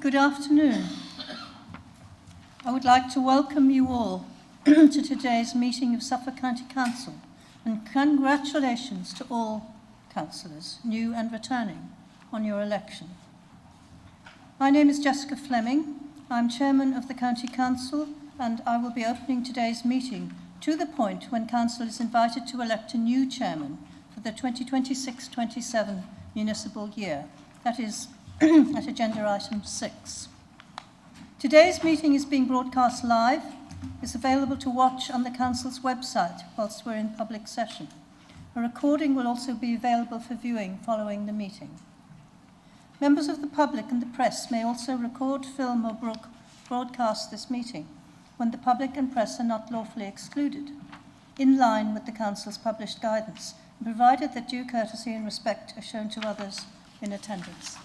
Good afternoon. I would like to welcome you all to today's meeting of Suffolk County Council, and congratulations to all councillors, new and returning, on your election. My name is Jessica Fleming. I'm Chairman of the County Council, and I will be opening today's meeting to the point when Council is invited to elect a new chairman for the 2026-27 municipal year. That is at agenda item 6. Today's meeting is being broadcast live. It's available to watch on the Council's website whilst we're in public session. A recording will also be available for viewing following the meeting. Members of the public and the press may also record, film or broadcast this meeting when the public and press are not lawfully excluded, in line with the Council's published guidance, and provided that due courtesy and respect are shown to others in attendance.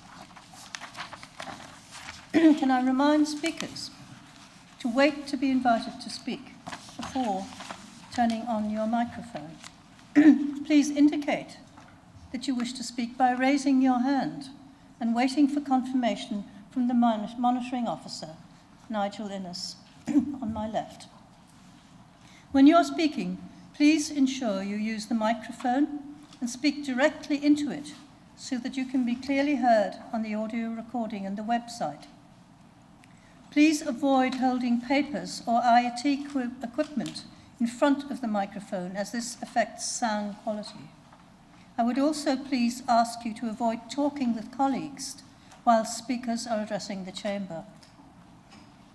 Can I remind speakers to wait to be invited to speak before turning on your microphone? Please indicate that you wish to speak by raising your hand and waiting for confirmation from the monitoring officer, Nigel Innes, on my left. When you're speaking, please ensure you use the microphone and speak directly into it so that you can be clearly heard on the audio recording and the website. Please avoid holding papers or IT equipment in front of the microphone, as this affects sound quality. I would also please ask you to avoid talking with colleagues while speakers are addressing the chamber.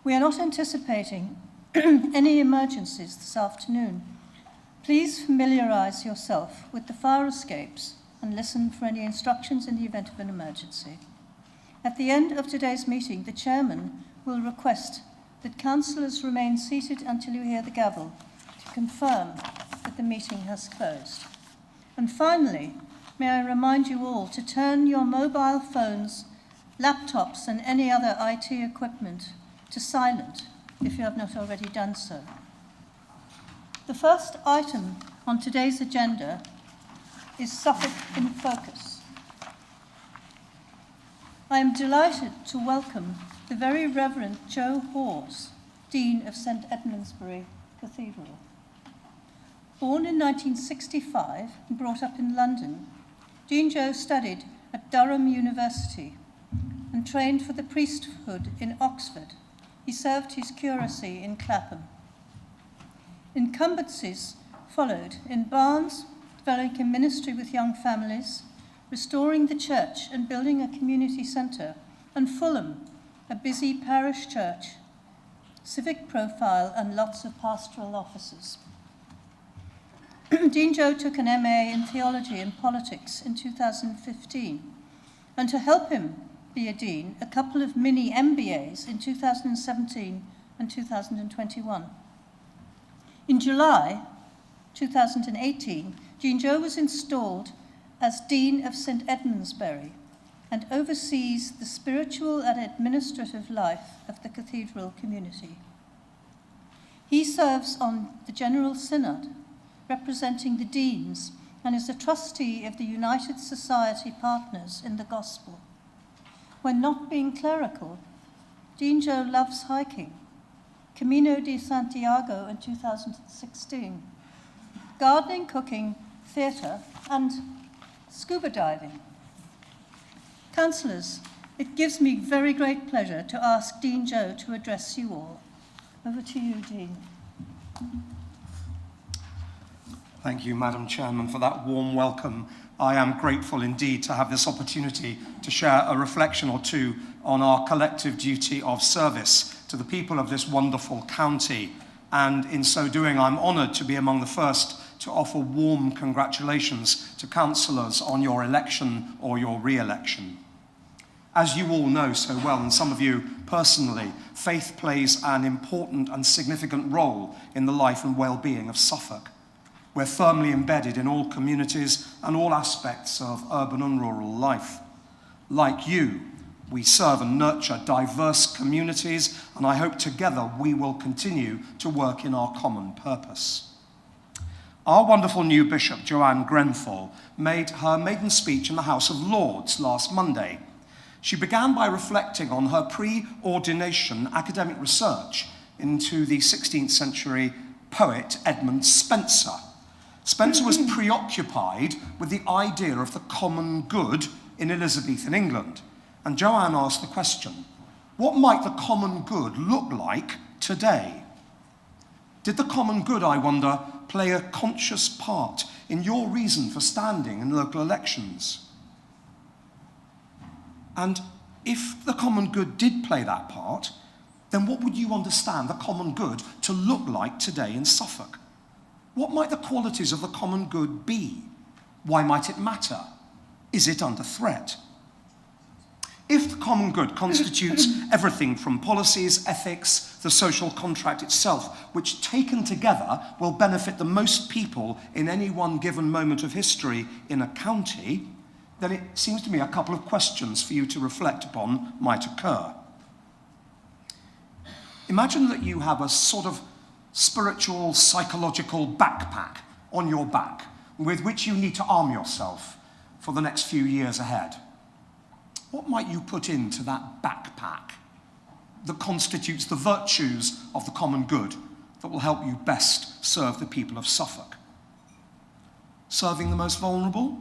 We are not anticipating any emergencies this afternoon. Please familiarise yourself with the fire escapes and listen for any instructions in the event of an emergency. At the end of today's meeting, the chairman will request that councillors remain seated until you hear the gavel to confirm that the meeting has closed. And finally, may I remind you all to turn your mobile phones, laptops and any other IT equipment to silent if you have not already done so. The first item on today's agenda is Suffolk in Focus. I am delighted to welcome the Very Reverend Joe Hawes, Dean of St Edmundsbury Cathedral. Born in 1965 and brought up in London, Dean Joe studied at Durham University and trained for the priesthood in Oxford. He served his curacy in Clapham. Incumbencies followed in Barnes, developing a ministry with young families, restoring the church and building a community centre, and Fulham, a busy parish church, civic profile and lots of pastoral offices. Dean Joe took an MA in theology and politics in 2015, and to help him be a dean, a couple of mini MBAs in 2017 and 2021. In July 2018, Dean Joe was installed as Dean of St Edmundsbury and oversees the spiritual and administrative life of the cathedral community. He serves on the General Synod, representing the deans, and is a trustee of the United Society Partners in the Gospel. When not being clerical, Dean Joe loves hiking, Camino de Santiago in 2016, gardening, cooking, theatre, and scuba diving. Councillors, it gives me very great pleasure to ask Dean Joe to address you all. Over to you, Dean. Thank you, Madam Chairman, for that warm welcome. I am grateful indeed to have this opportunity to share a reflection or two on our collective duty of service to the people of this wonderful county. And in so doing, I'm honoured to be among the first to offer warm congratulations to councillors on your election or your re-election. As you all know so well, and some of you personally, faith plays an important and significant role in the life and well-being of Suffolk. We're firmly embedded in all communities and all aspects of urban and rural life. Like you, we serve and nurture diverse communities, and I hope together we will continue to work in our common purpose. Our wonderful new Bishop, Joanne Grenfell, made her maiden speech in the House of Lords last Monday. She began by reflecting on her pre-ordination academic research into the 16th century poet Edmund Spenser. Spenser was preoccupied with the idea of the common good in Elizabethan England. And Joanne asked the question, what might the common good look like today? Did the common good, I wonder, play a conscious part in your reason for standing in local elections? And if the common good did play that part, then what would you understand the common good to look like today in Suffolk? What might the qualities of the common good be? Why might it matter? Is it under threat? If the common good constitutes everything from policies, ethics, the social contract itself, which taken together will benefit the most people in any one given moment of history in a county, then it seems to me a couple of questions for you to reflect upon might occur. Imagine that you have a sort of spiritual, psychological backpack on your back with which you need to arm yourself for the next few years ahead. What might you put into that backpack that constitutes the virtues of the common good that will help you best serve the people of Suffolk? Serving the most vulnerable?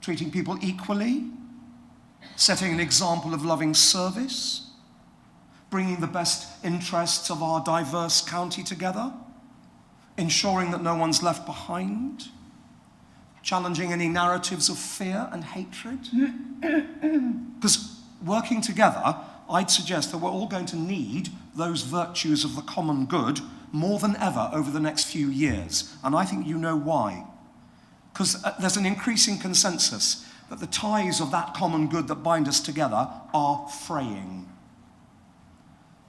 Treating people equally? Setting an example of loving service? Bringing the best interests of our diverse county together? Ensuring that no one's left behind? Challenging any narratives of fear and hatred? Because working together, I'd suggest that we're all going to need those virtues of the common good more than ever over the next few years. And I think you know why. Because there's an increasing consensus that the ties of that common good that bind us together are fraying.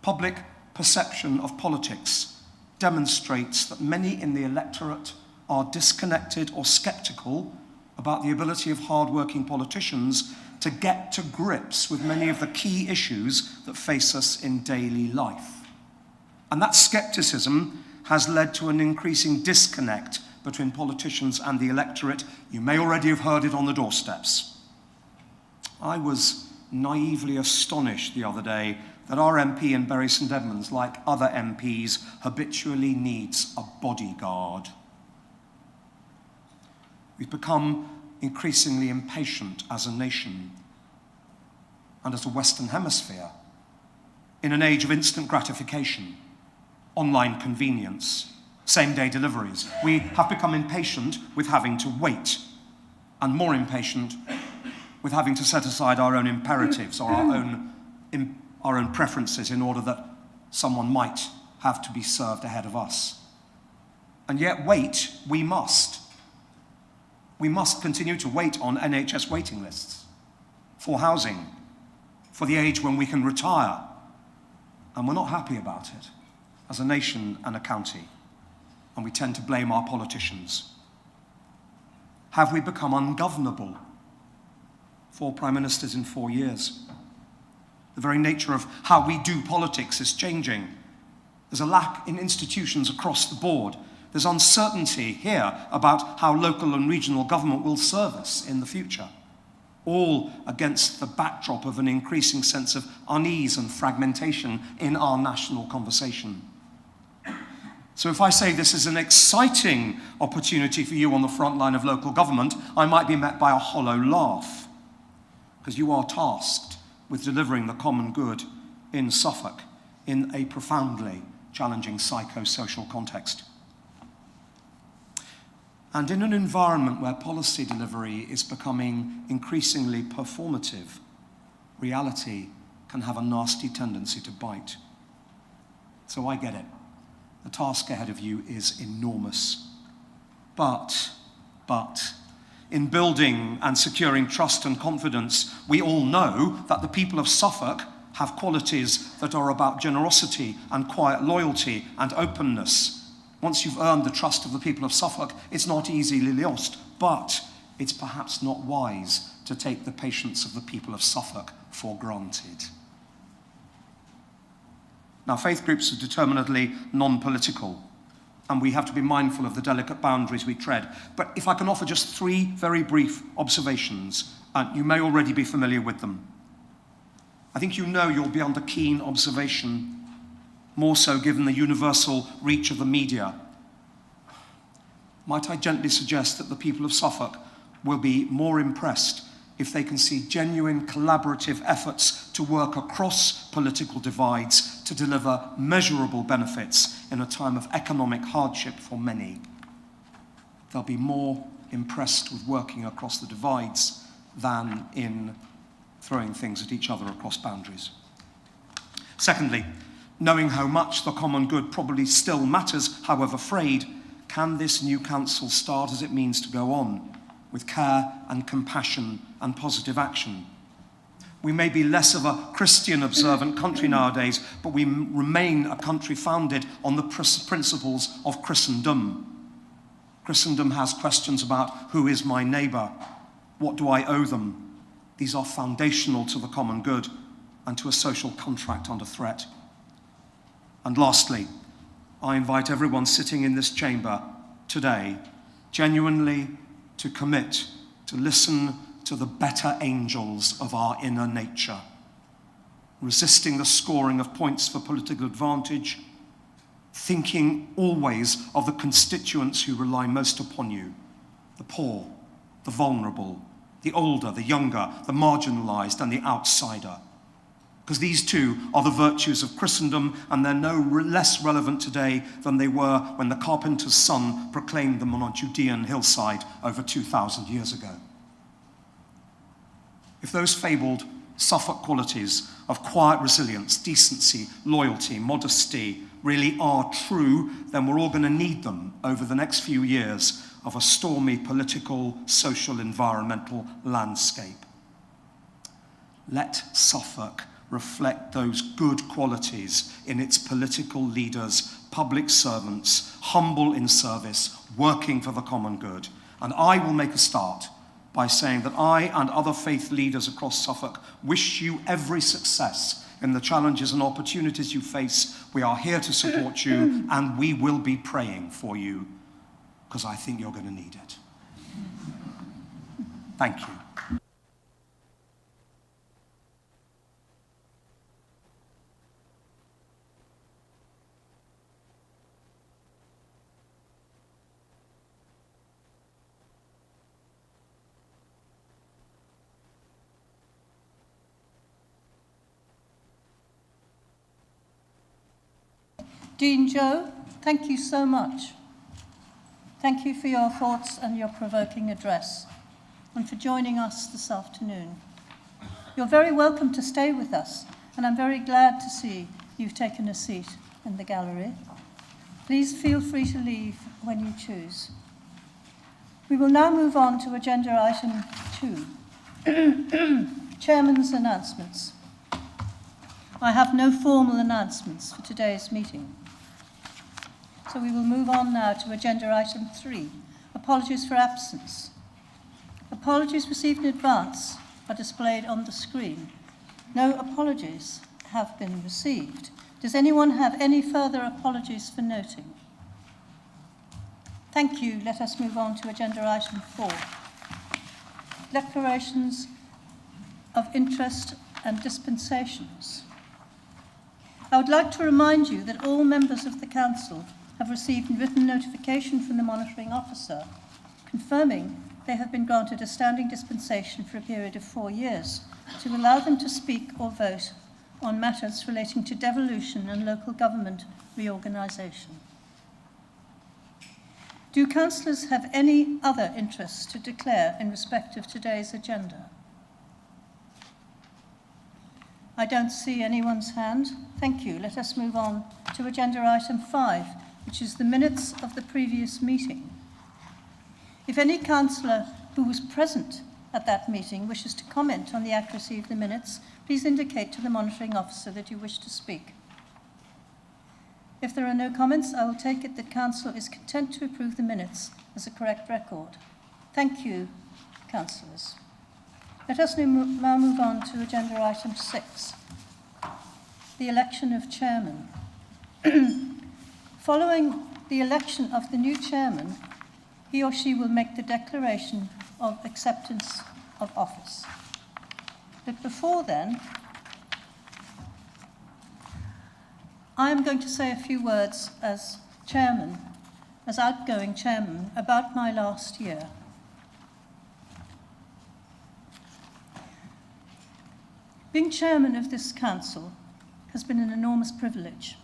Public perception of politics demonstrates that many in the electorate are disconnected or sceptical about the ability of hard-working politicians to get to grips with many of the key issues that face us in daily life. And that scepticism has led to an increasing disconnect between politicians and the electorate. You may already have heard it on the doorsteps. I was naively astonished the other day that our MP in Bury St Edmunds, like other MPs, habitually needs a bodyguard. We've become increasingly impatient as a nation and as a Western Hemisphere in an age of instant gratification, online convenience, same-day deliveries. We have become impatient with having to wait and more impatient with having to set aside our own imperatives or our own preferences in order that someone might have to be served ahead of us. And yet wait, we must. We must continue to wait on NHS waiting lists for housing, for the age when we can retire. And we're not happy about it as a nation and a county. And we tend to blame our politicians. Have we become ungovernable? 4 prime ministers in 4 years. The very nature of how we do politics is changing. There's a lack in institutions across the board. There's uncertainty here about how local and regional government will serve us in the future, all against the backdrop of an increasing sense of unease and fragmentation in our national conversation. So if I say this is an exciting opportunity for you on the front line of local government, I might be met by a hollow laugh, because you are tasked with delivering the common good in Suffolk in a profoundly challenging psychosocial context. And in an environment where policy delivery is becoming increasingly performative, reality can have a nasty tendency to bite. So I get it. The task ahead of you is enormous. But, in building and securing trust and confidence, we all know that the people of Suffolk have qualities that are about generosity and quiet loyalty and openness. Once you've earned the trust of the people of Suffolk, it's not easily lost, but it's perhaps not wise to take the patience of the people of Suffolk for granted. Now, faith groups are determinedly non-political, and we have to be mindful of the delicate boundaries we tread. But if I can offer just 3 very brief observations and you may already be familiar with them. I think you know you'll be under keen observation, more so given the universal reach of the media. Might I gently suggest that the people of Suffolk will be more impressed if they can see genuine collaborative efforts to work across political divides to deliver measurable benefits in a time of economic hardship for many. They'll be more impressed with working across the divides than in throwing things at each other across boundaries. Secondly, knowing how much the common good probably still matters, however frayed, can this new council start as it means to go on, with care and compassion and positive action? We may be less of a Christian observant country nowadays, but we remain a country founded on the principles of Christendom. Christendom has questions about who is my neighbour, what do I owe them? These are foundational to the common good and to a social contract under threat. And lastly, I invite everyone sitting in this chamber today genuinely to commit to listen to the better angels of our inner nature, resisting the scoring of points for political advantage, thinking always of the constituents who rely most upon you, the poor, the vulnerable, the older, the younger, the marginalised and the outsider. Because these two are the virtues of Christendom, and they're no less relevant today than they were when the carpenter's son proclaimed them on a Judean hillside over 2,000 years ago. If those fabled Suffolk qualities of quiet resilience, decency, loyalty, modesty really are true, then we're all going to need them over the next few years of a stormy political, social, environmental landscape. Let Suffolk reflect those good qualities in its political leaders, public servants, humble in service, working for the common good. And I will make a start by saying that I and other faith leaders across Suffolk wish you every success in the challenges and opportunities you face. We are here to support you, and we will be praying for you, because I think you're going to need it. Thank you. Dean Joe, thank you so much. Thank you for your thoughts and your provoking address, and for joining us this afternoon. You're very welcome to stay with us, and I'm very glad to see you've taken a seat in the gallery. Please feel free to leave when you choose. We will now move on to agenda item 2, Chairman's announcements. I have no formal announcements for today's meeting. So we will move on now to agenda item 3, apologies for absence. Apologies received in advance are displayed on the screen. No apologies have been received. Does anyone have any further apologies for noting? Thank you. Let us move on to agenda item 4, declarations of interest and dispensations. I would like to remind you that all members of the Council have received written notification from the monitoring officer confirming they have been granted a standing dispensation for a period of 4 years to allow them to speak or vote on matters relating to devolution and local government reorganisation. Do councillors have any other interests to declare in respect of today's agenda? I don't see anyone's hand. Thank you. Let us move on to agenda item 5, which is the minutes of the previous meeting. If any councillor who was present at that meeting wishes to comment on the accuracy of the minutes, please indicate to the monitoring officer that you wish to speak. If there are no comments, I will take it that council is content to approve the minutes as a correct record. Thank you, councillors. Let us now move on to agenda item 6, the election of chairman. Following the election of the new chairman, he or she will make the declaration of acceptance of office. But before then, I am going to say a few words as chairman, as outgoing chairman, about my last year. Being chairman of this council has been an enormous privilege.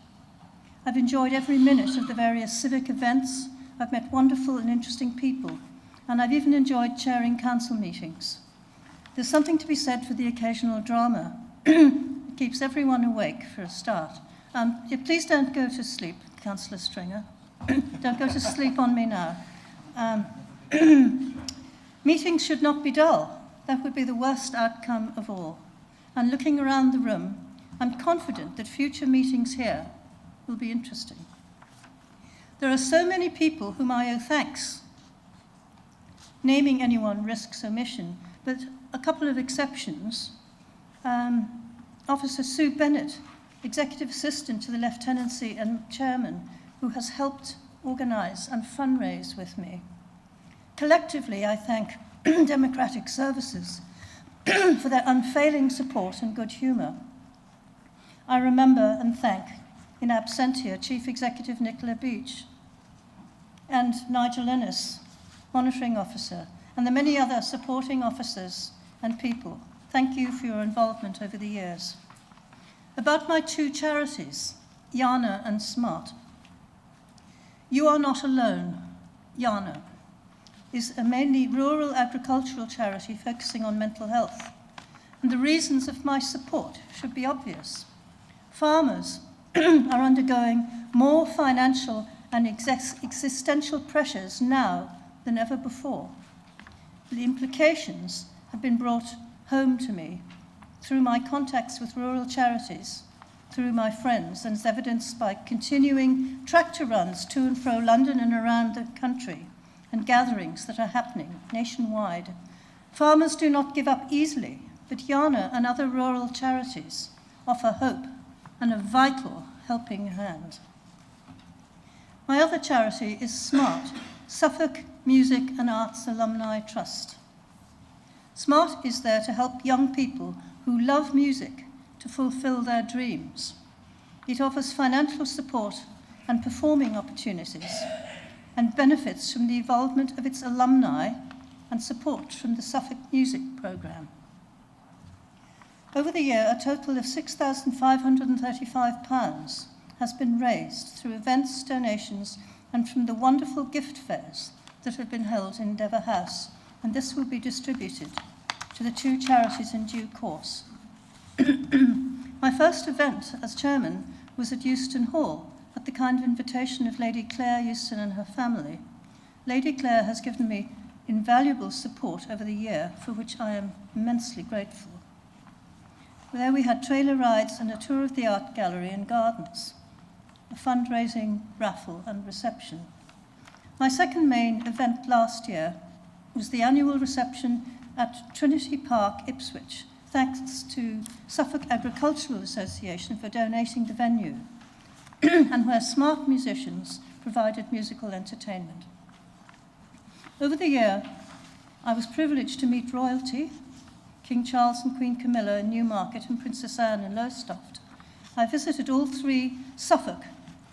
I've enjoyed every minute of the various civic events, I've met wonderful and interesting people, and I've even enjoyed chairing council meetings. There's something to be said for the occasional drama. It keeps everyone awake for a start. Please don't go to sleep, Councillor Stringer. Don't go to sleep on me now. Meetings should not be dull. That would be the worst outcome of all. And looking around the room, I'm confident that future meetings here will be interesting. There are so many people whom I owe thanks. Naming anyone risks omission, but a couple of exceptions. Officer Sue Bennett, Executive Assistant to the Lieutenancy and Chairman, who has helped organise and fundraise with me. Collectively, I thank Democratic Services for their unfailing support and good humour. I remember and thank, in absentia, Chief Executive Nicola Beach and Nigel Ennis, Monitoring Officer, and the many other supporting officers and people. Thank you for your involvement over the years. About my two charities, Aiano and SMART. You are not alone. Aiano is a mainly rural agricultural charity focusing on mental health. And the reasons of my support should be obvious. Farmers are undergoing more financial and existential pressures now than ever before. The implications have been brought home to me through my contacts with rural charities, through my friends, and as evidenced by continuing tractor runs to and fro London and around the country, and gatherings that are happening nationwide. Farmers do not give up easily, but Aiano and other rural charities offer hope and a vital helping hand. My other charity is SMART, Suffolk Music and Arts Alumni Trust. SMART is there to help young people who love music to fulfill their dreams. It offers financial support and performing opportunities and benefits from the involvement of its alumni and support from the Suffolk Music Programme. Over the year, a total of £6,535 has been raised through events, donations, and from the wonderful gift fairs that have been held in Endeavour House, and this will be distributed to the two charities in due course. My first event as chairman was at Euston Hall, at the kind invitation of Lady Claire Euston and her family. Lady Claire has given me invaluable support over the year, for which I am immensely grateful. There we had trailer rides and a tour of the art gallery and gardens, a fundraising raffle and reception. My second main event last year was the annual reception at Trinity Park, Ipswich, thanks to Suffolk Agricultural Association for donating the venue, and where smart musicians provided musical entertainment. Over the year, I was privileged to meet royalty, King Charles and Queen Camilla in Newmarket and Princess Anne in Lowestoft. I visited all three Suffolk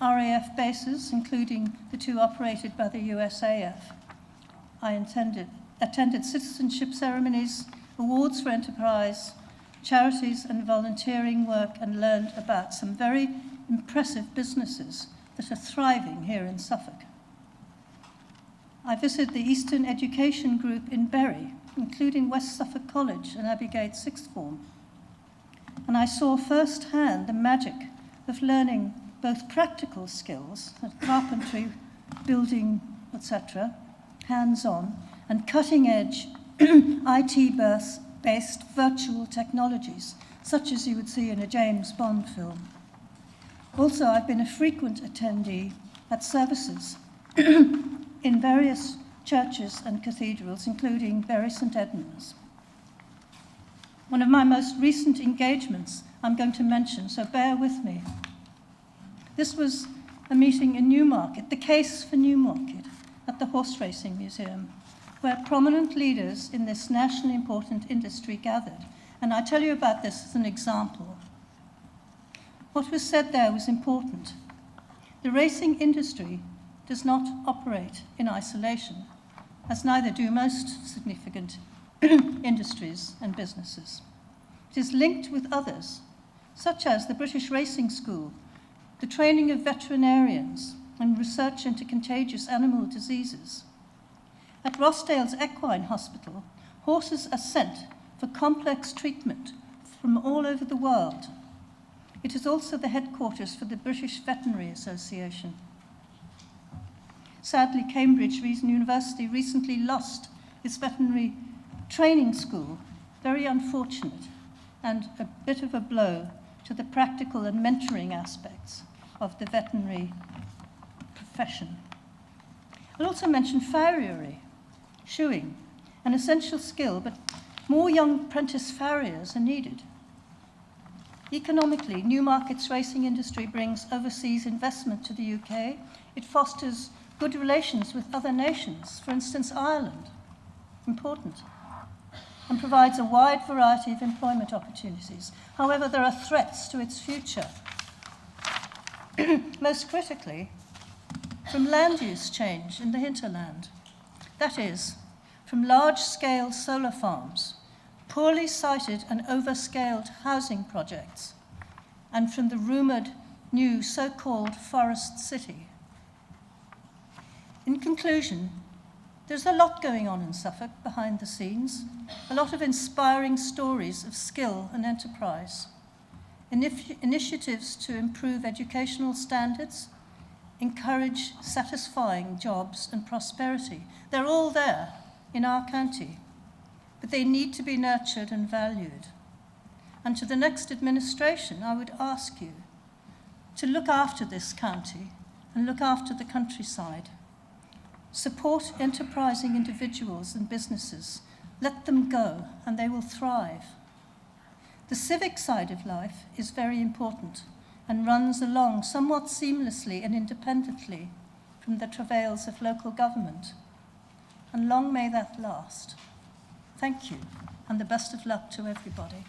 RAF bases, including the two operated by the USAF. I attended citizenship ceremonies, awards for enterprise, charities and volunteering work, and learned about some very impressive businesses that are thriving here in Suffolk. I visited the Eastern Education Group in Bury, including West Suffolk College and Abbey Gate Sixth Form. And I saw firsthand the magic of learning both practical skills, carpentry, building, etc., hands-on, and cutting-edge IT-based virtual technologies, such as you would see in a James Bond film. Also, I've been a frequent attendee at services in various churches and cathedrals, including Bury St Edmunds. One of my most recent engagements I'm going to mention, so bear with me. This was a meeting in Newmarket, the case for Newmarket, at the Horse Racing Museum. where prominent leaders in this nationally important industry gathered. And I tell you about this as an example. What was said there was important. The racing industry does not operate in isolation, as neither do most significant industries and businesses. It is linked with others, such as the British Racing School, the training of veterinarians, and research into contagious animal diseases. At Rossdale's Equine Hospital, horses are sent for complex treatment from all over the world. It is also the headquarters for the British Veterinary Association. Sadly, Cambridge University recently lost its veterinary training school, very unfortunate, and a bit of a blow to the practical and mentoring aspects of the veterinary profession. I'll also mention farriery, shoeing, an essential skill, but more young apprentice farriers are needed. Economically, Newmarket's racing industry brings overseas investment to the UK. It fosters good relations with other nations, for instance, Ireland, important, and provides a wide variety of employment opportunities. However, there are threats to its future. Most critically, from land use change in the hinterland. That is, from large-scale solar farms, poorly sited and overscaled housing projects, and from the rumoured new so-called forest city. In conclusion, there's a lot going on in Suffolk behind the scenes, a lot of inspiring stories of skill and enterprise, initiatives to improve educational standards, encourage satisfying jobs and prosperity. They're all there in our county, but they need to be nurtured and valued. And to the next administration, I would ask you to look after this county and look after the countryside. Support enterprising individuals and businesses. Let them go and they will thrive. The civic side of life is very important and runs along somewhat seamlessly and independently from the travails of local government. And long may that last. Thank you, and the best of luck to everybody.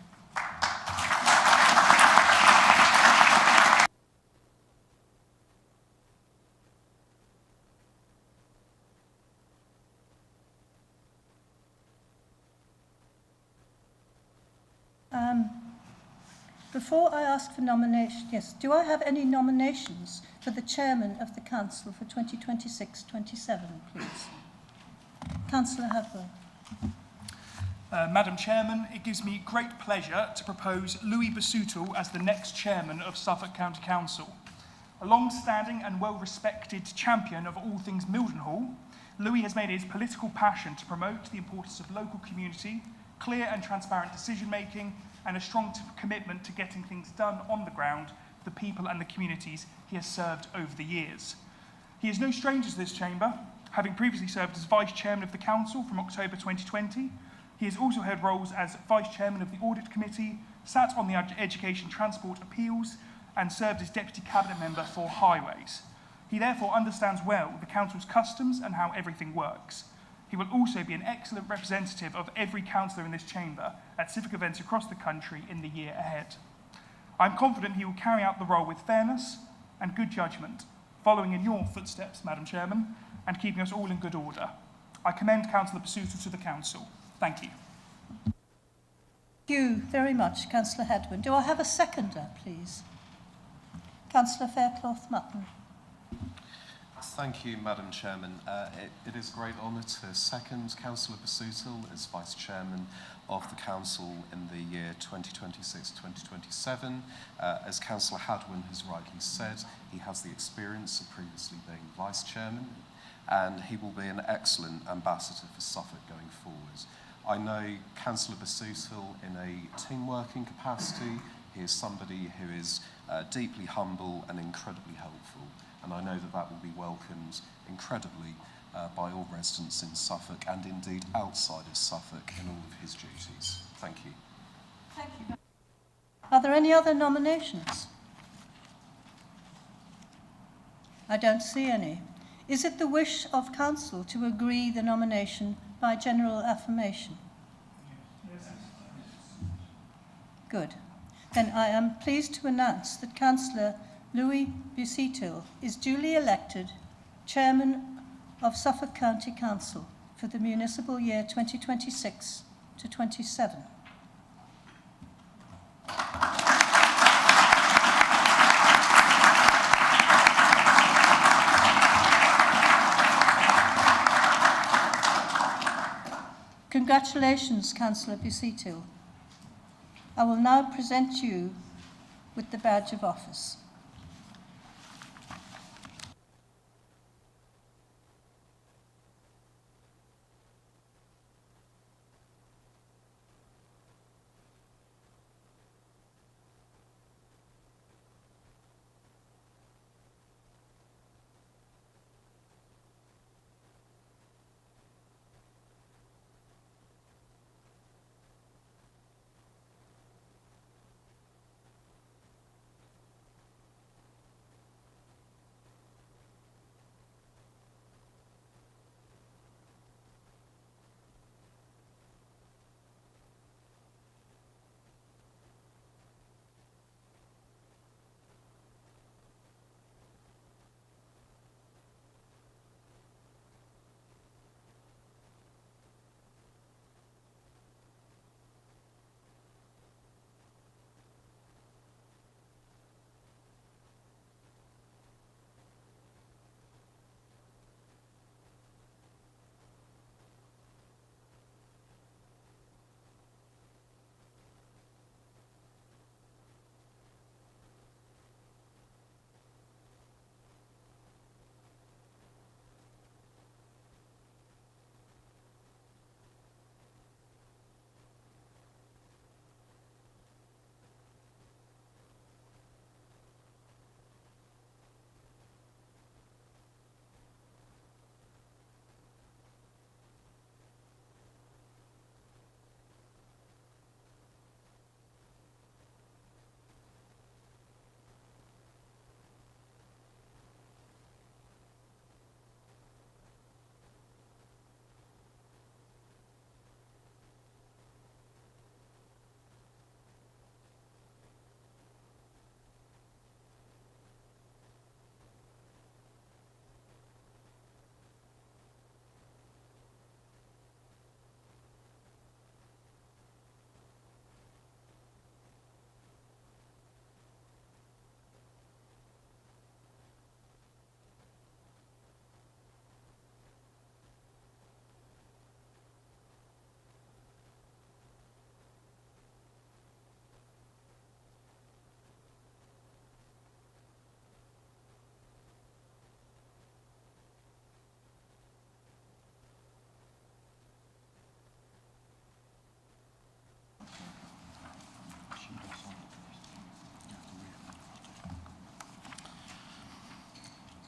Before I ask for nominations, yes, do I have any nominations for the chairman of the council for 2026-27, please? Councillor Hadwell. Madam Chairman, it gives me great pleasure to propose Louis Busuttil as the next chairman of Suffolk County Council. A long-standing and well-respected champion of all things Mildenhall, Louis has made it his political passion to promote the importance of local community, clear and transparent decision-making, and a strong commitment to getting things done on the ground for the people and the communities he has served over the years. He is no stranger to this chamber, having previously served as Vice Chairman of the Council from October 2020. He has also held roles as Vice Chairman of the Audit Committee, sat on the Education Transport Appeals, and served as Deputy Cabinet Member for Highways. He therefore understands well the Council's customs and how everything works. He will also be an excellent representative of every councillor in this chamber at civic events across the country in the year ahead. I'm confident he will carry out the role with fairness and good judgment, following in your footsteps, Madam Chairman, and keeping us all in good order. I commend Councillor Busuttil to the Council. Thank you. Thank you very much, Councillor Hadwin. Do I have a seconder, please? Councillor Faircloth-Mutton. Thank you, Madam Chairman. It is a great honour to second Councillor Busuttil as Vice Chairman of the Council in the year 2026-2027. As Councillor Hadwin has rightly said, he has the experience of previously being Vice Chairman, and he will be an excellent ambassador for Suffolk going forward. I know Councillor Busuttil in a team working capacity. He is somebody who is deeply humble and incredibly helpful, and I know that that will be welcomed incredibly by all residents in Suffolk and indeed outside of Suffolk in all of his duties. Thank you. Thank you. Are there any other nominations? I don't see any. Is it the wish of Council to agree the nomination by general affirmation? Good. Then I am pleased to announce that Councillor Louis Busuttil is duly elected Chairman of Suffolk County Council for the municipal year 2026 to 27. Congratulations, Councillor Busuttil. I will now present you with the badge of office.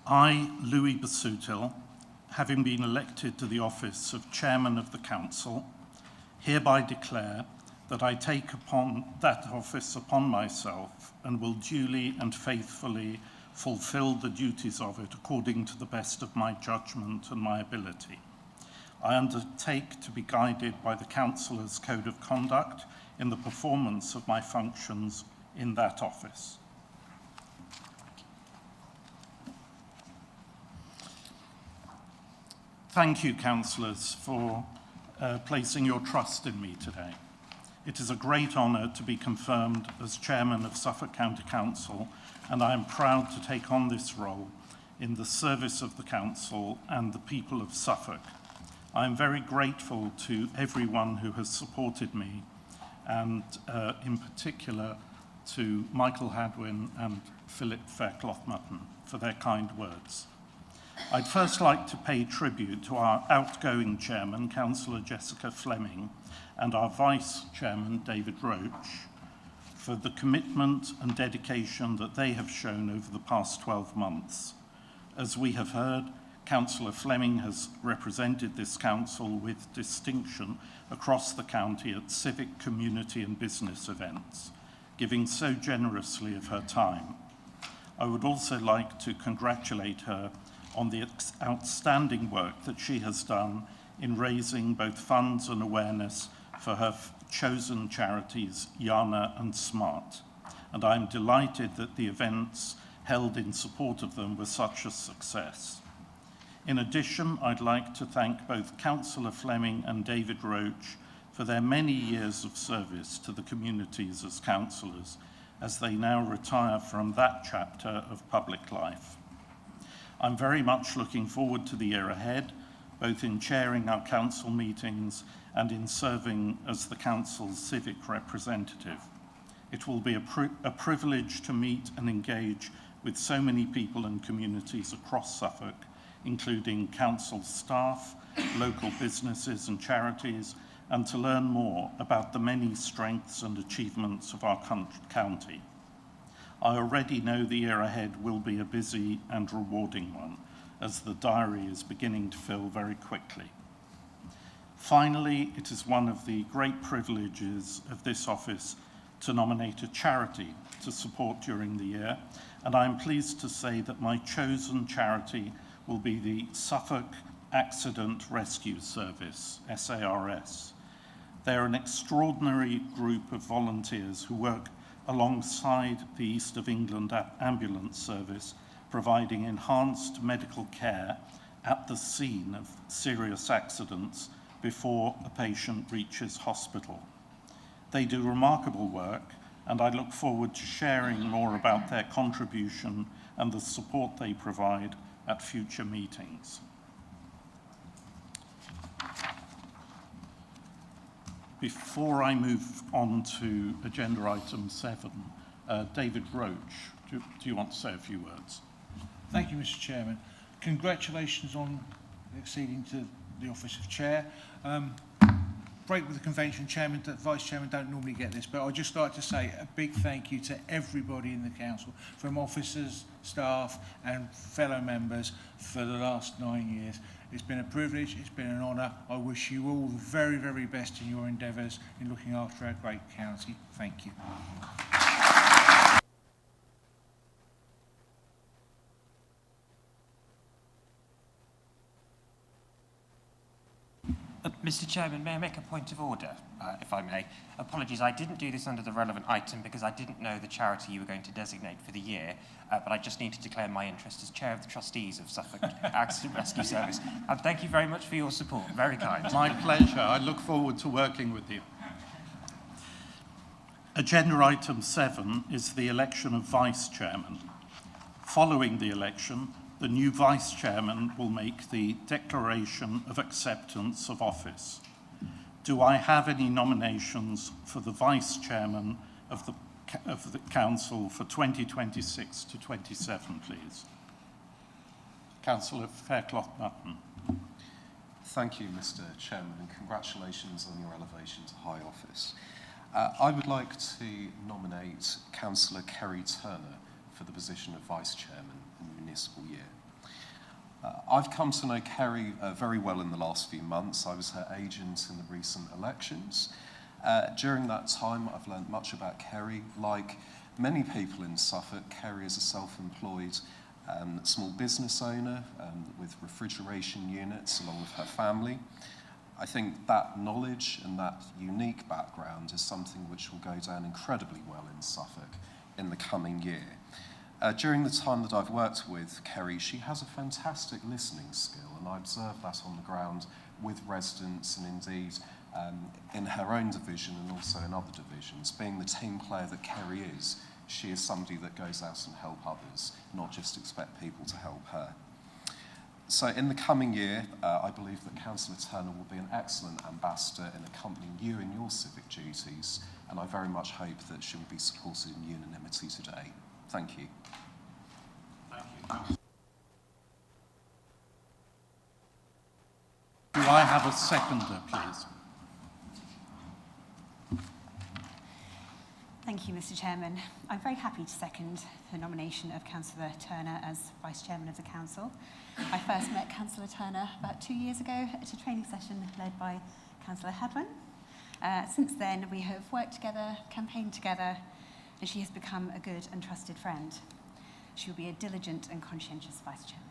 I, Louis Busuttil, having been elected to the office of Chairman of the Council, hereby declare that I take upon that office upon myself and will duly and faithfully fulfil the duties of it according to the best of my judgment and my ability. I undertake to be guided by the Councillors' Code of Conduct in the performance of my functions in that office. Thank you, Councillors, for placing your trust in me today. It is a great honour to be confirmed as Chairman of Suffolk County Council, and I am proud to take on this role in the service of the Council and the people of Suffolk. I am very grateful to everyone who has supported me, and in particular to Michael Hadwin and Philip Faircloth-Mutton for their kind words. I'd first like to pay tribute to our outgoing chairman, Councillor Jessica Fleming, and our vice chairman, David Roach, for the commitment and dedication that they have shown over the past 12 months. As we have heard, Councillor Fleming has represented this council with distinction across the county at civic, community and business events, giving so generously of her time. I would also like to congratulate her on the outstanding work that she has done in raising both funds and awareness for her chosen charities, Aiano and SMART, and I'm delighted that the events held in support of them were such a success. In addition, I'd like to thank both Councillor Fleming and David Roach for their many years of service to the communities as councillors, as they now retire from that chapter of public life. I'm very much looking forward to the year ahead, both in chairing our council meetings and in serving as the council's civic representative. It will be a privilege to meet and engage with so many people and communities across Suffolk, including council staff, local businesses and charities, and to learn more about the many strengths and achievements of our county. I already know the year ahead will be a busy and rewarding one, as the diary is beginning to fill very quickly. Finally, it is one of the great privileges of this office to nominate a charity to support during the year, and I am pleased to say that my chosen charity will be the Suffolk Accident Rescue Service, SARS. They're an extraordinary group of volunteers who work alongside the East of England Ambulance Service, providing enhanced medical care at the scene of serious accidents before a patient reaches hospital. They do remarkable work, and I look forward to sharing more about their contribution and the support they provide at future meetings. Before I move on to agenda item 7, David Roach, do you want to say a few words? Thank you, Mr. Chairman. Congratulations on acceding to the office of chair. Break with the convention, chairman, vice chairman don't normally get this, but I'd just like to say a big thank you to everybody in the council, from officers, staff and fellow members for the last 9 years. It's been a privilege, it's been an honour. I wish you all the very, very best in your endeavours in looking after our great county. Thank you. Mr. Chairman, may I make a point of order, if I may? Apologies, I didn't do this under the relevant item because I didn't know the charity you were going to designate for the year, but I just need to declare my interest as Chair of the Trustees of Suffolk Accident Rescue Service. And thank you very much for your support. Very kind. My pleasure. I look forward to working with you. Agenda item 7 is the election of Vice Chairman. Following the election, the new Vice Chairman will make the declaration of acceptance of office. Do I have any nominations for the Vice Chairman of the Council for 2026 to 27, please? Councillor Faircloth-Mutton. Thank you, Mr. Chairman, and congratulations on your elevation to high office. I would like to nominate Councillor Kerry Turner for the position of Vice Chairman in the municipal year. I've come to know Kerry very well in the last few months. I was her agent in the recent elections. During that time, I've learned much about Kerry. Like many people in Suffolk, Kerry is a self-employed small business owner with refrigeration units along with her family. I think that knowledge and that unique background is something which will go down incredibly well in Suffolk in the coming year. During the time that I've worked with Kerry, she has a fantastic listening skill, and I observe that on the ground with residents and indeed in her own division and also in other divisions. Being the team player that Kerry is, she is somebody that goes out and helps others, not just expect people to help her. So in the coming year, I believe that Councillor Turner will be an excellent ambassador in accompanying you in your civic duties, and I very much hope that she will be supported in unanimity today. Thank you. Thank you. Do I have a seconder, please? Thank you, Mr. Chairman. I'm very happy to second the nomination of Councillor Turner as Vice Chairman of the Council. I first met Councillor Turner about 2 years ago at a training session led by Councillor Hadwin. Since then, we have worked together, campaigned together, and she has become a good and trusted friend. She will be a diligent and conscientious Vice Chairman.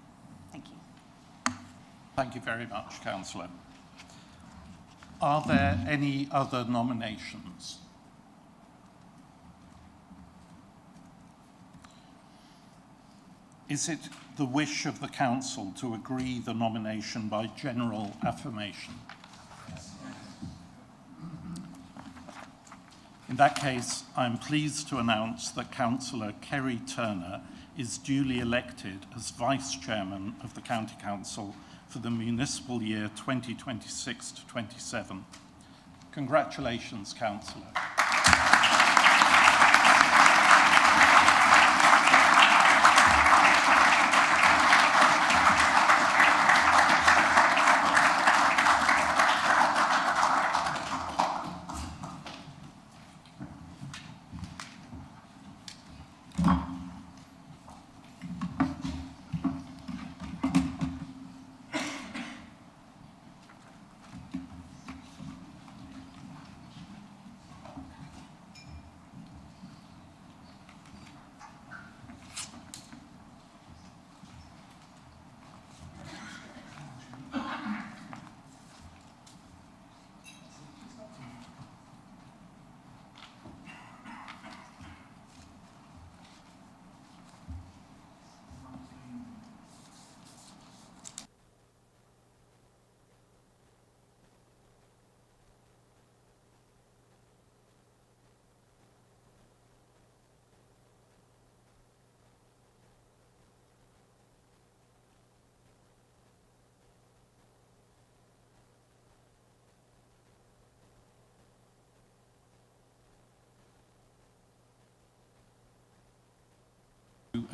Thank you. Thank you very much, Councillor. Are there any other nominations? Is it the wish of the council to agree the nomination by general affirmation? In that case, I'm pleased to announce that Councillor Kerry Turner is duly elected as Vice Chairman of the County Council for the municipal year 2026 to 27. Congratulations, Councillor.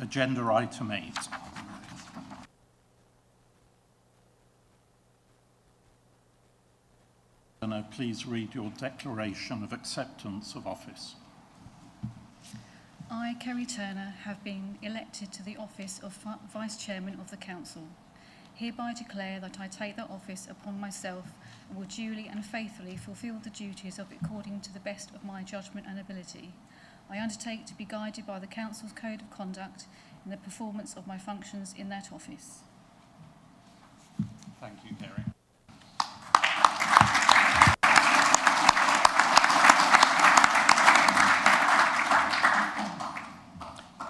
Agenda item 8. Now, please read your declaration of acceptance of office. I, Kerry Turner, have been elected to the office of Vice Chairman of the Council. Hereby declare that I take that office upon myself and will duly and faithfully fulfil the duties of it according to the best of my judgment and ability. I undertake to be guided by the Council's Code of Conduct in the performance of my functions in that office. Thank you, Kerry.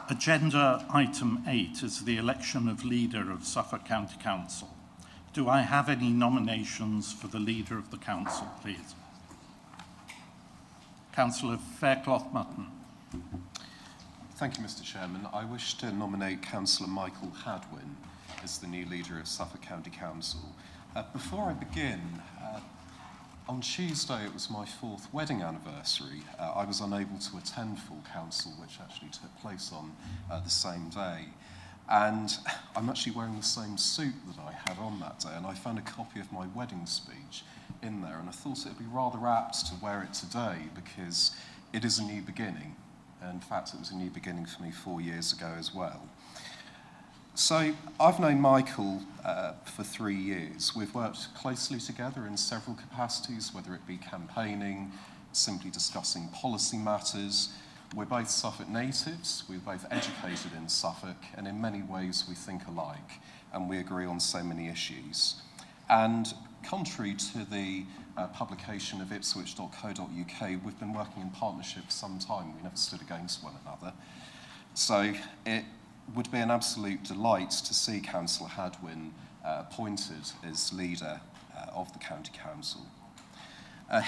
Agenda item 8 is the election of leader of Suffolk County Council. Do I have any nominations for the leader of the council, please? Councillor Faircloth-Mutton. Thank you, Mr. Chairman. I wish to nominate Councillor Michael Hadwin as the new leader of Suffolk County Council. Before I begin, on Tuesday it was my 4th wedding anniversary. I was unable to attend full council, which actually took place on the same day. And I'm actually wearing the same suit that I had on that day, and I found a copy of my wedding speech in there, and I thought it would be rather apt to wear it today because it is a new beginning. In fact, it was a new beginning for me 4 years ago as well. So I've known Michael for 3 years. We've worked closely together in several capacities, whether it be campaigning, simply discussing policy matters. We're both Suffolk natives, we're both educated in Suffolk, and in many ways we think alike, and we agree on so many issues. And contrary to the publication of ipswich.co.uk, we've been working in partnership for some time. We never stood against one another. So it would be an absolute delight to see Councillor Hadwin appointed as leader of the County Council.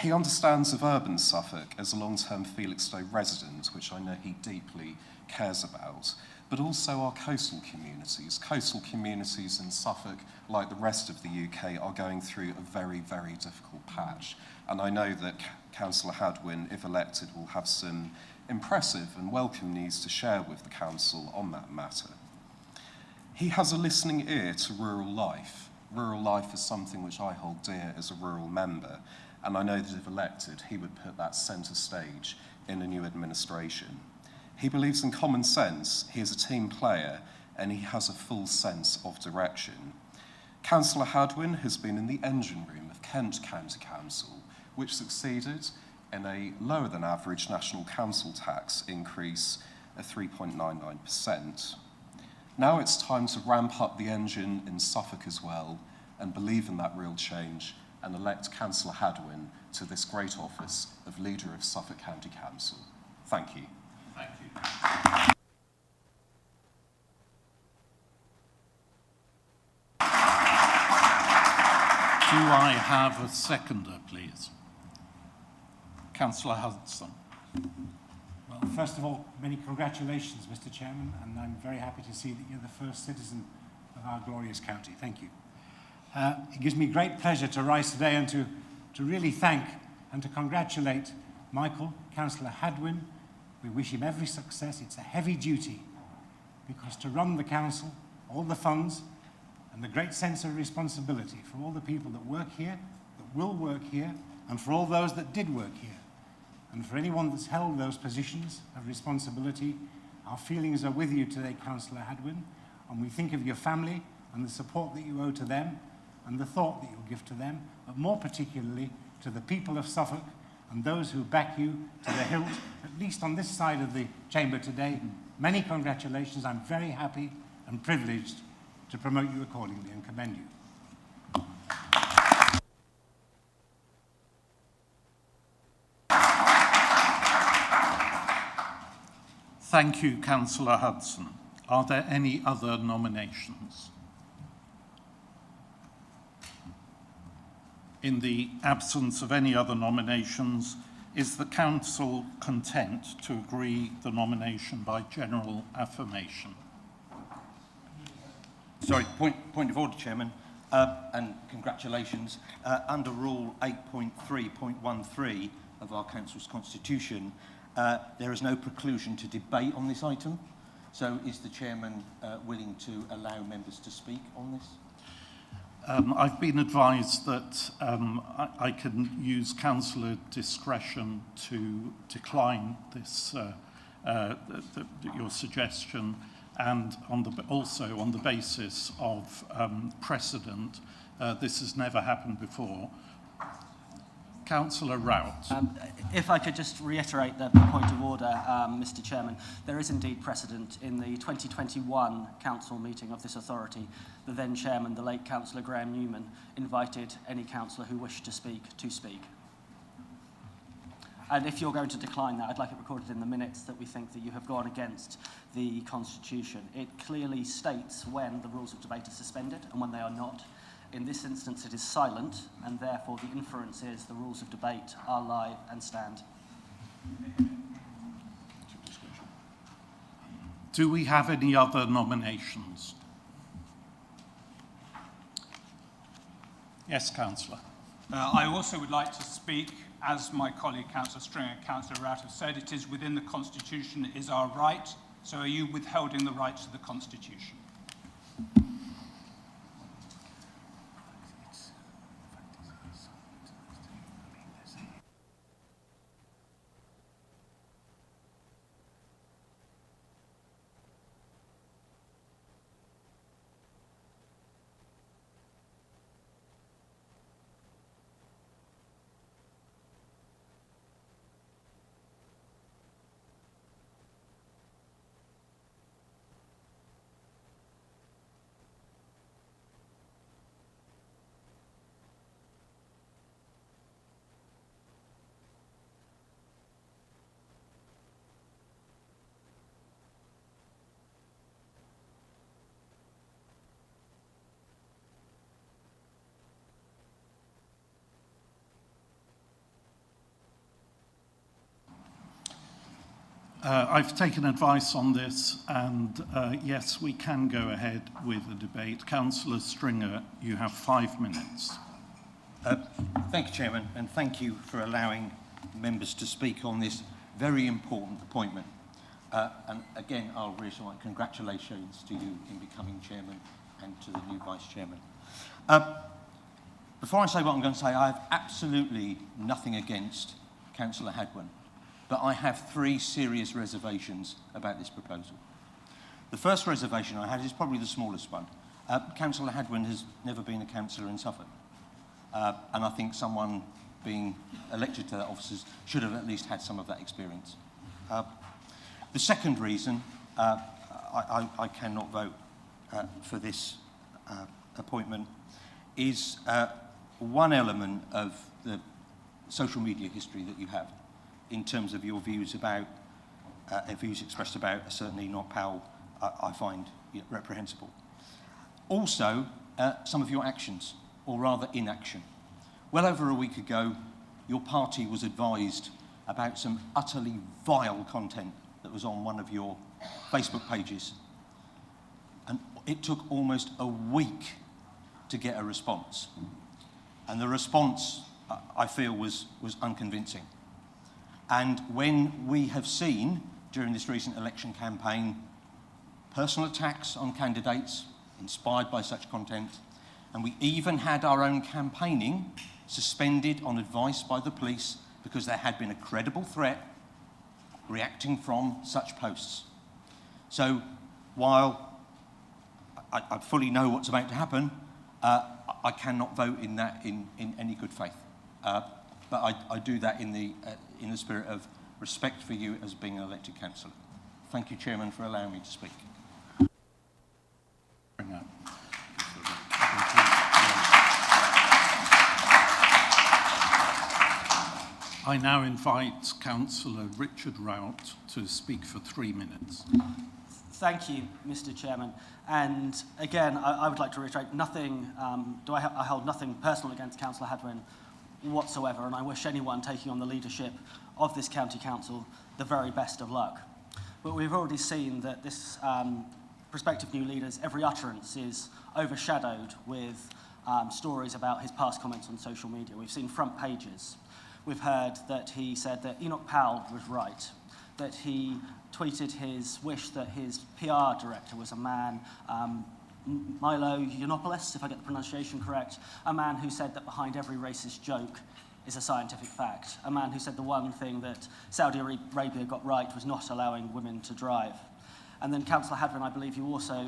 He understands of urban Suffolk as a long-term Felixstowe resident, which I know he deeply cares about, but also our coastal communities. Coastal communities in Suffolk, like the rest of the UK, are going through a very, very difficult patch. And I know that Councillor Hadwin, if elected, will have some impressive and welcome news to share with the council on that matter. He has a listening ear to rural life. Rural life is something which I hold dear as a rural member, and I know that if elected, he would put that centre stage in a new administration. He believes in common sense, he is a team player, and he has a full sense of direction. Councillor Hadwin has been in the engine room of Kent County Council, which succeeded in a lower than average national council tax increase of 3.99%. Now it's time to ramp up the engine in Suffolk as well and believe in that real change and elect Councillor Hadwin to this great office of Leader of Suffolk County Council. Thank you. Thank you. Do I have a seconder, please? Councillor Hudson. Well, first of all, many congratulations, Mr. Chairman, and I'm very happy to see that you're the first citizen of our glorious county. Thank you. It gives me great pleasure to rise today and to really thank and to congratulate Michael, Councillor Hadwin. We wish him every success. It's a heavy duty because to run the council, all the funds, and the great sense of responsibility for all the people that work here, that will work here, and for all those that did work here. And for anyone that's held those positions of responsibility, our feelings are with you today, Councillor Hadwin, and we think of your family and the support that you owe to them and the thought that you'll give to them, but more particularly to the people of Suffolk and those who back you to the hilt, at least on this side of the chamber today. Many congratulations. I'm very happy and privileged to promote you accordingly and commend you. Thank you, Councillor Hudson. Are there any other nominations? In the absence of any other nominations, is the Council content to agree the nomination by general affirmation? Sorry, point of order, Chairman, and congratulations. Under Rule 8.3.13 of our Council's Constitution, there is no preclusion to debate on this item. So is the Chairman willing to allow members to speak on this? I've been advised that I can use councillor discretion to decline this, your suggestion, and also on the basis of precedent. This has never happened before. Councillor Rout. If I could just reiterate the point of order, Mr. Chairman, there is indeed precedent. In the 2021 council meeting of this authority, the then chairman, the late Councillor Graham Newman, invited any councillor who wished to speak. And if you're going to decline that, I'd like it recorded in the minutes that we think that you have gone against the Constitution. It clearly states when the rules of debate are suspended and when they are not. In this instance, it is silent, and therefore the inference is the rules of debate are live and stand. Do we have any other nominations? Yes, Councillor. I also would like to speak, as my colleague Councillor String and Councillor Rout have said, it is within the Constitution, it is our right. So are you withholding the rights of the Constitution? I've taken advice on this, and yes, we can go ahead with a debate. Councillor Stringer, you have 5 minutes. Thank you, Chairman, and thank you for allowing members to speak on this very important appointment. And again, I'll reassure my congratulations to you in becoming Chairman and to the new Vice Chairman. Before I say what I'm going to say, I have absolutely nothing against Councillor Hadwin, but I have 3 serious reservations about this proposal. The first reservation I had is probably the smallest one. Councillor Hadwin has never been a councillor in Suffolk, and I think someone being elected to that office should have at least had some of that experience. The second reason I cannot vote for this appointment is one element of the social media history that you have in terms of your views about, views expressed about certainly not Powell, I find reprehensible. Also, some of your actions, or rather inaction. Well over a week ago, your party was advised about some utterly vile content that was on one of your Facebook pages. And it took almost a week to get a response. And the response, I feel, was unconvincing. And when we have seen, during this recent election campaign, personal attacks on candidates inspired by such content, and we even had our own campaigning suspended on advice by the police because there had been a credible threat reacting from such posts. So while I fully know what's about to happen, I cannot vote in that in any good faith. But I do that in the spirit of respect for you as being an elected councillor. Thank you, Chairman, for allowing me to speak. I now invite Councillor Richard Rout to speak for 3 minutes. Thank you, Mr. Chairman. And again, I would like to reiterate, I hold nothing personal against Councillor Hadwin whatsoever, and I wish anyone taking on the leadership of this county council the very best of luck. But we've already seen that this prospective new leader's every utterance is overshadowed with stories about his past comments on social media. We've seen front pages. We've heard that he said that Enoch Powell was right, that he tweeted his wish that his PR director was a man, Milo Yiannopoulos, if I get the pronunciation correct, a man who said that behind every racist joke is a scientific fact, a man who said the one thing that Saudi Arabia got right was not allowing women to drive. And then Councillor Hadwin, I believe you also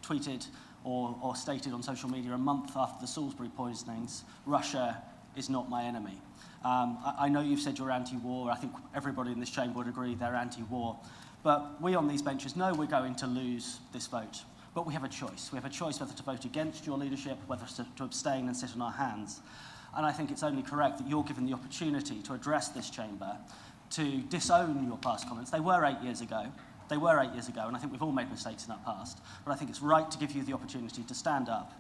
tweeted or stated on social media a month after the Salisbury poisonings, Russia is not my enemy. I know you've said you're anti-war. I think everybody in this chamber would agree they're anti-war. But we on these benches know we're going to lose this vote. But we have a choice. We have a choice whether to vote against your leadership, whether to abstain and sit on our hands. And I think it's only correct that you're given the opportunity to address this chamber, to disown your past comments. They were 8 years ago. They were 8 years ago, and I think we've all made mistakes in our past. But I think it's right to give you the opportunity to stand up,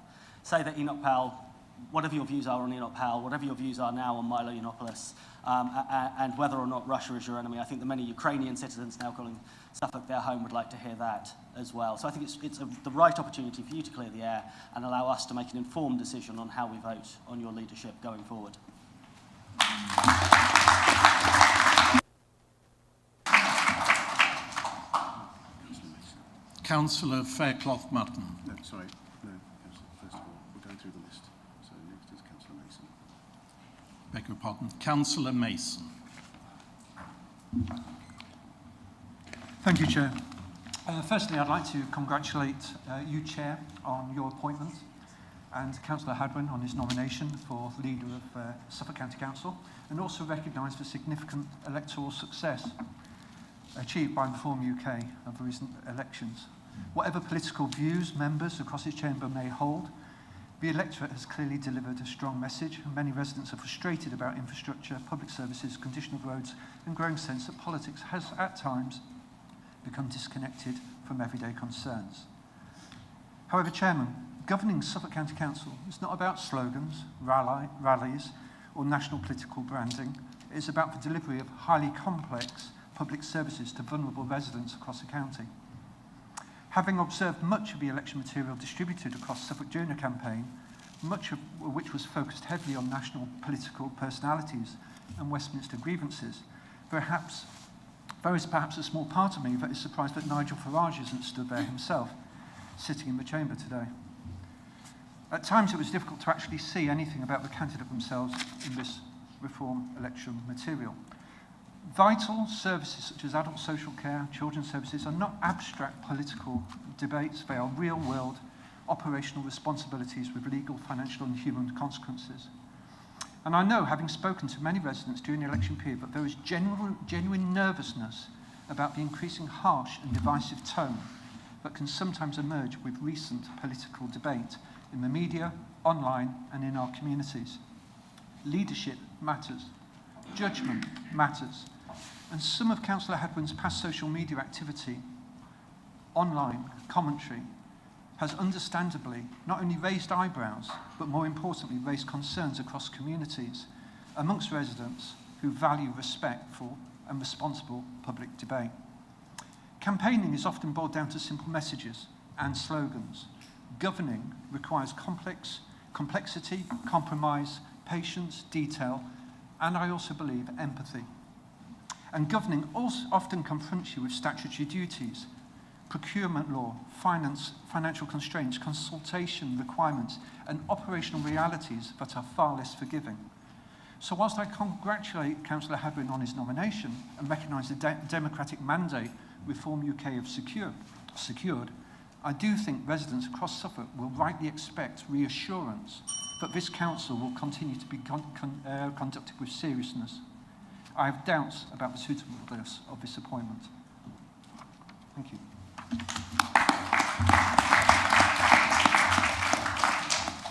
say that Enoch Powell, whatever your views are on Enoch Powell, whatever your views are now on Milo Yiannopoulos, and whether or not Russia is your enemy, I think the many Ukrainian citizens now calling Suffolk their home would like to hear that as well. So I think it's the right opportunity for you to clear the air and allow us to make an informed decision on how we vote on your leadership going forward. Councillor Faircloth-Mutton. No, sorry. No, first of all, we're going through the list. So next is Councillor Mason. Beg your pardon. Councillor Mason. Thank you, Chair. Firstly, I'd like to congratulate you, Chair, on your appointment and Councillor Hadwin on his nomination for leader of Suffolk County Council, and also recognise the significant electoral success achieved by Reform UK of the recent elections. Whatever political views members across this chamber may hold, the electorate has clearly delivered a strong message, and many residents are frustrated about infrastructure, public services, condition of roads, and growing sense that politics has at times become disconnected from everyday concerns. However, Chairman, governing Suffolk County Council is not about slogans, rallies, or national political branding. It is about the delivery of highly complex public services to vulnerable residents across the county. Having observed much of the election material distributed across Suffolk during the campaign, much of which was focused heavily on national political personalities and Westminster grievances, there is perhaps a small part of me that is surprised that Nigel Farage isn't stood there himself, sitting in the chamber today. At times it was difficult to actually see anything about the candidate themselves in this reform election material. Vital services such as adult social care, children's services are not abstract political debates, they are real-world operational responsibilities with legal, financial and human consequences. And I know, having spoken to many residents during the election period, that there is genuine nervousness about the increasing harsh and divisive tone but can sometimes emerge with recent political debate in the media, online, and in our communities. Leadership matters. Judgment matters. And some of Councillor Hadwin's past social media activity, online commentary, has understandably not only raised eyebrows, but more importantly, raised concerns across communities amongst residents who value respectful and responsible public debate. Campaigning is often boiled down to simple messages and slogans. Governing requires complexity, compromise, patience, detail, and I also believe empathy. And governing also often confronts you with statutory duties, procurement law, financial constraints, consultation requirements, and operational realities that are far less forgiving. So whilst I congratulate Councillor Hadwin on his nomination and recognise the democratic mandate Reform UK have secured, I do think residents across Suffolk will rightly expect reassurance that this council will continue to be conducted with seriousness. I have doubts about the suitableness of this appointment. Thank you.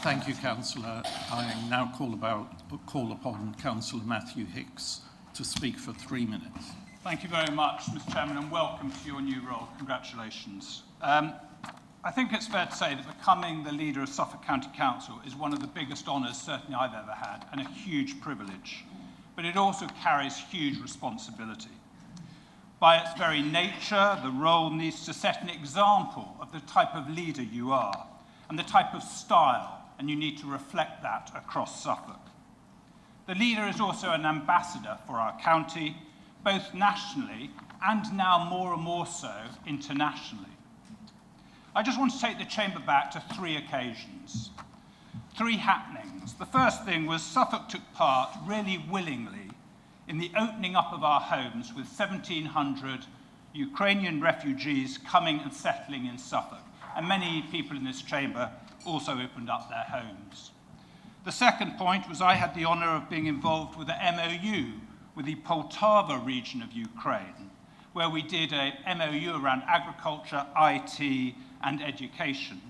Thank you, Councillor. I now call upon Councillor Matthew Hicks to speak for 3 minutes. Thank you very much, Mr. Chairman, and welcome to your new role. Congratulations. I think it's fair to say that becoming the leader of Suffolk County Council is one of the biggest honours certainly I've ever had, and a huge privilege. But it also carries huge responsibility. By its very nature, the role needs to set an example of the type of leader you are, and the type of style, and you need to reflect that across Suffolk. The leader is also an ambassador for our county, both nationally and now more and more so internationally. I just want to take the chamber back to 3 occasions, 3 happenings. The first thing was Suffolk took part really willingly in the opening up of our homes with 1,700 Ukrainian refugees coming and settling in Suffolk, and many people in this chamber also opened up their homes. The second point was I had the honour of being involved with an MOU with the Poltava region of Ukraine, where we did a MOU around agriculture, IT, and education.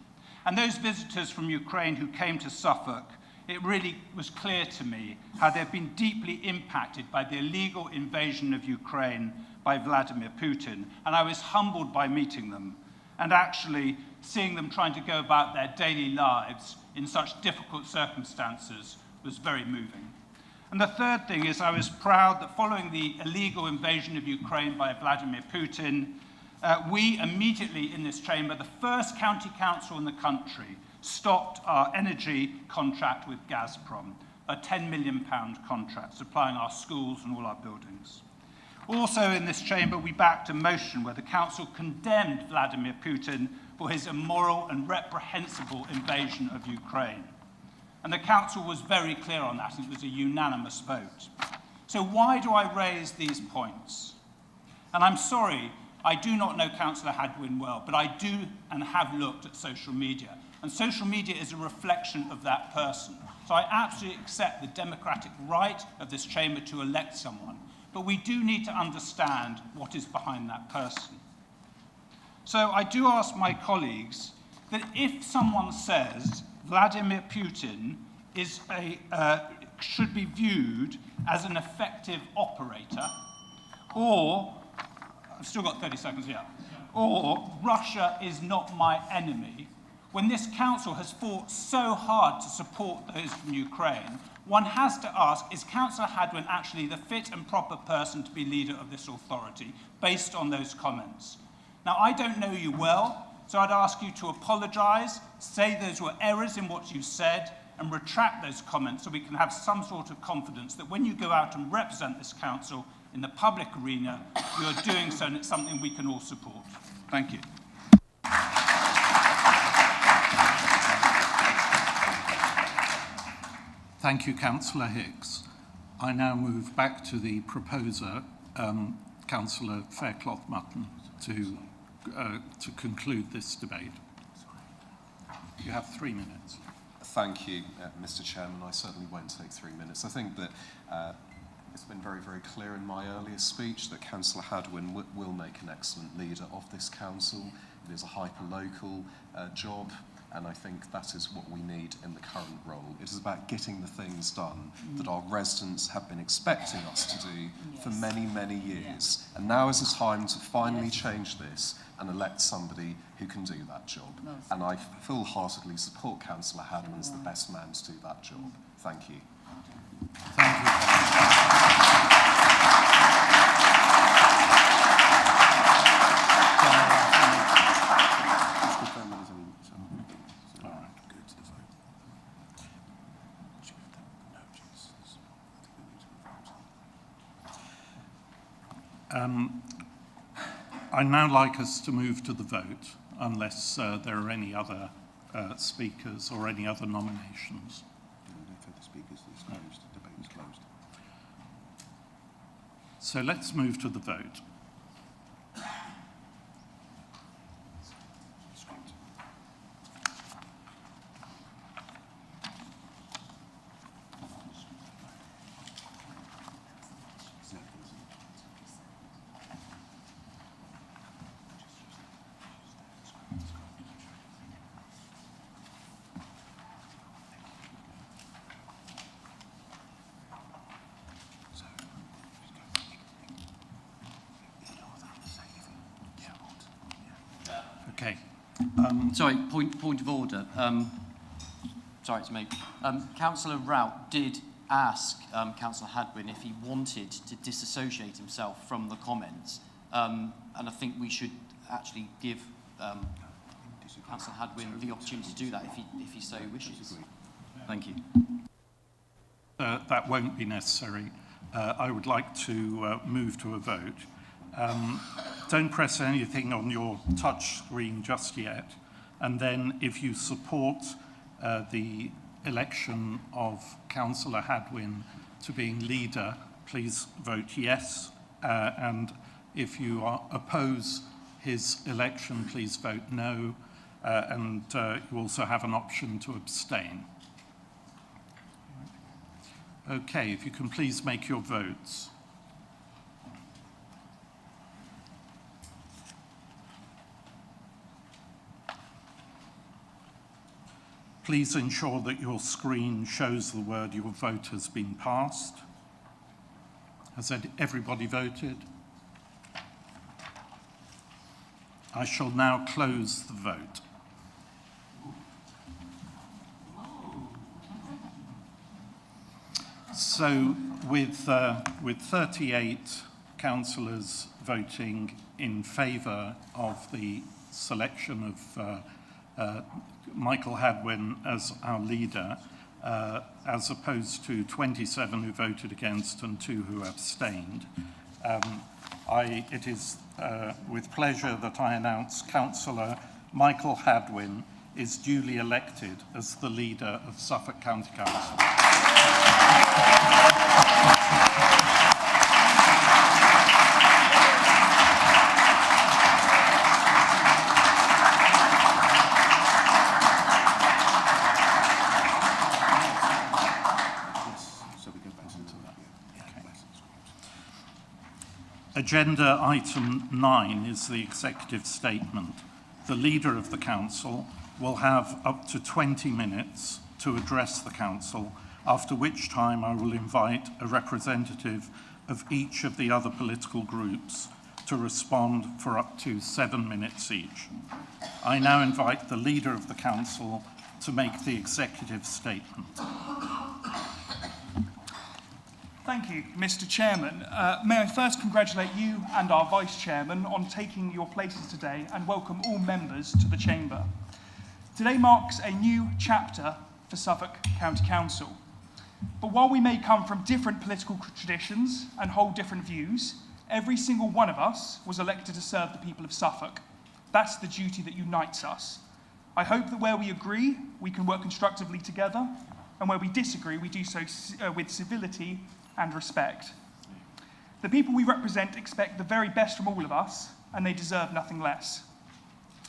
And those visitors from Ukraine who came to Suffolk, it really was clear to me how they've been deeply impacted by the illegal invasion of Ukraine by Vladimir Putin. And I was humbled by meeting them and actually seeing them trying to go about their daily lives in such difficult circumstances was very moving. And the third thing is I was proud that following the illegal invasion of Ukraine by Vladimir Putin, we immediately in this chamber, the first county council in the country, stopped our energy contract with Gazprom, a £10 million contract supplying our schools and all our buildings. Also in this chamber, we backed a motion where the council condemned Vladimir Putin for his immoral and reprehensible invasion of Ukraine. And the council was very clear on that, and it was a unanimous vote. So why do I raise these points? And I'm sorry, I do not know Councillor Hadwin well, but I do and have looked at social media. And social media is a reflection of that person. So I absolutely accept the democratic right of this chamber to elect someone. But we do need to understand what is behind that person. So I do ask my colleagues that if someone says Vladimir Putin is should be viewed as an effective operator, or, I've still got 30 seconds here, or Russia is not my enemy, when this council has fought so hard to support those from Ukraine, one has to ask, is Councillor Hadwin actually the fit and proper person to be leader of this authority, based on those comments? Now, I don't know you well, so I'd ask you to apologise, say those were errors in what you said, and retract those comments so we can have some sort of confidence that when you go out and represent this council in the public arena, you are doing so and it's something we can all support. Thank you. Thank you, Councillor Hicks. I now move back to the proposer, Councillor Faircloth-Mutton, to conclude this debate. You have 3 minutes. Thank you, Mr. Chairman. I certainly won't take 3 minutes. I think that it's been very, very clear in my earlier speech that Councillor Hadwin will make an excellent leader of this council. It is a hyper-local job, and I think that is what we need in the current role. It is about getting the things done that our residents have been expecting us to do for many, many years. And now is the time to finally change this and elect somebody who can do that job. And I full-heartedly support Councillor Hadwin as the best man to do that job. Thank you. Thank you. I'd now like us to move to the vote, unless there are any other speakers or any other nominations. No further speakers. It's closed. The debate is closed. So let's move to the vote. Okay. Sorry, point of order. Sorry, it's me. Councillor Rout did ask Councillor Hadwin if he wanted to disassociate himself from the comments, and I think we should actually give Councillor Hadwin the opportunity to do that if he so wishes. Thank you. That won't be necessary. I would like to move to a vote. Don't press anything on your touch screen just yet. And then if you support the election of Councillor Hadwin to being leader, please vote yes. And if you oppose his election, please vote no. And you also have an option to abstain. Okay, if you can please make your votes. Please ensure that your screen shows the word your vote has been passed. Has everybody voted? I shall now close the vote. So with 38 councillors voting in favour of the selection of Michael Hadwin as our leader, as opposed to 27 who voted against and 2 who abstained, it is with pleasure that I announce Councillor Michael Hadwin is duly elected as the leader of Suffolk County Council. Agenda item 9 is the executive statement. The leader of the council will have up to 20 minutes to address the council, after which time I will invite a representative of each of the other political groups to respond for up to 7 minutes each. I now invite the leader of the council to make the executive statement. Thank you, Mr. Chairman. May I first congratulate you and our Vice Chairman on taking your places today and welcome all members to the Chamber. Today marks a new chapter for Suffolk County Council. But while we may come from different political traditions and hold different views, every single one of us was elected to serve the people of Suffolk. That's the duty that unites us. I hope that where we agree, we can work constructively together, and where we disagree, we do so with civility and respect. The people we represent expect the very best from all of us, and they deserve nothing less.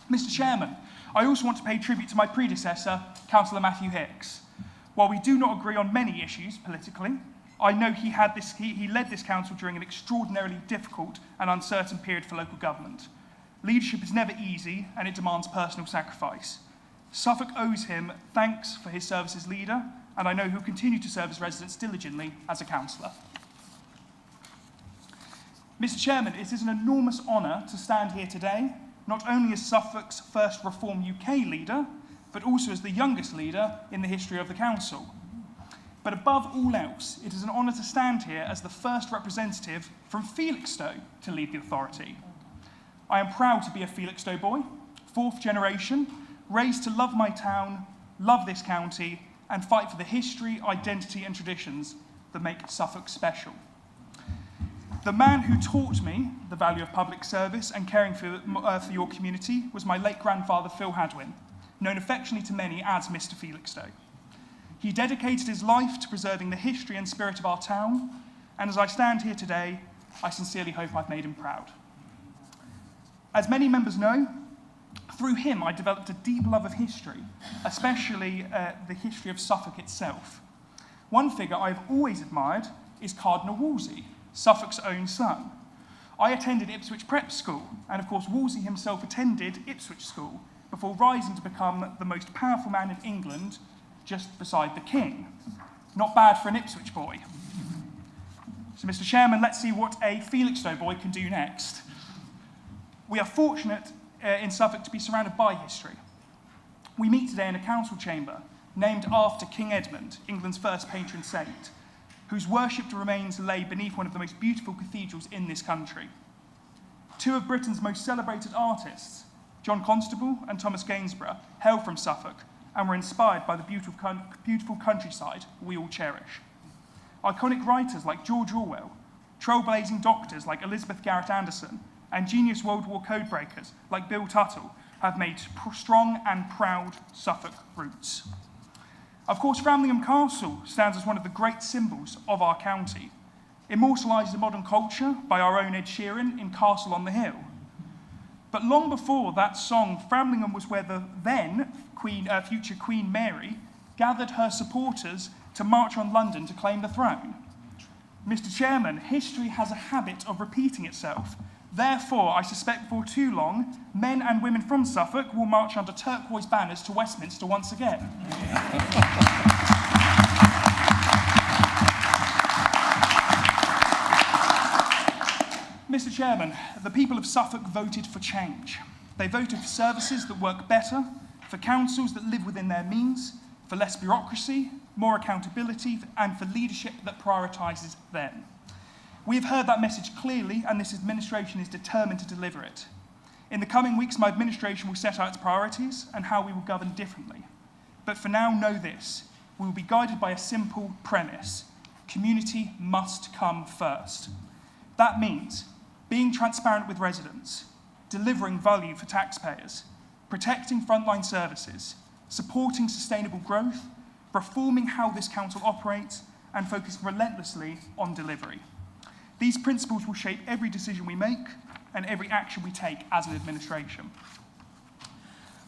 Mr. Chairman, I also want to pay tribute to my predecessor, Councillor Matthew Hicks. While we do not agree on many issues politically, I know he led this council during an extraordinarily difficult and uncertain period for local government. Leadership is never easy and it demands personal sacrifice. Suffolk owes him thanks for his service as leader, and I know he'll continue to serve his residents diligently as a councillor. Mr. Chairman, it is an enormous honour to stand here today, not only as Suffolk's first Reform UK leader, but also as the youngest leader in the history of the council. But above all else, it is an honour to stand here as the first representative from Felixstowe to lead the authority. I am proud to be a Felixstowe boy, 4th generation, raised to love my town, love this county, and fight for the history, identity and traditions that make Suffolk special. The man who taught me the value of public service and caring for your community was my late grandfather, Phil Hadwin, known affectionately to many as Mr. Felixstowe. He dedicated his life to preserving the history and spirit of our town, and as I stand here today, I sincerely hope I've made him proud. As many members know, through him I developed a deep love of history, especially the history of Suffolk itself. One figure I've always admired is Cardinal Wolsey, Suffolk's own son. I attended Ipswich Prep School, and of course Wolsey himself attended Ipswich School before rising to become the most powerful man in England, just beside the king. Not bad for an Ipswich boy. So, Mr. Chairman, let's see what a Felixstowe boy can do next. We are fortunate in Suffolk to be surrounded by history. We meet today in a council chamber named after King Edmund, England's first patron saint, whose worshipped remains lay beneath one of the most beautiful cathedrals in this country. Two of Britain's most celebrated artists, John Constable and Thomas Gainsborough, hail from Suffolk and were inspired by the beautiful countryside we all cherish. Iconic writers like George Orwell, trailblazing doctors like Elizabeth Garrett Anderson, and genius World War codebreakers like Bill Tuttle have made strong and proud Suffolk roots. Of course, Framlingham Castle stands as one of the great symbols of our county, immortalised in modern culture by our own Ed Sheeran in Castle on the Hill. But long before that song, Framlingham was where the then future Queen Mary gathered her supporters to march on London to claim the throne. Mr. Chairman, history has a habit of repeating itself. Therefore, I suspect before too long, men and women from Suffolk will march under turquoise banners to Westminster once again. Mr. Chairman, the people of Suffolk voted for change. They voted for services that work better, for councils that live within their means, for less bureaucracy, more accountability, and for leadership that prioritises them. We have heard that message clearly, and this administration is determined to deliver it. In the coming weeks, my administration will set out its priorities and how we will govern differently. But for now, know this: we will be guided by a simple premise: community must come first. That means being transparent with residents, delivering value for taxpayers, protecting frontline services, supporting sustainable growth, reforming how this council operates, and focusing relentlessly on delivery. These principles will shape every decision we make and every action we take as an administration.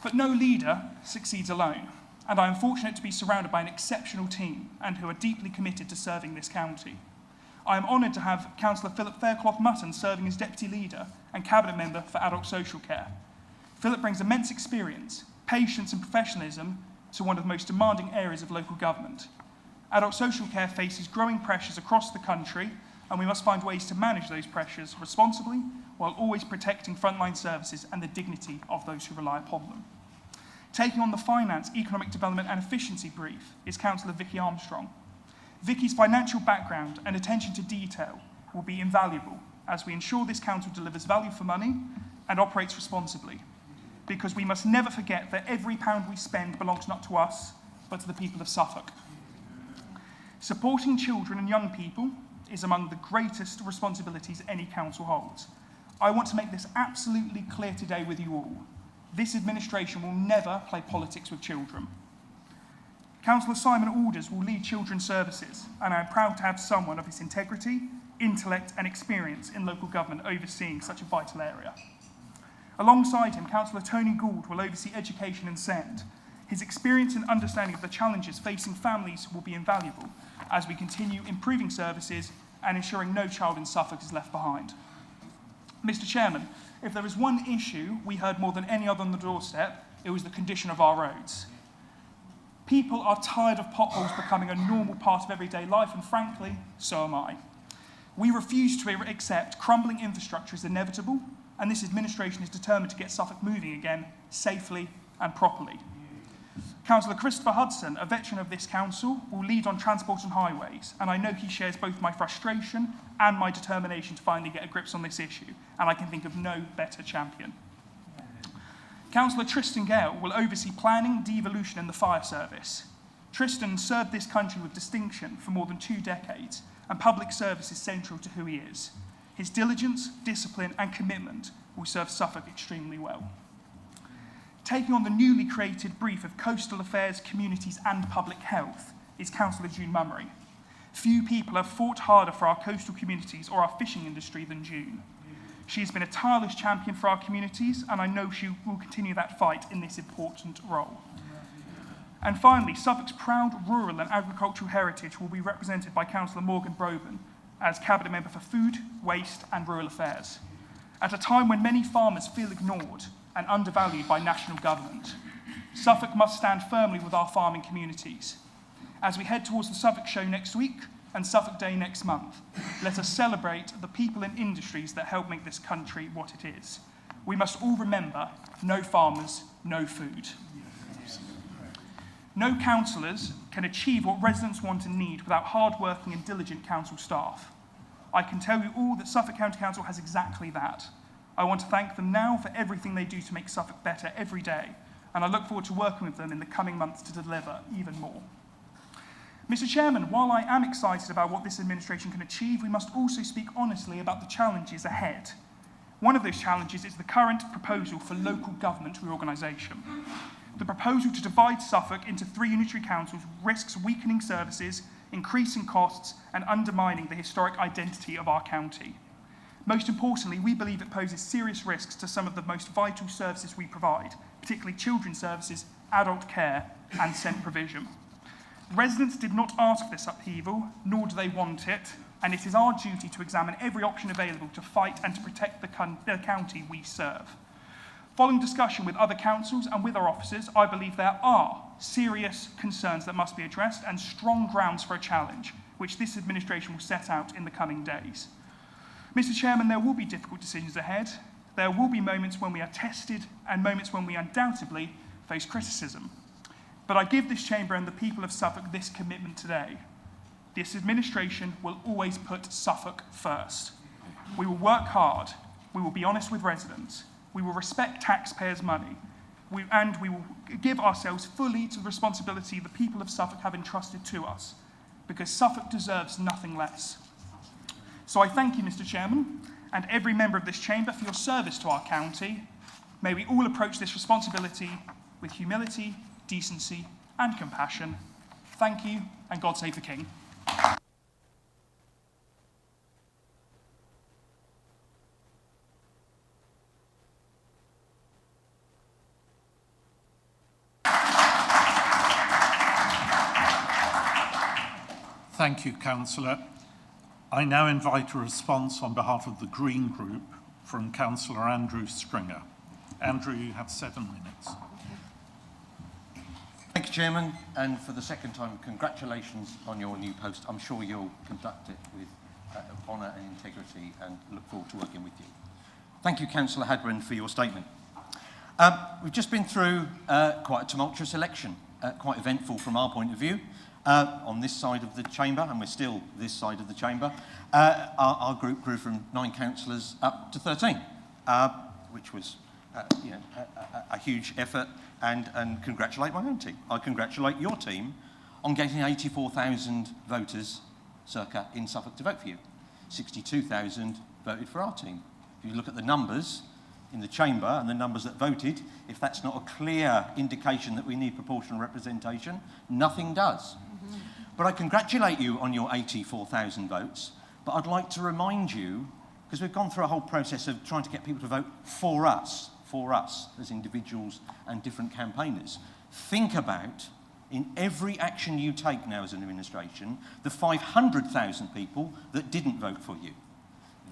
But no leader succeeds alone, and I am fortunate to be surrounded by an exceptional team and who are deeply committed to serving this county. I am honoured to have Councillor Philip Faircloth-Mutton serving as Deputy Leader and Cabinet Member for Adult Social Care. Philip brings immense experience, patience and professionalism to one of the most demanding areas of local government. Adult social care faces growing pressures across the country, and we must find ways to manage those pressures responsibly while always protecting frontline services and the dignity of those who rely upon them. Taking on the finance, economic development and efficiency brief is Councillor Vicky Armstrong. Vicky's financial background and attention to detail will be invaluable as we ensure this council delivers value for money and operates responsibly, because we must never forget that every pound we spend belongs not to us, but to the people of Suffolk. Supporting children and young people is among the greatest responsibilities any council holds. I want to make this absolutely clear today with you all. This administration will never play politics with children. Councillor Simon Aalders will lead Children's Services, and I am proud to have someone of his integrity, intellect and experience in local government overseeing such a vital area. Alongside him, Councillor Tony Gould will oversee education and SEND. His experience and understanding of the challenges facing families will be invaluable as we continue improving services and ensuring no child in Suffolk is left behind. Mr. Chairman, If there was one issue we heard more than any other on the doorstep, it was the condition of our roads. People are tired of potholes becoming a normal part of everyday life, and frankly, so am I. We refuse to accept crumbling infrastructure is inevitable, and this administration is determined to get Suffolk moving again, safely and properly. Councillor Christopher Hudson, a veteran of this council, will lead on transport and highways, and I know he shares both my frustration and my determination to finally get a grip on this issue, and I can think of no better champion. Councillor Tristan Gale will oversee planning, devolution and the fire service. Tristan served this country with distinction for more than 2 decades, and public service is central to who he is. His diligence, discipline and commitment will serve Suffolk extremely well. Taking on the newly created brief of coastal affairs, communities and public health is Councillor June Mummery. Few people have fought harder for our coastal communities or our fishing industry than June. She has been a tireless champion for our communities, and I know she will continue that fight in this important role. And finally, Suffolk's proud rural and agricultural heritage will be represented by Councillor Morgan Brobyn as Cabinet Member for Food, Waste and Rural Affairs. At a time when many farmers feel ignored and undervalued by national government, Suffolk must stand firmly with our farming communities. As we head towards the Suffolk Show next week and Suffolk Day next month, let us celebrate the people and industries that help make this country what it is. We must all remember, no farmers, no food. No councillors can achieve what residents want and need without hard-working and diligent council staff. I can tell you all that Suffolk County Council has exactly that. I want to thank them now for everything they do to make Suffolk better every day, and I look forward to working with them in the coming months to deliver even more. Mr. Chairman, while I am excited about what this administration can achieve, we must also speak honestly about the challenges ahead. One of those challenges is the current proposal for local government reorganisation. The proposal to divide Suffolk into 3 unitary councils risks weakening services, increasing costs, and undermining the historic identity of our county. Most importantly, we believe it poses serious risks to some of the most vital services we provide, particularly children's services, adult care, and SEND provision. Residents did not ask for this upheaval, nor do they want it, and it is our duty to examine every option available to fight and to protect the county we serve. Following discussion with other councils and with our officers, I believe there are serious concerns that must be addressed and strong grounds for a challenge, which this administration will set out in the coming days. Mr. Chairman, there will be difficult decisions ahead. There will be moments when we are tested and moments when we undoubtedly face criticism. But I give this chamber and the people of Suffolk this commitment today. This administration will always put Suffolk first. We will work hard. We will be honest with residents. We will respect taxpayers' money. And we will give ourselves fully to the responsibility the people of Suffolk have entrusted to us, because Suffolk deserves nothing less. So I thank you, Mr. Chairman, and every member of this chamber for your service to our county. May we all approach this responsibility with humility, decency, and compassion. Thank you, and God save the King. Thank you, Councillor. I now invite a response on behalf of the Green Group from Councillor Andrew Stringer. Andrew, you have 7 minutes. Thank you, Chairman, and for the second time, congratulations on your new post. I'm sure you'll conduct it with honour and integrity, and look forward to working with you. Thank you, Councillor Hadwin, for your statement. We've just been through quite a tumultuous election, quite eventful from our point of view. On this side of the chamber, and we're still this side of the chamber, our group grew from 9 councillors up to 13, which was a huge effort, and congratulate my own team. I congratulate your team on getting 84,000 voters, circa, in Suffolk to vote for you. 62,000 voted for our team. If you look at the numbers in the chamber and the numbers that voted, if that's not a clear indication that we need proportional representation, nothing does. But I congratulate you on your 84,000 votes, but I'd like to remind you, because we've gone through a whole process of trying to get people to vote for us as individuals and different campaigners. Think about, in every action you take now as an administration, the 500,000 people that didn't vote for you.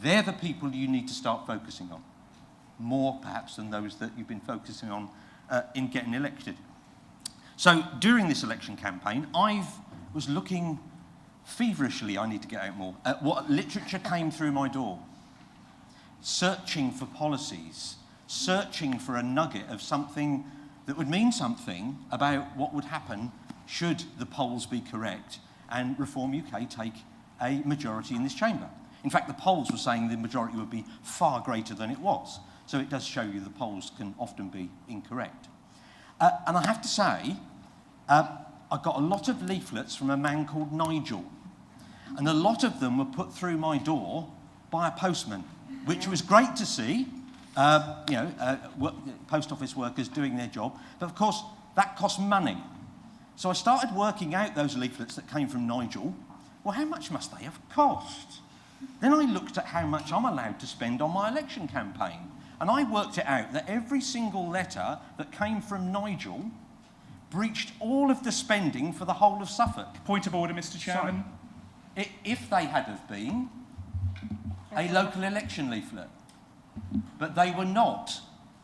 They're the people you need to start focusing on. more perhaps than those that you've been focusing on in getting elected. So during this election campaign, I was looking feverishly, I need to get out more, at what literature came through my door, searching for policies, searching for a nugget of something that would mean something about what would happen should the polls be correct and Reform UK take a majority in this chamber. In fact, the polls were saying the majority would be far greater than it was. So it does show you the polls can often be incorrect. And I have to say, I got a lot of leaflets from a man called Nigel. And a lot of them were put through my door by a postman, which was great to see, post office workers doing their job. But of course, that cost money. So I started working out those leaflets that came from Nigel. Well, how much must they have cost? Then I looked at how much I'm allowed to spend on my election campaign. And I worked it out that every single letter that came from Nigel breached all of the spending for the whole of Suffolk. Point of order, Mr. Chairman. If they had have been a local election leaflet. But they were not,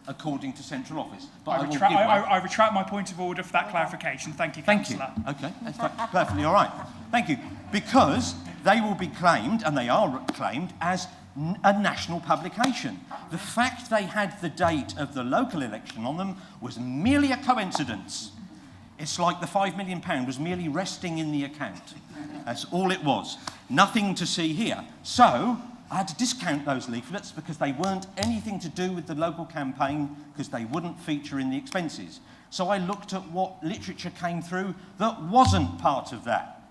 according to Central Office. But I retract my point of order for that clarification. Thank you, Councillor. Thank you. Okay, that's perfectly all right. Thank you. Because they will be claimed, and they are claimed, as a national publication. The fact they had the date of the local election on them was merely a coincidence. It's like the £5 million was merely resting in the account. That's all it was. Nothing to see here. So I had to discount those leaflets because they weren't anything to do with the local campaign because they wouldn't feature in the expenses. So I looked at what literature came through that wasn't part of that.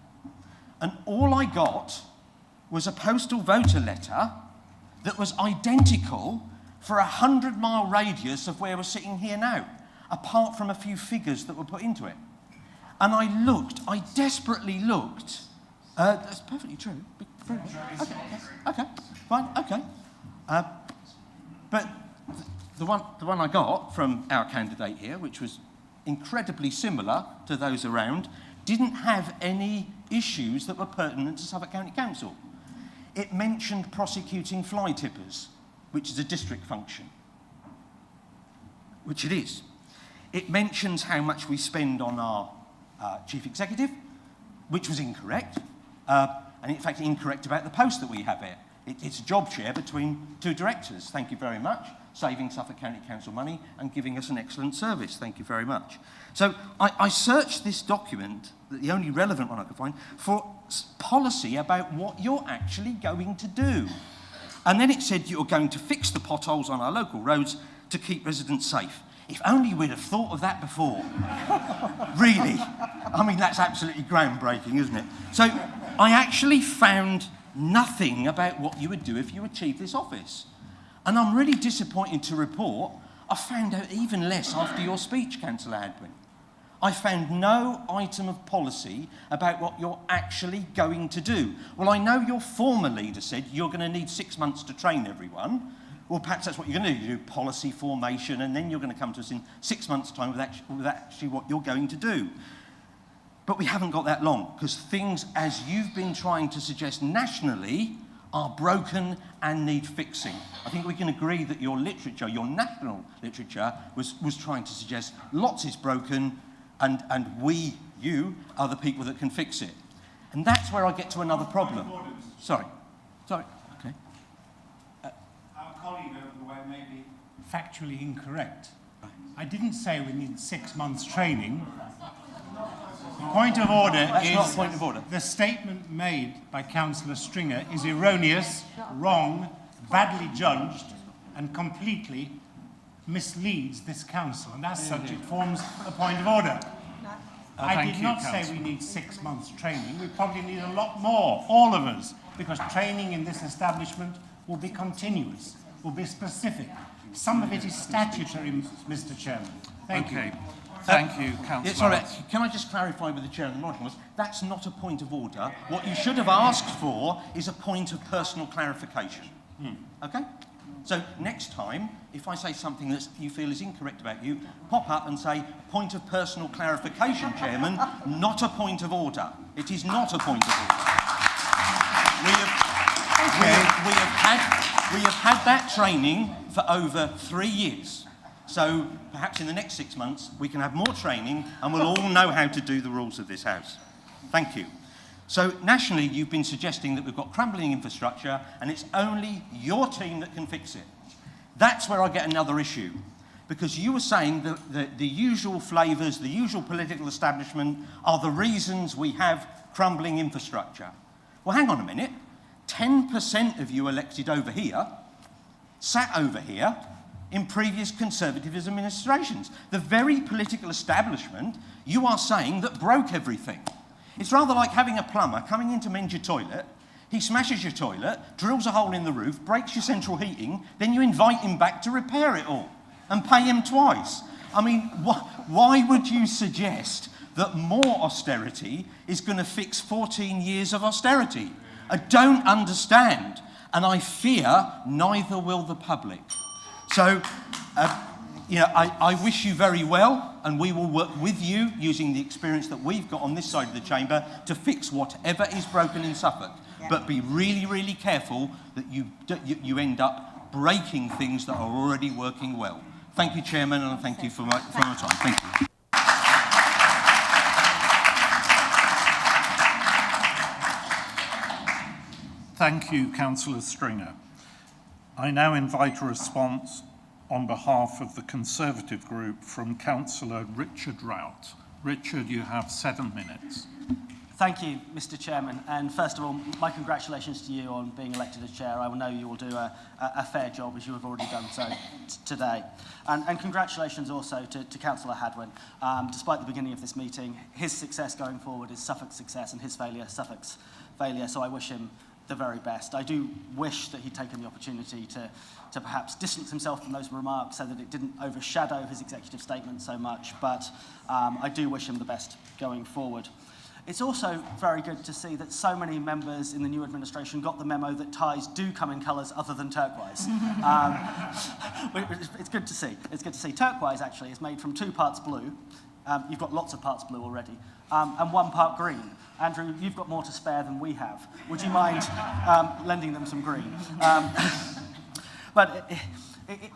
And all I got was a postal voter letter that was identical for a 100-mile radius of where we're sitting here now, apart from a few figures that were put into it. And I desperately looked. That's perfectly true. Okay, fine, okay. But the one I got from our candidate here, which was incredibly similar to those around, didn't have any issues that were pertinent to Suffolk County Council. It mentioned prosecuting fly tippers, which is a district function, which it is. It mentions how much we spend on our chief executive, which was incorrect, and in fact incorrect about the post that we have here. It's a job share between two directors. Thank you very much. Saving Suffolk County Council money and giving us an excellent service. Thank you very much. So I searched this document, the only relevant one I could find, for policy about what you're actually going to do. And then it said you're going to fix the potholes on our local roads to keep residents safe. If only we'd have thought of that before. Really. I mean, that's absolutely groundbreaking, isn't it? So I actually found nothing about what you would do if you achieved this office. And I'm really disappointed to report I found out even less after your speech, Councillor Hadwin. I found no item of policy about what you're actually going to do. Well, I know your former leader said you're going to need 6 months to train everyone. Well, perhaps that's what you're going to do. You do policy formation, and then you're going to come to us in 6 months' time with actually what you're going to do. But we haven't got that long, because things, as you've been trying to suggest nationally, are broken and need fixing. I think we can agree that your literature, your national literature, was trying to suggest lots is broken, and you, are the people that can fix it. And that's where I get to another problem. Sorry. Okay. Our colleague over the way may be factually incorrect. I didn't say we need 6 months training. The point of order That's is not a point of order. The statement made by Councillor Stringer is erroneous, wrong, badly judged, and completely misleads this council, and as such it forms a point of order. I did not say we need 6 months training. We probably need a lot more, all of us, because training in this establishment will be continuous, will be specific. Some of it is statutory, Mr. Chairman. Thank you. Thank you, Councillor. Sorry, can I just clarify with the Chair and the Motion? That's not a point of order. What you should have asked for is a point of personal clarification. Okay? So next time, if I say something that you feel is incorrect about you, pop up and say, point of personal clarification, Chairman, not a point of order. It is not a point of order. We have had We have had that training for over 3 years. So perhaps in the next 6 months, we can have more training and we'll all know how to do the rules of this House. Thank you. So nationally, you've been suggesting that we've got crumbling infrastructure and it's only your team that can fix it. That's where I get another issue. Because you were saying that the usual flavours, the usual political establishment are the reasons we have crumbling infrastructure. Well, hang on a minute. 10% of you elected over here sat over here in previous Conservative administrations. The very political establishment you are saying that broke everything. It's rather like having a plumber coming in to mend your toilet. He smashes your toilet, drills a hole in the roof, breaks your central heating, then you invite him back to repair it all and pay him twice. I mean, why would you suggest that more austerity is going to fix 14 years of austerity? I don't understand, and I fear neither will the public. So, I wish you very well, and we will work with you using the experience that we've got on this side of the chamber to fix whatever is broken in Suffolk. Yeah. But be really, really careful that you end up breaking things that are already working well. Thank you, Chairman, and thank you for my time. Thank you. Thank you, Councillor Stringer. I now invite a response on behalf of the Conservative group from Councillor Richard Rout. Richard, you have 7 minutes. Thank you, Mr. Chairman. And first of all, my congratulations to you on being elected as chair. I know you will do a fair job, as you have already done so today. And congratulations also to Councillor Hadwin. Despite the beginning of this meeting, his success going forward is Suffolk's success and his failure, Suffolk's failure. So I wish him the very best. I do wish that he'd taken the opportunity to perhaps distance himself from those remarks so that it didn't overshadow his executive statement so much, but I do wish him the best going forward. It's also very good to see that so many members in the new administration got the memo that ties do come in colours other than turquoise. It's good to see. It's good to see. Turquoise, actually, is made from 2 parts blue. You've got lots of parts blue already. And 1 part green. Andrew, you've got more to spare than we have. Would you mind lending them some green? But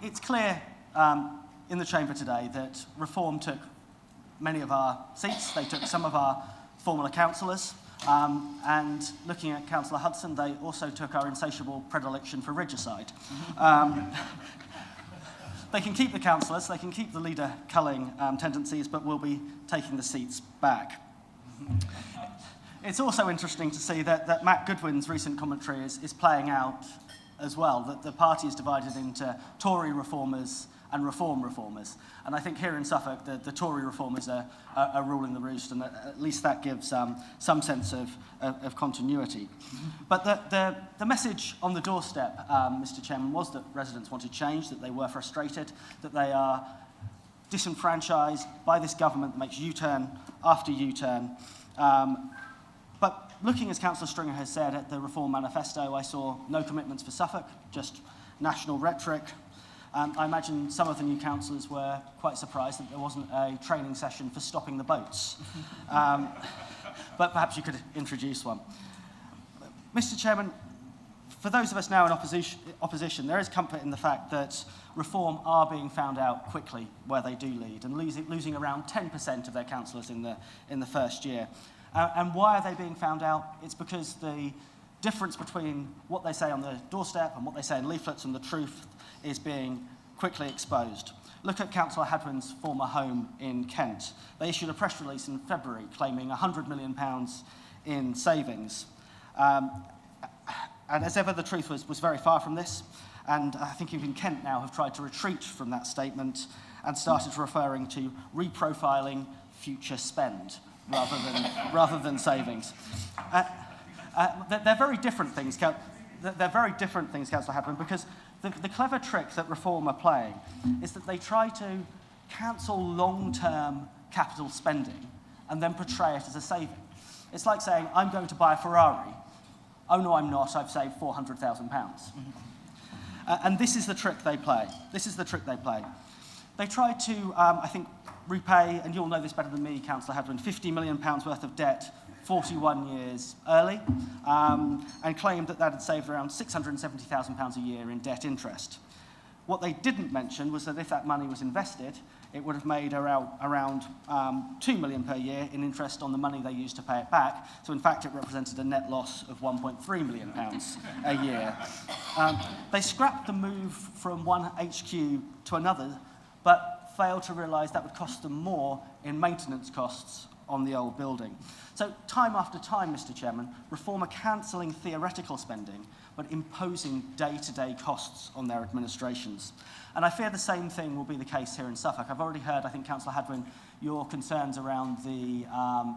it's clear in the chamber today that Reform took many of our seats. They took some of our former councillors. And looking at Councillor Hudson, they also took our insatiable predilection for regicide. They can keep the councillors, they can keep the leader-culling tendencies, but we'll be taking the seats back. It's also interesting to see that Matt Goodwin's recent commentary is playing out as well, that the party is divided into Tory reformers and Reform reformers. And I think here in Suffolk, the Tory reformers are ruling the roost, and at least that gives some sense of continuity. But the message on the doorstep, Mr. Chairman, was that residents wanted change, that they were frustrated, that they are disenfranchised by this government that makes U-turn after U-turn. But looking, as Councillor Stringer has said, at the Reform Manifesto, I saw no commitments for Suffolk, just national rhetoric. I imagine some of the new councillors were quite surprised that there wasn't a training session for stopping the boats. But perhaps you could introduce one. Mr. Chairman, for those of us now in opposition, there is comfort in the fact that Reform are being found out quickly where they do lead, and losing around 10% of their councillors in the first year. And why are they being found out? It's because the difference between what they say on the doorstep and what they say in leaflets and the truth is being quickly exposed. Look at Councillor Hadwin's former home in Kent. They issued a press release in February claiming £100 million in savings. And as ever, the truth was very far from this. And I think even Kent now have tried to retreat from that statement and started referring to reprofiling future spend rather than savings. They're very different things. They're very different things, Councillor Hadwin, because the clever trick that Reform are playing is that they try to cancel long-term capital spending and then portray it as a saving. It's like saying, I'm going to buy a Ferrari. Oh, no, I'm not. I've saved £400,000. And this is the trick they play. They try to, I think, repay, and you'll know this better than me, Councillor Hadwin, £50 million worth of debt 41 years early, and claimed that that had saved around £670,000 a year in debt interest. What they didn't mention was that if that money was invested, it would have made around £2 million per year in interest on the money they used to pay it back. So in fact, it represented a net loss of £1.3 million a year. They scrapped the move from one HQ to another, but failed to realise that would cost them more in maintenance costs on the old building. So time after time, Mr. Chairman, Reform are cancelling theoretical spending, but imposing day-to-day costs on their administrations. And I fear the same thing will be the case here in Suffolk. I've already heard, I think, Councillor Hadwin, your concerns around the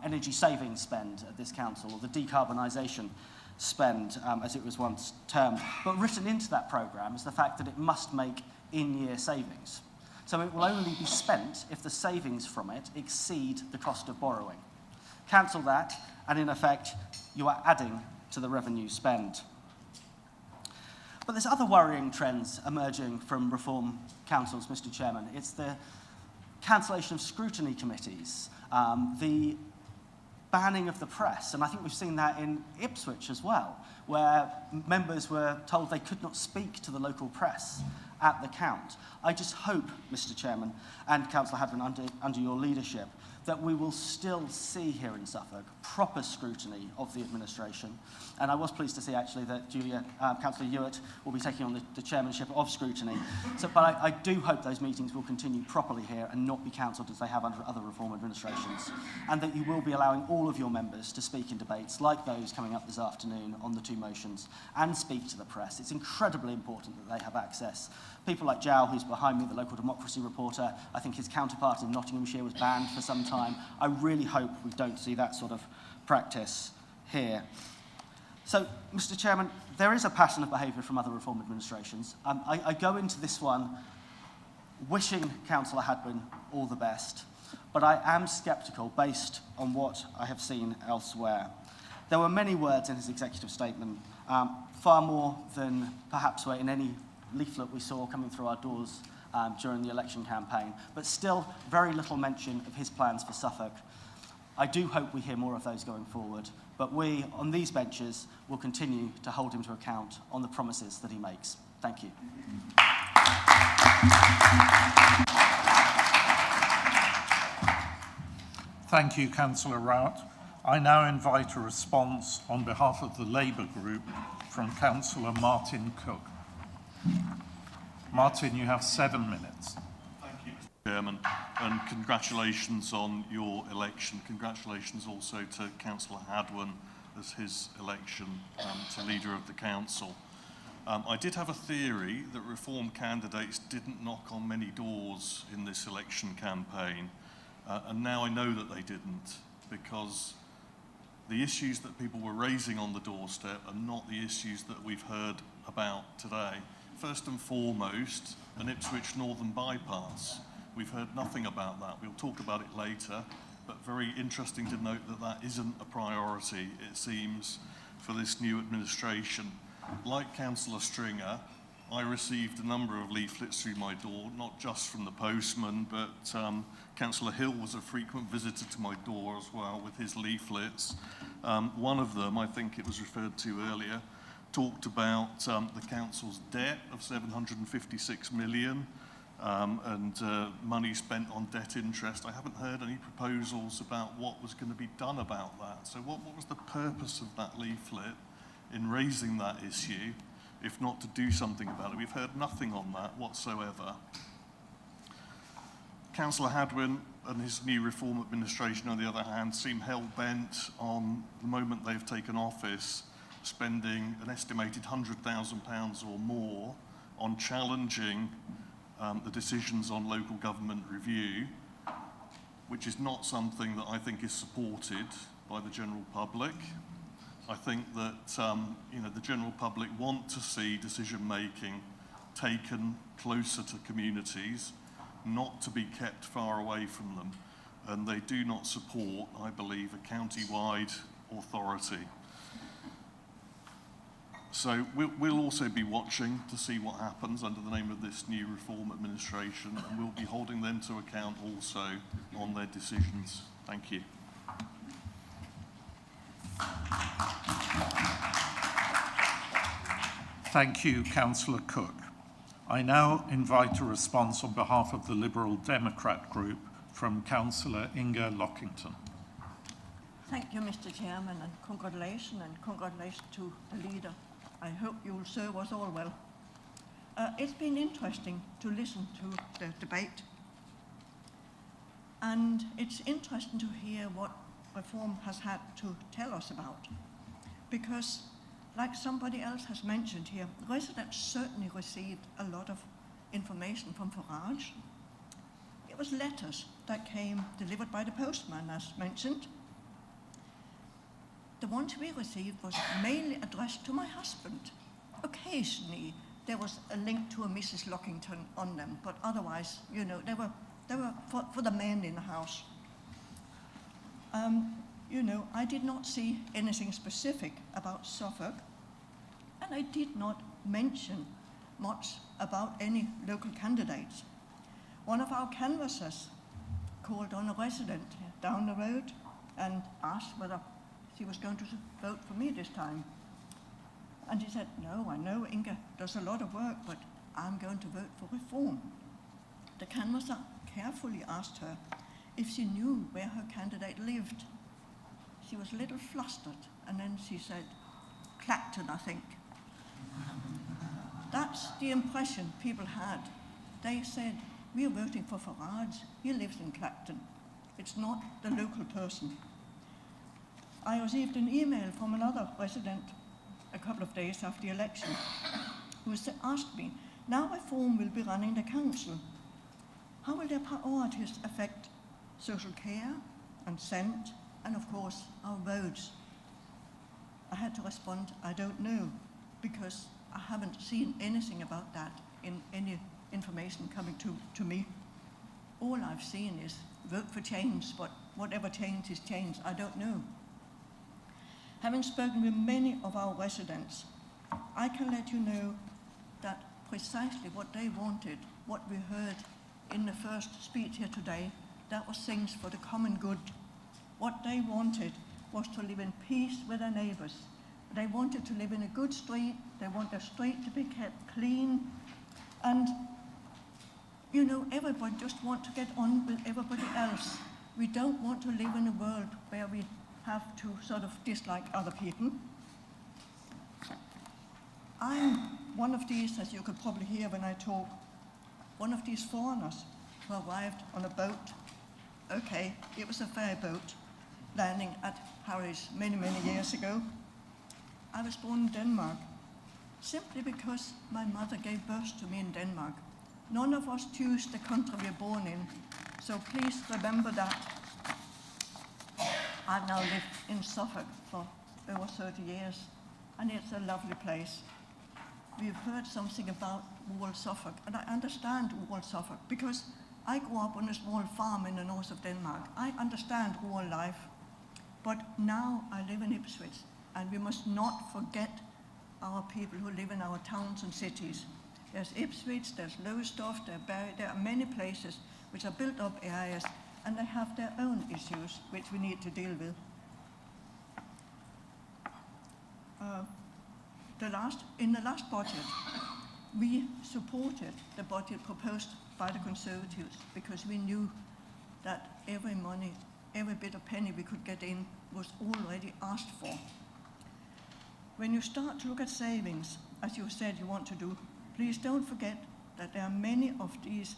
energy savings spend at this council, or the decarbonisation spend, as it was once termed. But written into that programme is the fact that it must make in-year savings. So it will only be spent if the savings from it exceed the cost of borrowing. Cancel that, and in effect, you are adding to the revenue spend. But there's other worrying trends emerging from reform councils, Mr. Chairman. It's the cancellation of scrutiny committees, the banning of the press, and I think we've seen that in Ipswich as well, where members were told they could not speak to the local press at the count. I just hope, Mr. Chairman, and Councillor Hadwin, under your leadership, that we will still see here in Suffolk proper scrutiny of the administration. And I was pleased to see, actually, that Councillor Ewart will be taking on the chairmanship of scrutiny. But I do hope those meetings will continue properly here and not be cancelled as they have under other reform administrations. And that you will be allowing all of your members to speak in debates like those coming up this afternoon on the two motions and speak to the press. It's incredibly important that they have access. People like Jow, who's behind me, the local democracy reporter, I think his counterpart in Nottinghamshire was banned for some time. I really hope we don't see that sort of practice here. So, Mr. Chairman, there is a pattern of behaviour from other reform administrations. I go into this one wishing Councillor Hadwin all the best, but I am sceptical based on what I have seen elsewhere. There were many words in his executive statement, far more than perhaps were in any leaflet we saw coming through our doors during the election campaign, but still very little mention of his plans for Suffolk. I do hope we hear more of those going forward, but we, on these benches, will continue to hold him to account on the promises that he makes. Thank you. Thank you, Councillor Rowett. I now invite a response on behalf of the Labour Group from Councillor Martin Cook. Martin, you have 7 minutes. Thank you, Mr. Chairman, and congratulations on your election. Congratulations also to Councillor Hadwin as his election to Leader of the Council. I did have a theory that Reform candidates didn't knock on many doors in this election campaign, and now I know that they didn't, because the issues that people were raising on the doorstep are not the issues that we've heard about today. First and foremost, an Ipswich Northern bypass. We've heard nothing about that. We'll talk about it later, but very interesting to note that that isn't a priority, it seems, for this new administration. Like Councillor Stringer, I received a number of leaflets through my door, not just from the postman, but Councillor Hill was a frequent visitor to my door as well with his leaflets. One of them, I think it was referred to earlier, talked about the council's debt of 756 million and money spent on debt interest. I haven't heard any proposals about what was going to be done about that. So what was the purpose of that leaflet in raising that issue, if not to do something about it? We've heard nothing on that whatsoever. Councillor Hadwin and his new Reform administration, on the other hand, seem hell-bent on the moment they've taken office spending an estimated £100,000 or more on challenging the decisions on local government review, which is not something that I think is supported by the general public. I think that the general public want to see decision-making taken closer to communities, not to be kept far away from them, and they do not support, I believe, a county-wide authority. So we'll also be watching to see what happens under the name of this new Reform administration, and we'll be holding them to account also on their decisions. Thank you. Thank you, Councillor Cook. I now invite a response on behalf of the Liberal Democrat group from Councillor Inga Lockington. Thank you, Mr. Chairman, and congratulations to the leader. I hope you will serve us all well. It's been interesting to listen to the debate, and it's interesting to hear what Reform has had to tell us about, because like somebody else has mentioned here, residents certainly received a lot of information from Farage. It was letters that came delivered by the postman, as mentioned. The ones we received was mainly addressed to my husband. Occasionally, there was a link to a Mrs. Lockington on them, but otherwise, you know, they were for the men in the house. You know, I did not see anything specific about Suffolk, and I did not mention much about any local candidates. One of our canvassers called on a resident down the road and asked whether she was going to vote for me this time. And he said, no, I know Inga does a lot of work, but I'm going to vote for Reform. The canvasser carefully asked her if she knew where her candidate lived. She was a little flustered, and then she said, Clacton, I think. That's the impression people had. They said, we are voting for Farage, he lives in Clacton. It's not the local person. I received an email from another resident a couple of days after the election who asked me, now Reform will be running the council. How will their priorities affect social care and scent and, of course, our roads? I had to respond, I don't know, because I haven't seen anything about that in any information coming to me. All I've seen is vote for change, but whatever change is change, I don't know. Having spoken with many of our residents, I can let you know that precisely what they wanted, what we heard in the first speech here today, that was things for the common good. What they wanted was to live in peace with their neighbours. They wanted to live in a good street, they want their street to be kept clean, and you know, everybody just want to get on with everybody else. We don't want to live in a world where we have to sort of dislike other people. I'm one of these, as you could probably hear when I talk, one of these foreigners who arrived on a boat. Okay, it was a ferry boat landing at Paris many, many years ago. I was born in Denmark simply because my mother gave birth to me in Denmark. None of us choose the country we're born in, so please remember that. I've now lived in Suffolk for over 30 years, and it's a lovely place. We've heard something about rural Suffolk, and I understand rural Suffolk because I grew up on a small farm in the north of Denmark. I understand rural life, but now I live in Ipswich, and we must not forget our people who live in our towns and cities. There's Ipswich, there's Lowestoft, there are many places which are built up areas, and they have their own issues which we need to deal with. In the last budget, we supported the budget proposed by the Conservatives because we knew that every money, every bit of penny we could get in was already asked for. When you start to look at savings, as you said you want to do, please don't forget that there are many of these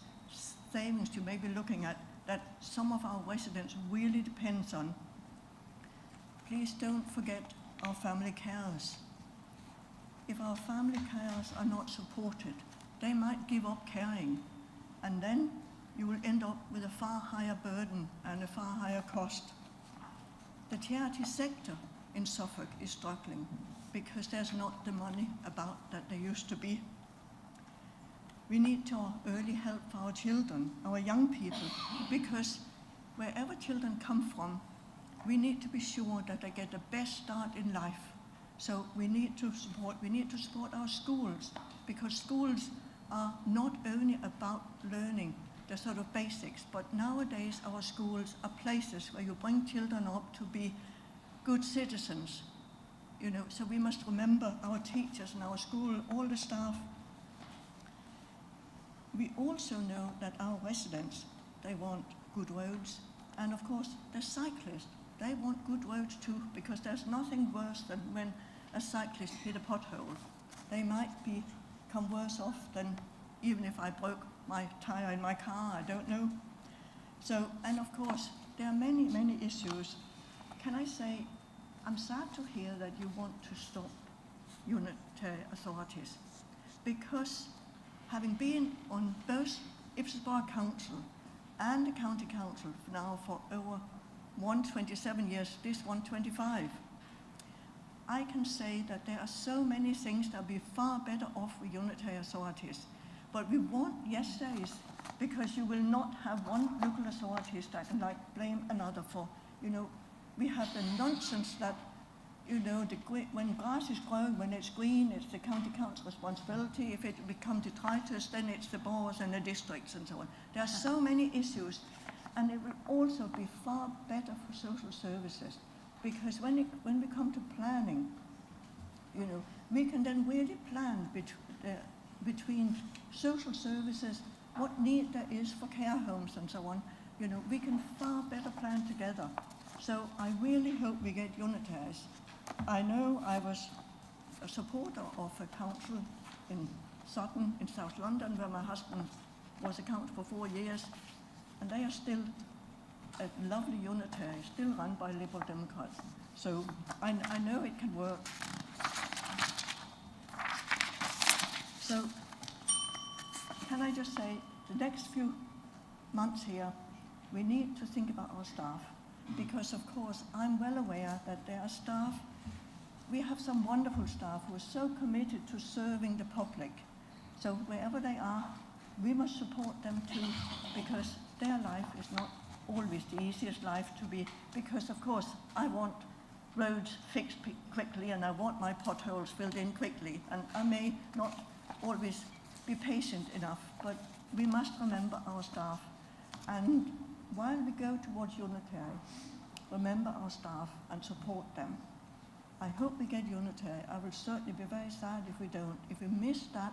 savings you may be looking at that some of our residents really depends on. Please don't forget our family carers. If our family carers are not supported, they might give up caring, and then you will end up with a far higher burden and a far higher cost. The charity sector in Suffolk is struggling because there's not the money about that there used to be. We need to early help for our children, our young people, because wherever children come from, we need to be sure that they get the best start in life. So we need to support our schools, because schools are not only about learning the sort of basics, but nowadays our schools are places where you bring children up to be good citizens. You know, so we must remember our teachers and our school, all the staff. We also know that our residents, they want good roads, and of course the cyclists, they want good roads too, because there's nothing worse than when a cyclist hit a pothole. They might become worse off than even if I broke my tyre in my car, I don't know. So, and of course, there are many, many issues. Can I say, I'm sad to hear that you want to stop unitary authorities, because having been on both Ipswich Borough Council and the County Council now for over 127 years, this 125, I can say that there are so many things that will be far better off with unitary authorities. But we want yesterday's, because you will not have one local authorities that can blame another for, you know, we have the nonsense that, you know, when grass is growing, when it's green, it's the county council responsibility. If it becomes detritus, then it's the boroughs and the districts and so on. There are so many issues, and it will also be far better for social services, because when we come to planning, you know, we can then really plan between social services, what need there is for care homes and so on. You know, we can far better plan together. So I really hope we get unitaries. I know I was a supporter of a council in Sutton in South London, where my husband was a councillor for 4 years, and they are still a lovely unitary, still run by Liberal Democrats. So I know it can work. So can I just say, the next few months here, we need to think about our staff, because of course I'm well aware that there are staff, we have some wonderful staff who are so committed to serving the public. So wherever they are, we must support them too, because their life is not always the easiest life to be, because of course I want roads fixed quickly and I want my potholes filled in quickly, and I may not always be patient enough, but we must remember our staff. And while we go towards unitary, remember our staff and support them. I hope we get unitary. I will certainly be very sad if we don't. If we miss that,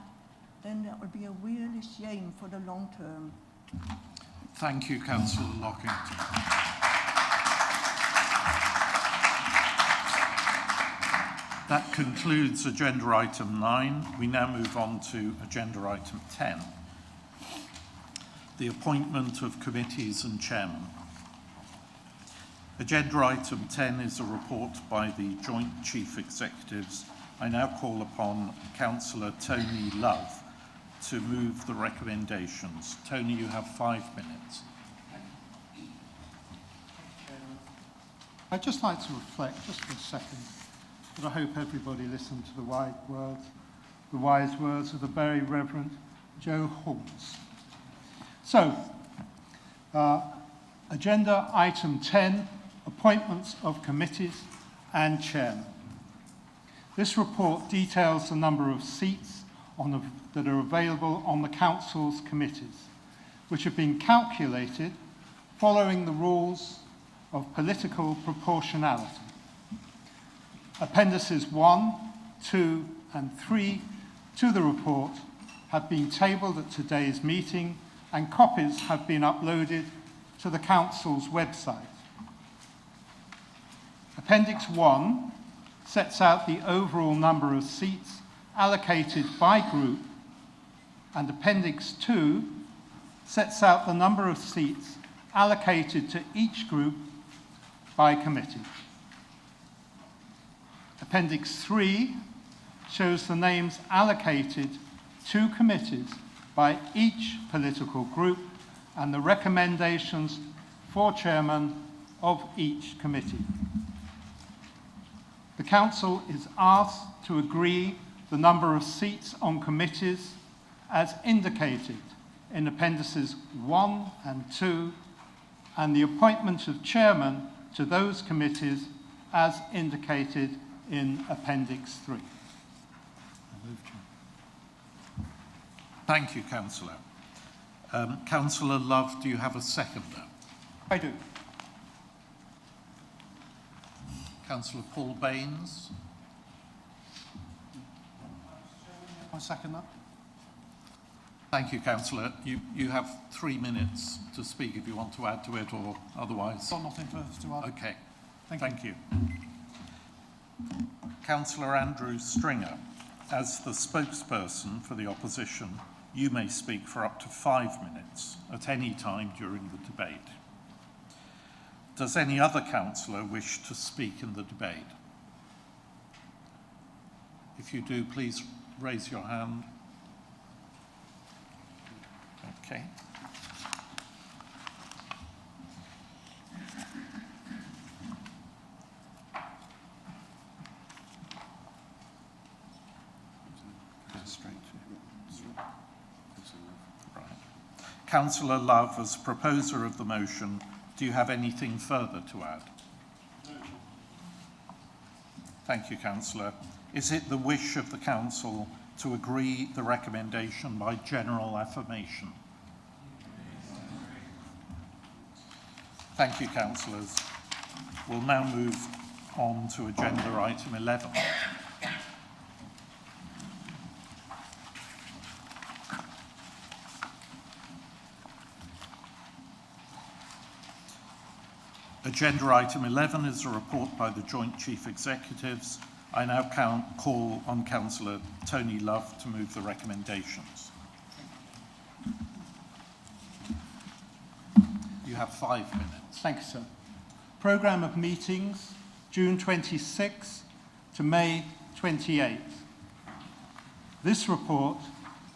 then that will be a really shame for the long term. Thank you, Councillor Lockington. That concludes agenda item 9. We now move on to agenda item 10, the appointment of committees and chairmen. Agenda item 10 is a report by the Joint Chief Executives. I now call upon Councillor Tony Love to move the recommendations. Tony, you have 5 minutes. I'd just like to reflect just for a second, but I hope everybody listened to the wise words of the very Reverend Joe Halls. So, agenda item 10, appointments of committees and chairmen. This report details the number of seats that are available on the Council's committees, which have been calculated following the rules of political proportionality. Appendices 1, 2 and 3 to the report have been tabled at today's meeting, and copies have been uploaded to the Council's website. Appendix 1 sets out the overall number of seats allocated by group, and Appendix 2 sets out the number of seats allocated to each group by committee. Appendix 3 shows the names allocated to committees by each political group and the recommendations for chairman of each committee. The Council is asked to agree the number of seats on committees as indicated in Appendices 1 and 2, and the appointment of chairman to those committees as indicated in Appendix 3. Thank you, Councillor. Councillor Love, do you have a seconder? I do. Councillor Paul Bains. I second that. Thank you, Councillor. You have 3 minutes to speak if you want to add to it or otherwise. Got nothing further to add. Okay. Thank you. Councillor Andrew Stringer, as the spokesperson for the opposition, you may speak for up to 5 minutes at any time during the debate. Does any other councillor wish to speak in the debate? If you do, please raise your hand. Okay. Right. Councillor Love, as proposer of the motion, do you have anything further to add? No. Thank you, Councillor. Is it the wish of the Council to agree the recommendation by general affirmation? Thank you, councillors. We'll now move on to agenda item 11. Agenda item 11 is a report by the Joint Chief Executives. I now call on Councillor Tony Love to move the recommendations. You have 5 minutes. Thank you, sir. Programme of meetings, June 26 to May 28. This report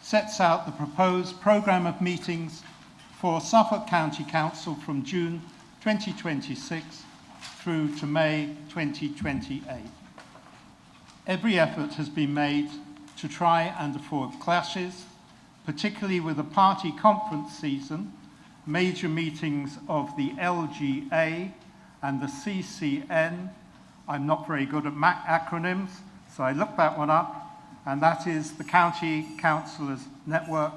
sets out the proposed programme of meetings for Suffolk County Council from June 2026 through to May 2028. Every effort has been made to try and avoid clashes, particularly with the party conference season, major meetings of the LGA and the CCN. I'm not very good at acronyms, so I looked that one up, and that is the County Councillors Network.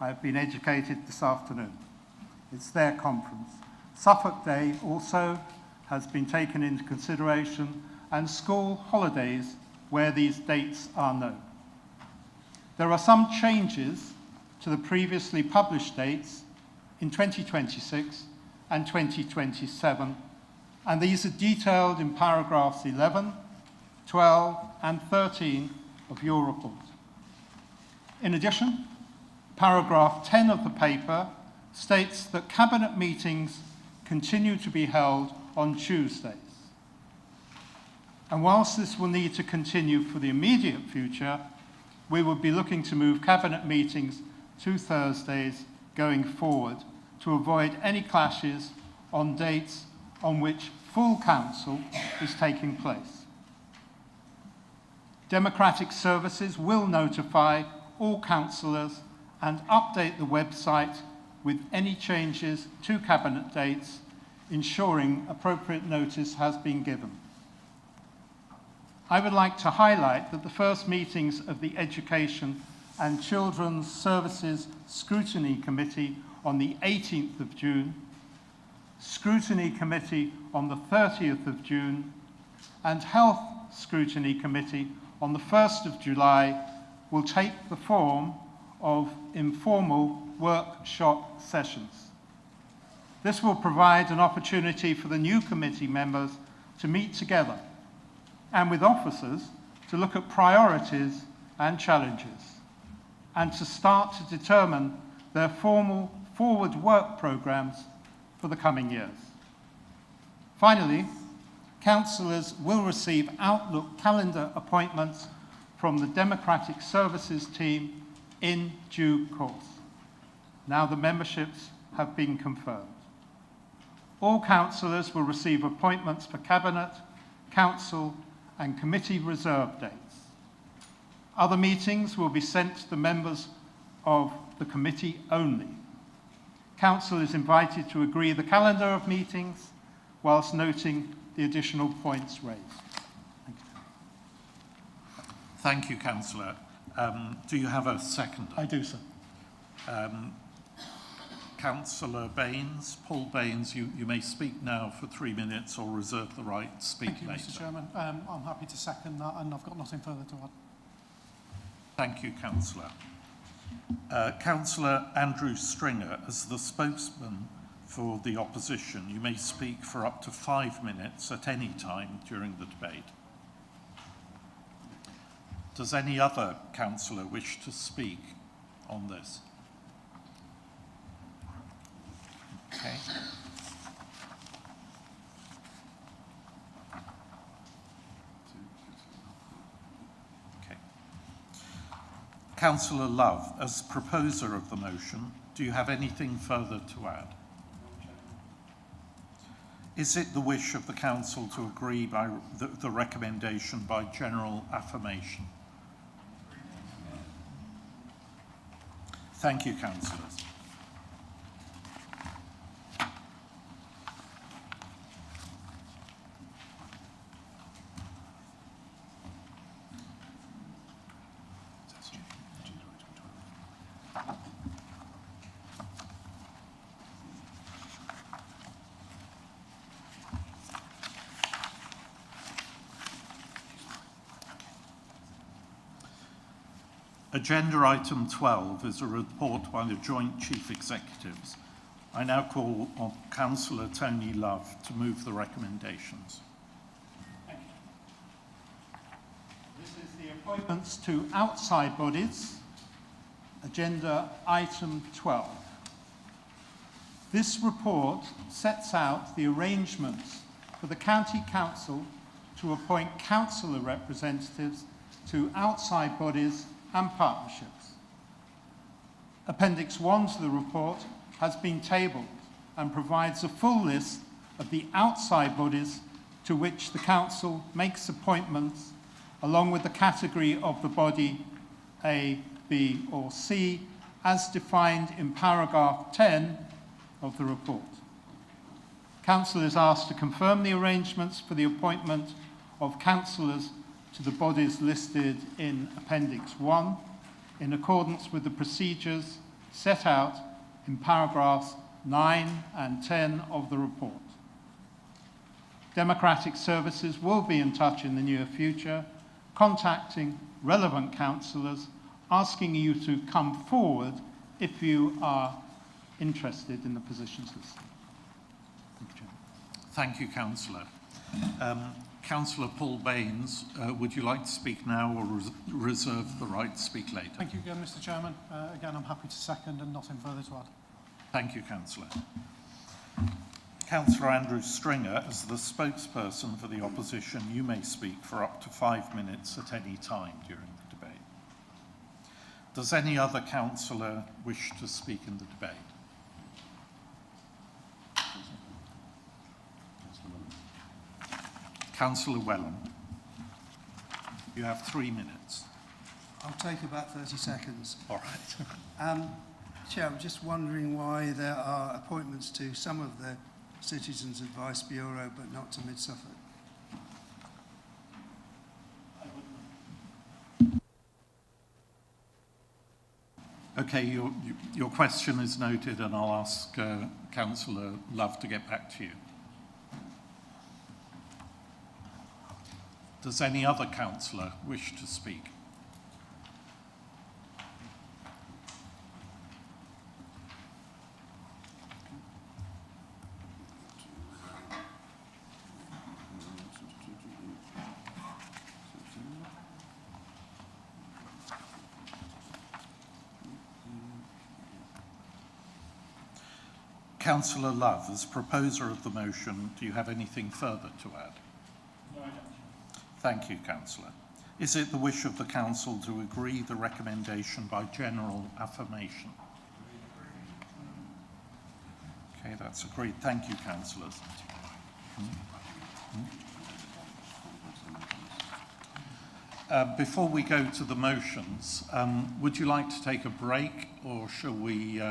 I've been educated this afternoon. It's their conference. Suffolk Day also has been taken into consideration, and school holidays where these dates are known. There are some changes to the previously published dates in 2026 and 2027, and these are detailed in paragraphs 11, 12, and 13 of your report. In addition, paragraph 10 of the paper states that cabinet meetings continue to be held on Tuesdays. And whilst this will need to continue for the immediate future, we will be looking to move cabinet meetings to Thursdays going forward to avoid any clashes on dates on which full council is taking place. Democratic Services will notify all councillors and update the website with any changes to cabinet dates, ensuring appropriate notice has been given. I would like to highlight that the first meetings of the Education and Children's Services Scrutiny Committee on the 18th of June, Scrutiny Committee on the 30th of June, and Health Scrutiny Committee on the 1st of July will take the form of informal workshop sessions. This will provide an opportunity for the new committee members to meet together and with officers to look at priorities and challenges, and to start to determine their formal forward work programmes for the coming years. Finally, councillors will receive Outlook calendar appointments from the Democratic Services team in due course. Now the memberships have been confirmed. All councillors will receive appointments for Cabinet, Council and Committee reserve dates. Other meetings will be sent to the members of the committee only. Council is invited to agree the calendar of meetings whilst noting the additional points raised. Thank you. Thank you, Councillor. Do you have a second? I do, sir. Councillor Bains, Paul Bains, you may speak now for 3 minutes or reserve the right to speak Thank you, later. Mr. Chairman. I'm happy to second that, and I've got nothing further to add. Thank you, Councillor. Councillor Andrew Stringer, as the spokesman for the opposition, you may speak for up to 5 minutes at any time during the debate. Does any other councillor wish to speak on this? Okay. Okay. Councillor Love, as proposer of the motion, do you have anything further to add? Is it the wish of the council to agree by the recommendation by general affirmation? Thank you, councillors. Agenda item 12 is a report by the Joint Chief Executives. I now call on Councillor Tony Love to move the recommendations. Thank you. This is the appointments to outside bodies, agenda item 12. This report sets out the arrangements for the County Council to appoint councillor representatives to outside bodies and partnerships. Appendix 1 to the report has been tabled and provides a full list of the outside bodies to which the Council makes appointments, along with the category of the body A, B or C, as defined in paragraph 10 of the report. Council is asked to confirm the arrangements for the appointment of councillors to the bodies listed in Appendix 1 in accordance with the procedures set out in paragraphs 9 and 10 of the report. Democratic Services will be in touch in the near future, contacting relevant councillors, asking you to come forward if you are interested in the positions listed. Thank you, Chairman. Thank you, Councillor. Councillor Paul Bains, would you like to speak now or reserve the right to speak later? Thank you again, Mr. Chairman. Again, I'm happy to second and nothing further to add. Thank you, Councillor. Councillor Andrew Stringer, as the spokesperson for the opposition, you may speak for up to 5 minutes at any time during the debate. Does any other councillor wish to speak in the debate? Councillor Wellham, you have 3 minutes. I'll take about 30 seconds. All right. Chair, I'm just wondering why there are appointments to some of the Citizens Advice Bureau but not to Mid-Suffolk. Okay, your question is noted and I'll ask Councillor Love to get back to you. Does any other councillor wish to speak? Councillor Love, as proposer of the motion, do you have anything further to add? No, I don't. Thank you, Councillor. Is it the wish of the Council to agree the recommendation by general affirmation? Okay, that's agreed. Thank you, Councillors. Before we go to the motions, would you like to take a break or shall we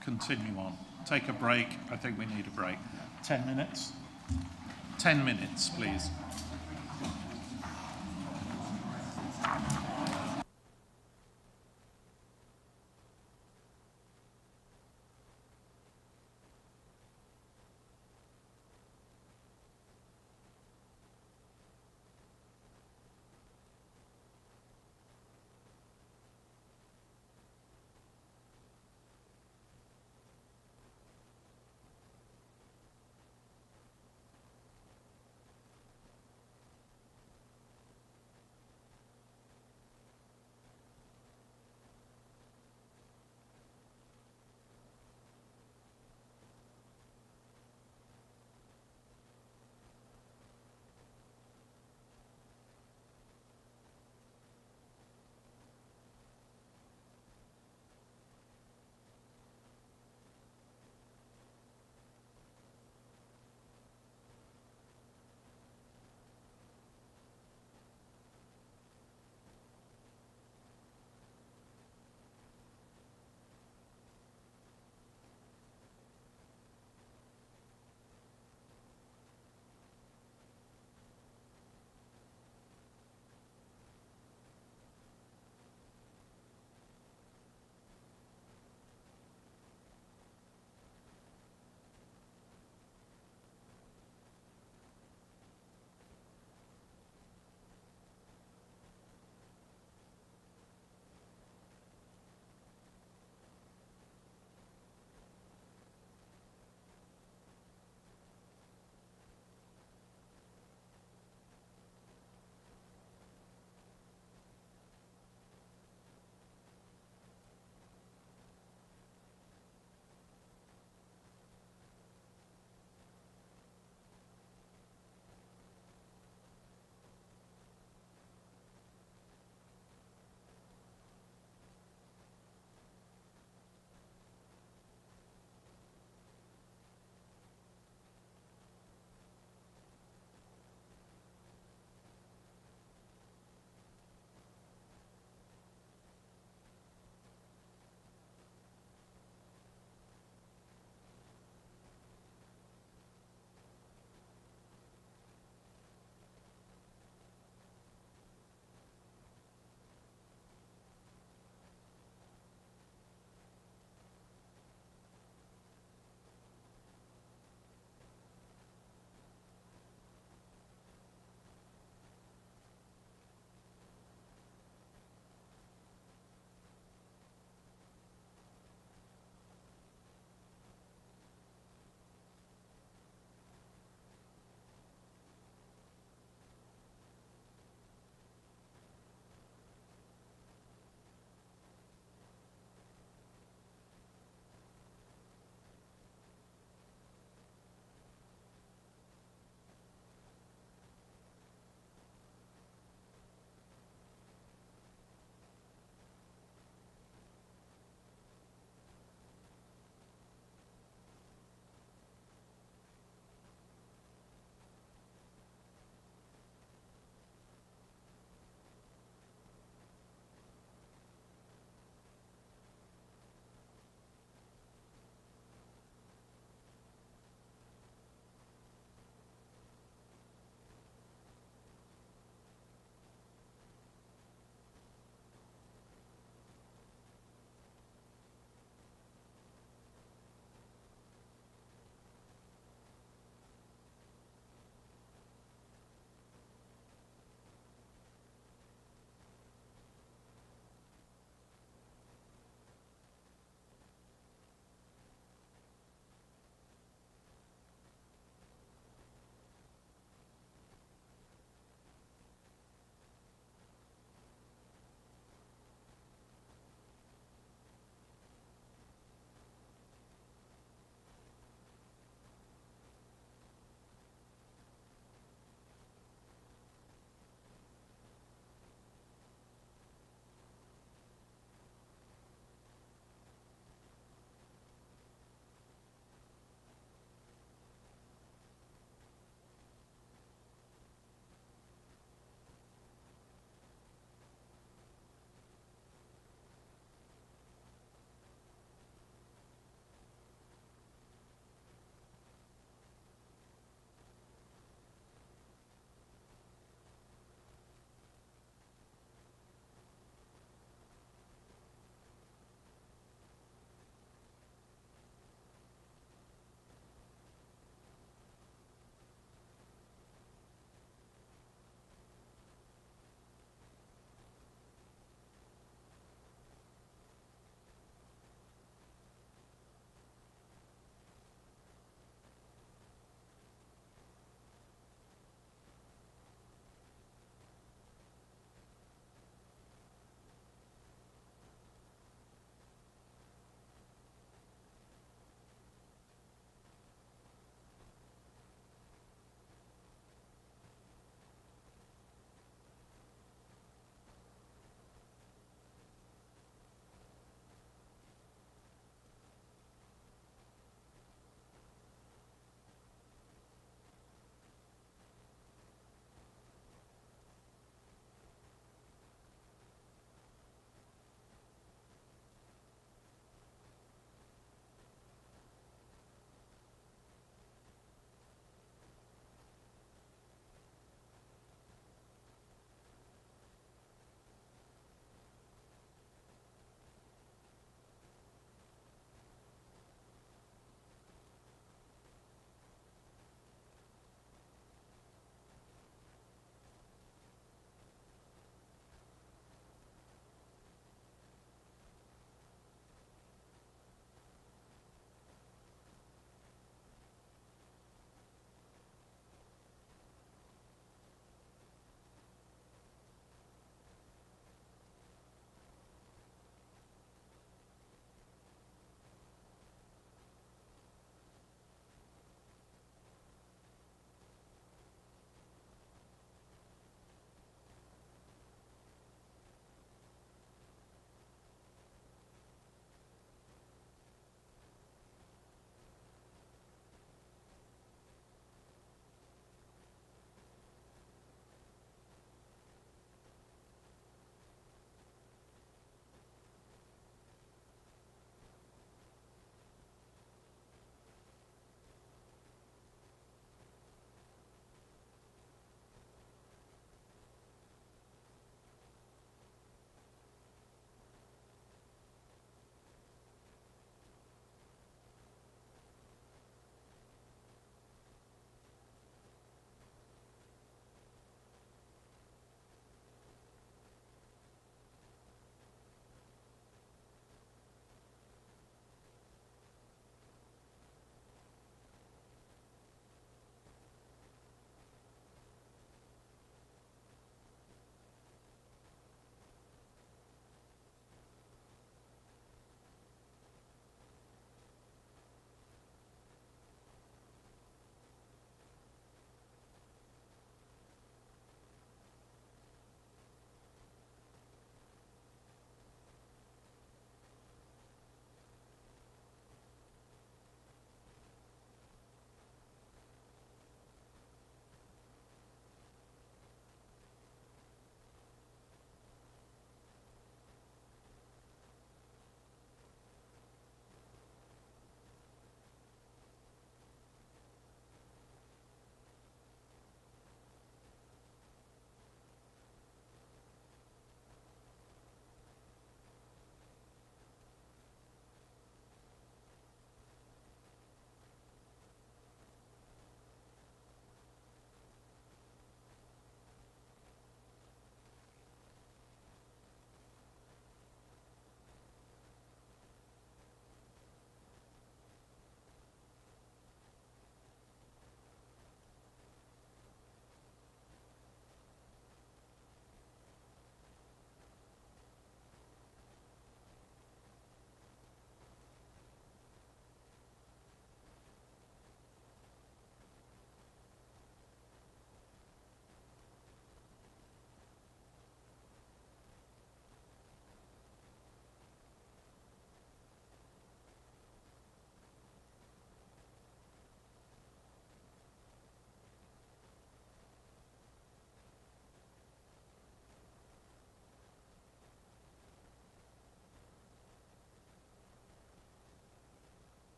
continue on? Take a break. I think we need a break. 10 minutes? 10 minutes, please.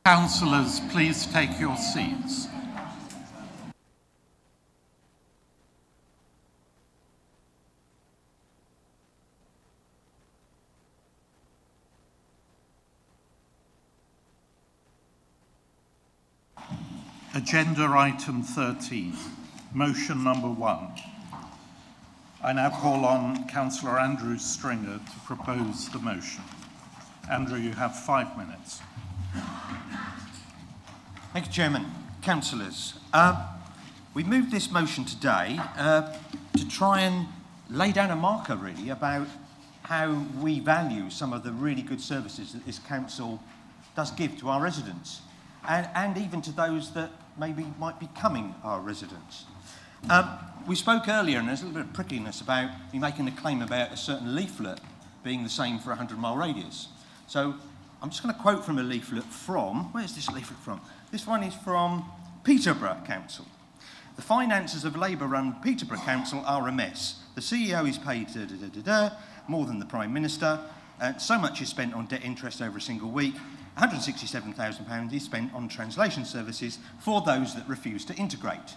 Councillors, please take your seats. Agenda item 13, motion number 1. I now call on Councillor Andrew Stringer to propose the motion. Andrew, you have 5 minutes. Thank you, Chairman. Councillors, we moved this motion today to try and lay down a marker, really, about how we value some of the really good services that this council does give to our residents, and even to those that maybe might be becoming our residents. We spoke earlier, and there's a little bit of prickliness about me making a claim about a certain leaflet being the same for a 100-mile radius. So I'm just going to quote from a leaflet from, where's this leaflet from? This one is from Peterborough Council. The finances of Labour-run Peterborough Council are a mess. The CEO is paid more than the Prime Minister, and so much is spent on debt interest over a single week. £167,000 is spent on translation services for those that refuse to integrate.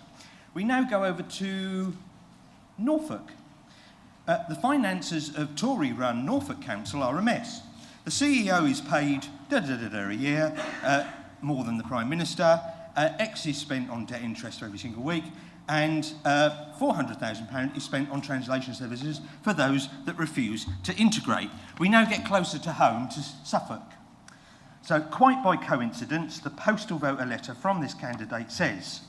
We now go over to Norfolk. The finances of Tory-run Norfolk Council are a mess. The CEO is paid a year, more than the Prime Minister. X is spent on debt interest every single week, and £400,000 is spent on translation services for those that refuse to integrate. We now get closer to home, to Suffolk. So, quite by coincidence, the postal voter letter from this candidate says,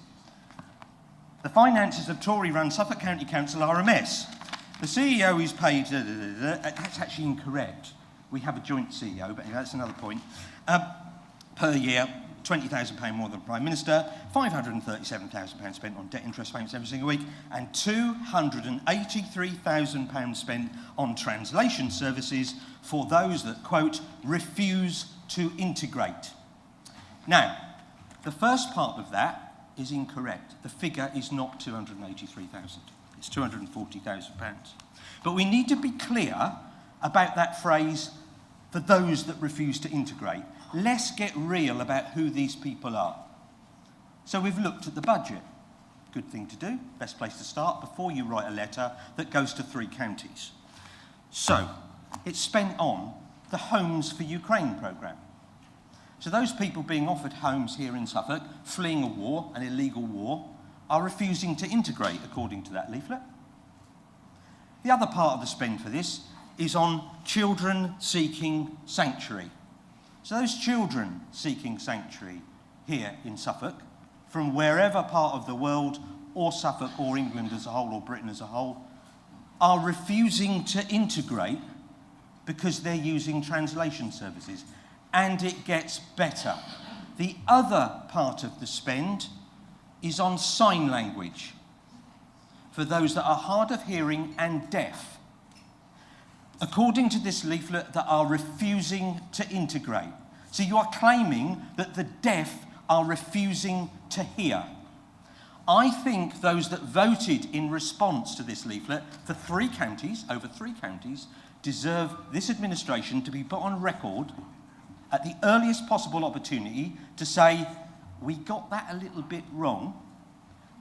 the finances of Tory-run Suffolk County Council are a mess. The CEO is paid, that's actually incorrect. We have a joint CEO, but that's another point. Per year, £20,000 more than the Prime Minister, £537,000 spent on debt interest payments every single week, and £283,000 spent on translation services for those that, quote, refuse to integrate. Now, the first part of that is incorrect. The figure is not £283,000. It's £240,000. But we need to be clear about that phrase, for those that refuse to integrate. Let's get real about who these people are. So we've looked at the budget. Good thing to do, best place to start before you write a letter that goes to 3 counties. So, it's spent on the Homes for Ukraine programme. So those people being offered homes here in Suffolk, fleeing a war, an illegal war, are refusing to integrate, according to that leaflet. The other part of the spend for this is on children seeking sanctuary. So those children seeking sanctuary here in Suffolk, from wherever part of the world, or Suffolk, or England as a whole, or Britain as a whole, are refusing to integrate because they're using translation services. And it gets better. The other part of the spend is on sign language for those that are hard of hearing and deaf, according to this leaflet, that are refusing to integrate. So you are claiming that the deaf are refusing to hear. I think those that voted in response to this leaflet for 3 counties, over 3 counties, deserve this administration to be put on record at the earliest possible opportunity to say, we got that a little bit wrong,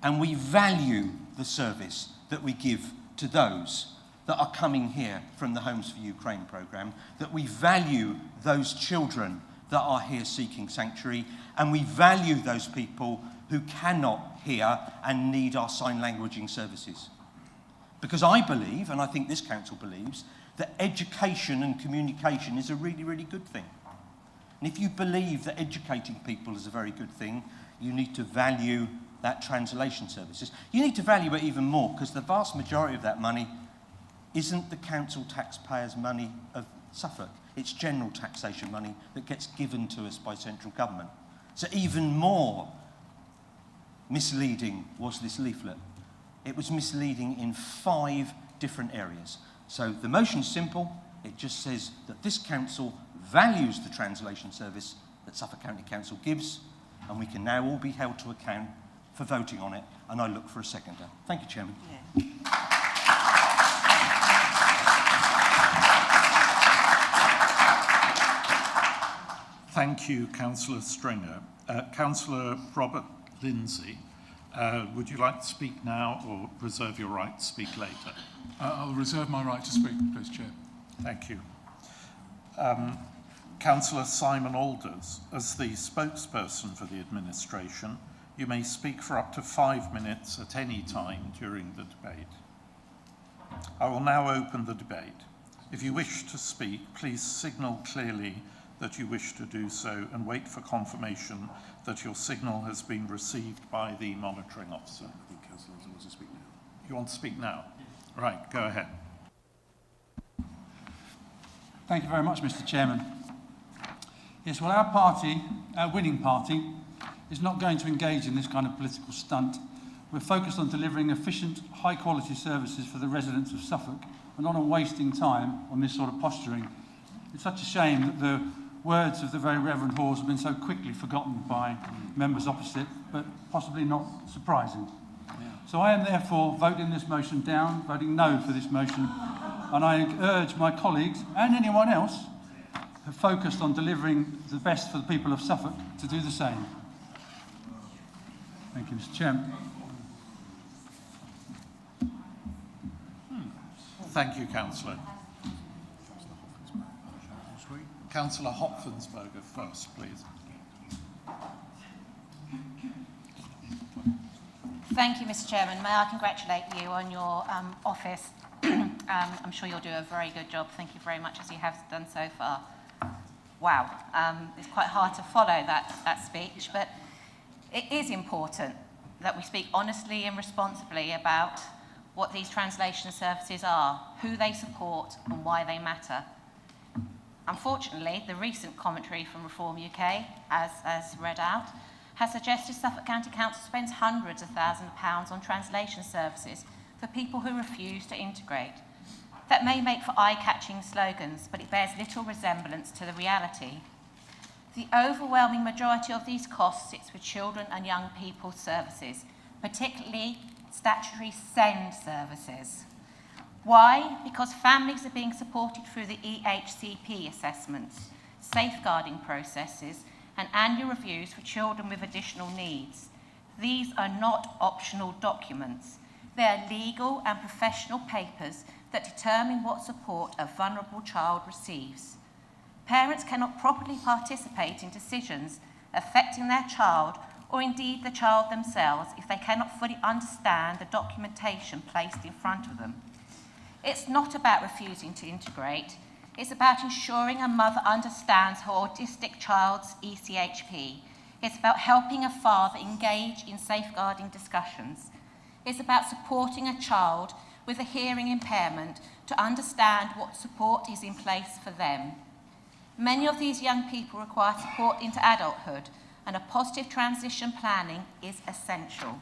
and we value the service that we give to those that are coming here from the Homes for Ukraine programme, that we value those children that are here seeking sanctuary, and we value those people who cannot hear and need our sign languaging services. Because I believe, and I think this council believes, that education and communication is a really, really good thing. And if you believe that educating people is a very good thing, you need to value that translation services. You need to value it even more, because the vast majority of that money isn't the council taxpayers' money of Suffolk. It's general taxation money that gets given to us by central government. So even more misleading was this leaflet. It was misleading in 5 different areas. So the motion's simple. It just says that this council values the translation service that Suffolk County Council gives, and we can now all be held to account for voting on it, and I look for a seconder. Thank you, Chairman. Thank you, Councillor Stringer. Councillor Robert Lindsay, would you like to speak now or reserve your right to speak later? I'll reserve my right to speak, please, Chair. Thank you. Councillor Simon Aalders, as the spokesperson for the administration, you may speak for up to 5 minutes at any time during the debate. I will now open the debate. If you wish to speak, please signal clearly that you wish to do so and wait for confirmation that your signal has been received by the monitoring officer. I think Councillor wants to speak now. You want to speak now? Right, go ahead. Thank you very much, Mr. Chairman. Yes, well, our party, our winning party, is not going to engage in this kind of political stunt. We're focused on delivering efficient, high-quality services for the residents of Suffolk and not on wasting time on this sort of posturing. It's such a shame that the words of the very Reverend Hawes have been so quickly forgotten by members opposite, but possibly not surprising. So I am therefore voting this motion down, voting no for this motion, and I urge my colleagues and anyone else who are focused on delivering the best for the people of Suffolk to do the same. Thank you, Mr. Chairman. Thank you, Councillor. Councillor Hopfensperger first, please. Thank you, Mr. Chairman. May I congratulate you on your office. I'm sure you'll do a very good job. Thank you very much, as you have done so far. Wow, it's quite hard to follow that speech, but it is important that we speak honestly and responsibly about what these translation services are, who they support, and why they matter. Unfortunately, the recent commentary from Reform UK, as read out, has suggested Suffolk County Council spends hundreds of thousands of pounds on translation services for people who refuse to integrate. That may make for eye-catching slogans, but it bears little resemblance to the reality. The overwhelming majority of these costs sits with children and young people's services, particularly statutory SEND services. Why? Because families are being supported through the EHCP assessments, safeguarding processes, and annual reviews for children with additional needs. These are not optional documents. They are legal and professional papers that determine what support a vulnerable child receives. Parents cannot properly participate in decisions affecting their child or indeed the child themselves if they cannot fully understand the documentation placed in front of them. It's not about refusing to integrate. It's about ensuring a mother understands her autistic child's ECHP. It's about helping a father engage in safeguarding discussions. It's about supporting a child with a hearing impairment to understand what support is in place for them. Many of these young people require support into adulthood, and a positive transition planning is essential.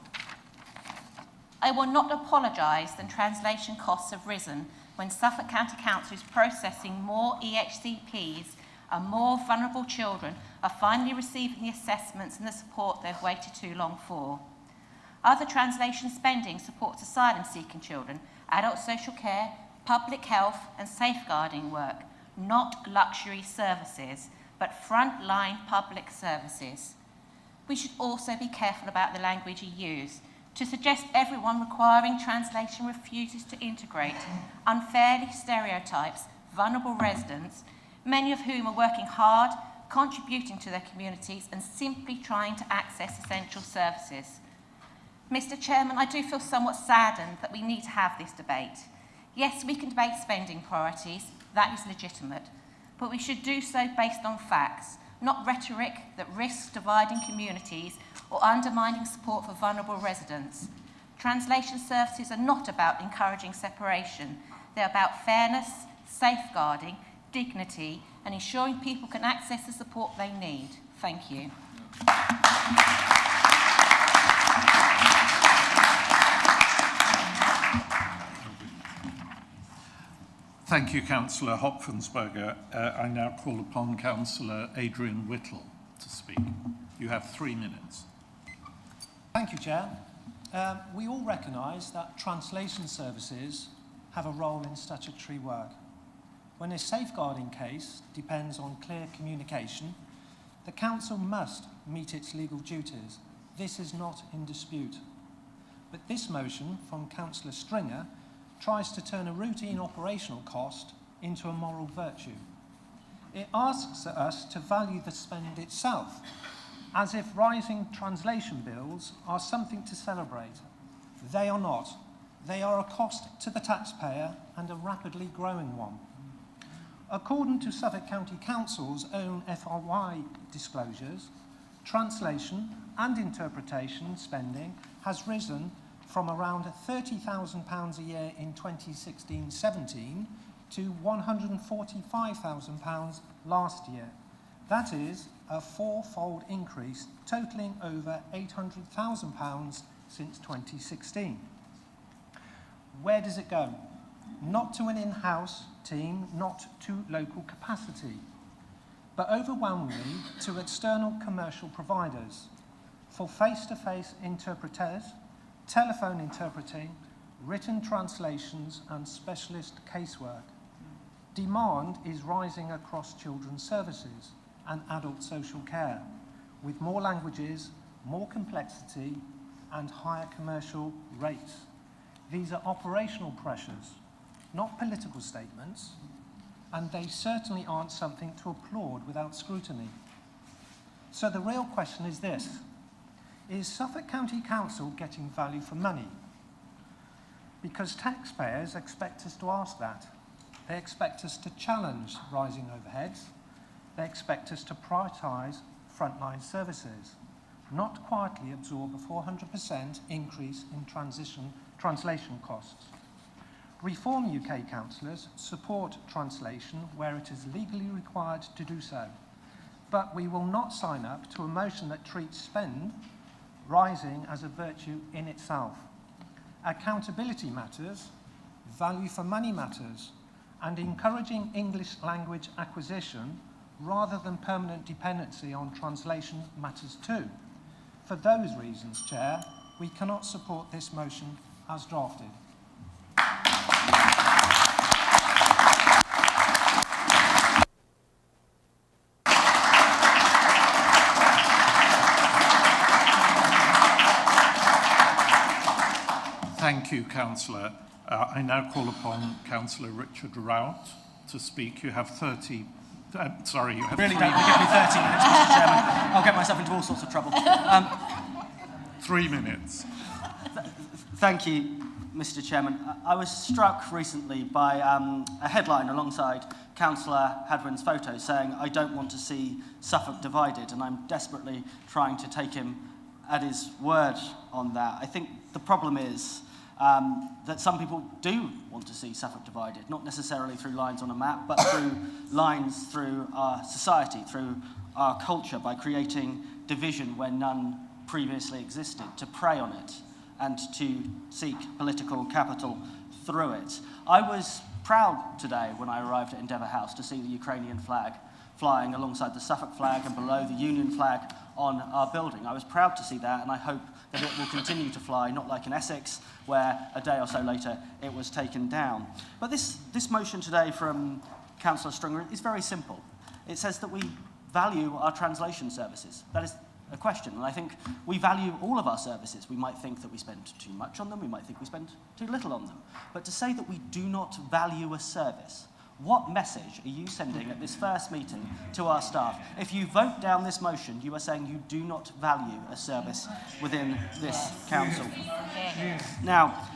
I will not apologise that translation costs have risen when Suffolk County Council is processing more EHCPs and more vulnerable children are finally receiving the assessments and the support they've waited too long for. Other translation spending supports asylum-seeking children, adult social care, public health and safeguarding work, not luxury services, but frontline public services. We should also be careful about the language we use. To suggest everyone requiring translation refuses to integrate unfairly stereotypes vulnerable residents, many of whom are working hard, contributing to their communities and simply trying to access essential services. Mr. Chairman, I do feel somewhat saddened that we need to have this debate. Yes, we can debate spending priorities, that is legitimate, but we should do so based on facts, not rhetoric that risks dividing communities or undermining support for vulnerable residents. Translation services are not about encouraging separation. They're about fairness, safeguarding, dignity, and ensuring people can access the support they need. Thank you. Thank you, Councillor Hopfensperger. I now call upon Councillor Adrian Whittle to speak. You have 3 minutes. Thank you, Chair. We all recognise that translation services have a role in statutory work. When a safeguarding case depends on clear communication, The council must meet its legal duties. This is not in dispute. But this motion from Councillor Stringer tries to turn a routine operational cost into a moral virtue. It asks us to value the spend itself, as if rising translation bills are something to celebrate. They are not. They are a cost to the taxpayer, and a rapidly growing one. According to Suffolk County Council's own FRY disclosures, translation and interpretation spending has risen from around £30,000 a year in 2016-17 to £145,000 last year. That is a four-fold increase, totalling over £800,000 since 2016. Where does it go? Not to an in-house team, not to local capacity, but overwhelmingly to external commercial providers for face-to-face interpreters, telephone interpreting, written translations and specialist casework. Demand is rising across children's services and adult social care, with more languages, more complexity and higher commercial rates. These are operational pressures, not political statements, and they certainly aren't something to applaud without scrutiny. So the real question is this: is Suffolk County Council getting value for money? Because taxpayers expect us to ask that. They expect us to challenge rising overheads. They expect us to prioritise frontline services, not quietly absorb a 400% increase in translation costs. Reform UK councillors support translation where it is legally required to do so, but we will not sign up to a motion that treats spend rising as a virtue in itself. Accountability matters, value for money matters, and encouraging English language acquisition rather than permanent dependency on translation matters too. For those reasons, Chair, we cannot support this motion as drafted. Thank you, Councillor. I now call upon Councillor Richard Rout to speak. You have 30... sorry, you have... Really don't give me 30 minutes, Mr Chairman. I'll get myself into all sorts of trouble. 3 minutes. Thank you, Mr Chairman. I was struck recently by a headline alongside Councillor Hadwin's photo saying, "I don't want to see Suffolk divided," and I'm desperately trying to take him at his word on that. I think the problem is that some people do want to see Suffolk divided, not necessarily through lines on a map, but through lines through our society, through our culture, by creating division where none previously existed, to prey on it and to seek political capital through it. I was proud today when I arrived at Endeavour House to see the Ukrainian flag flying alongside the Suffolk flag and below the Union flag on our building. I was proud to see that, and I hope that it will continue to fly, not like in Essex, where a day or so later it was taken down. But this motion today from Councillor Stringer is very simple. It says that we value our translation services. That is a question, and I think we value all of our services. We might think that we spend too much on them, we might think we spend too little on them. But to say that we do not value a service, what message are you sending at this first meeting to our staff? If you vote down this motion, you are saying you do not value a service within this council. Now,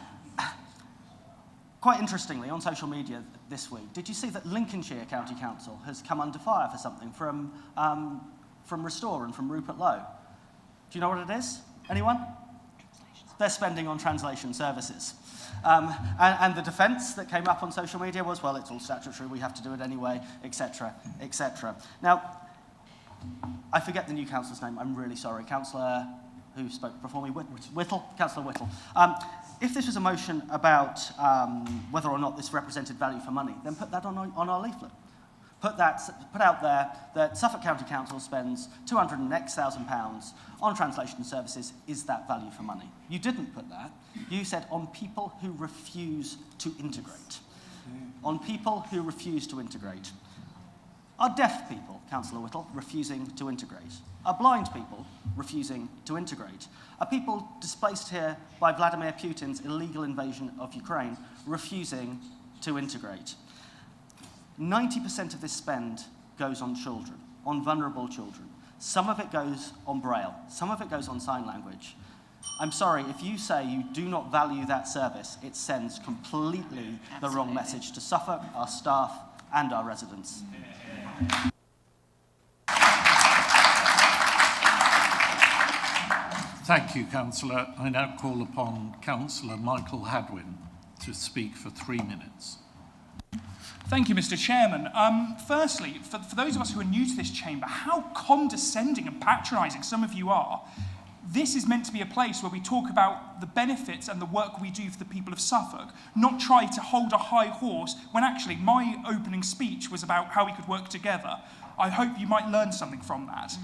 quite interestingly, on social media this week, did you see that Lincolnshire County Council has come under fire for something from Restore and from Rupert Lowe? Do you know what it is? Anyone? They're spending on translation services. And the defence that came up on social media was, well, it's all statutory, we have to do it anyway, etc., etc. Now, I forget the new councillor's name, I'm really sorry. Councillor who spoke before me, Whittle? Councillor Whittle. If this was a motion about whether or not this represented value for money, then put that on our leaflet. Put out there that Suffolk County Council spends £200,000 on translation services. Is that value for money? You didn't put that. You said on people who refuse to integrate. On people who refuse to integrate. Are deaf people, Councillor Whittle, refusing to integrate? Are blind people refusing to integrate? Are people displaced here by Vladimir Putin's illegal invasion of Ukraine refusing to integrate? 90% of this spend goes on children, on vulnerable children. Some of it goes on Braille, some of it goes on sign language. I'm sorry, if you say you do not value that service, it sends completely the wrong message to Suffolk, our staff, and our residents. Thank you, Councillor. I now call upon Councillor Michael Hadwin to speak for 3 minutes. Thank you, Mr. Chairman. Firstly, for those of us who are new to this chamber, how condescending and patronising some of you are. This is meant to be a place where we talk about the benefits and the work we do for the people of Suffolk, not try to hold a high horse when actually my opening speech was about how we could work together. I hope you might learn something from that.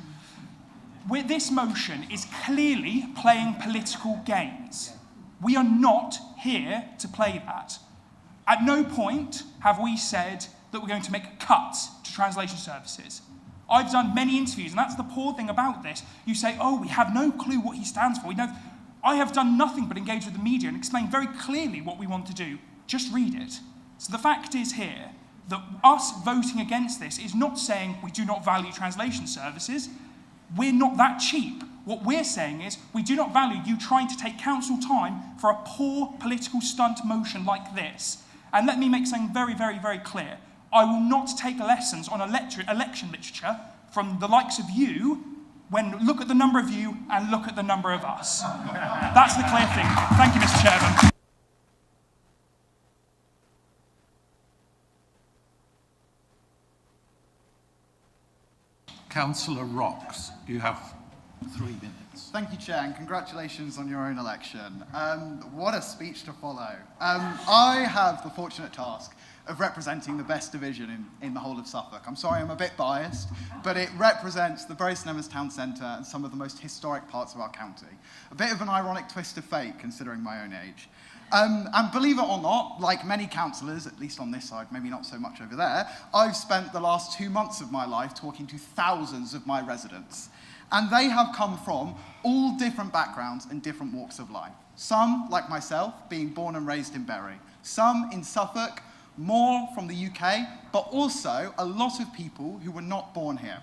This motion is clearly playing political games. We are not here to play that. At no point have we said that we're going to make cuts to translation services. I've done many interviews, and that's the poor thing about this. You say, oh, we have no clue what he stands for. I have done nothing but engage with the media and explain very clearly what we want to do. Just read it. So the fact is here that us voting against this is not saying we do not value translation services. We're not that cheap. What we're saying is we do not value you trying to take council time for a poor political stunt motion like this. And let me make something very, very, very clear. I will not take lessons on election literature from the likes of you when look at the number of you and look at the number of us. That's the clear thing. Thank you, Mr. Chairman. Councillor Rocks, you have 3 minutes. Thank you, Chair, and congratulations on your own election. What a speech to follow. I have the fortunate task of representing the best division in the whole of Suffolk. I'm sorry I'm a bit biased, but it represents the Bury St Emma's town centre and some of the most historic parts of our county. A bit of an ironic twist of fate, considering my own age. And believe it or not, like many councillors, at least on this side, maybe not so much over there, I've spent the last 2 months of my life talking to thousands of my residents. And they have come from all different backgrounds and different walks of life. Some, like myself, being born and raised in Bury. Some in Suffolk, more from the UK, but also a lot of people who were not born here.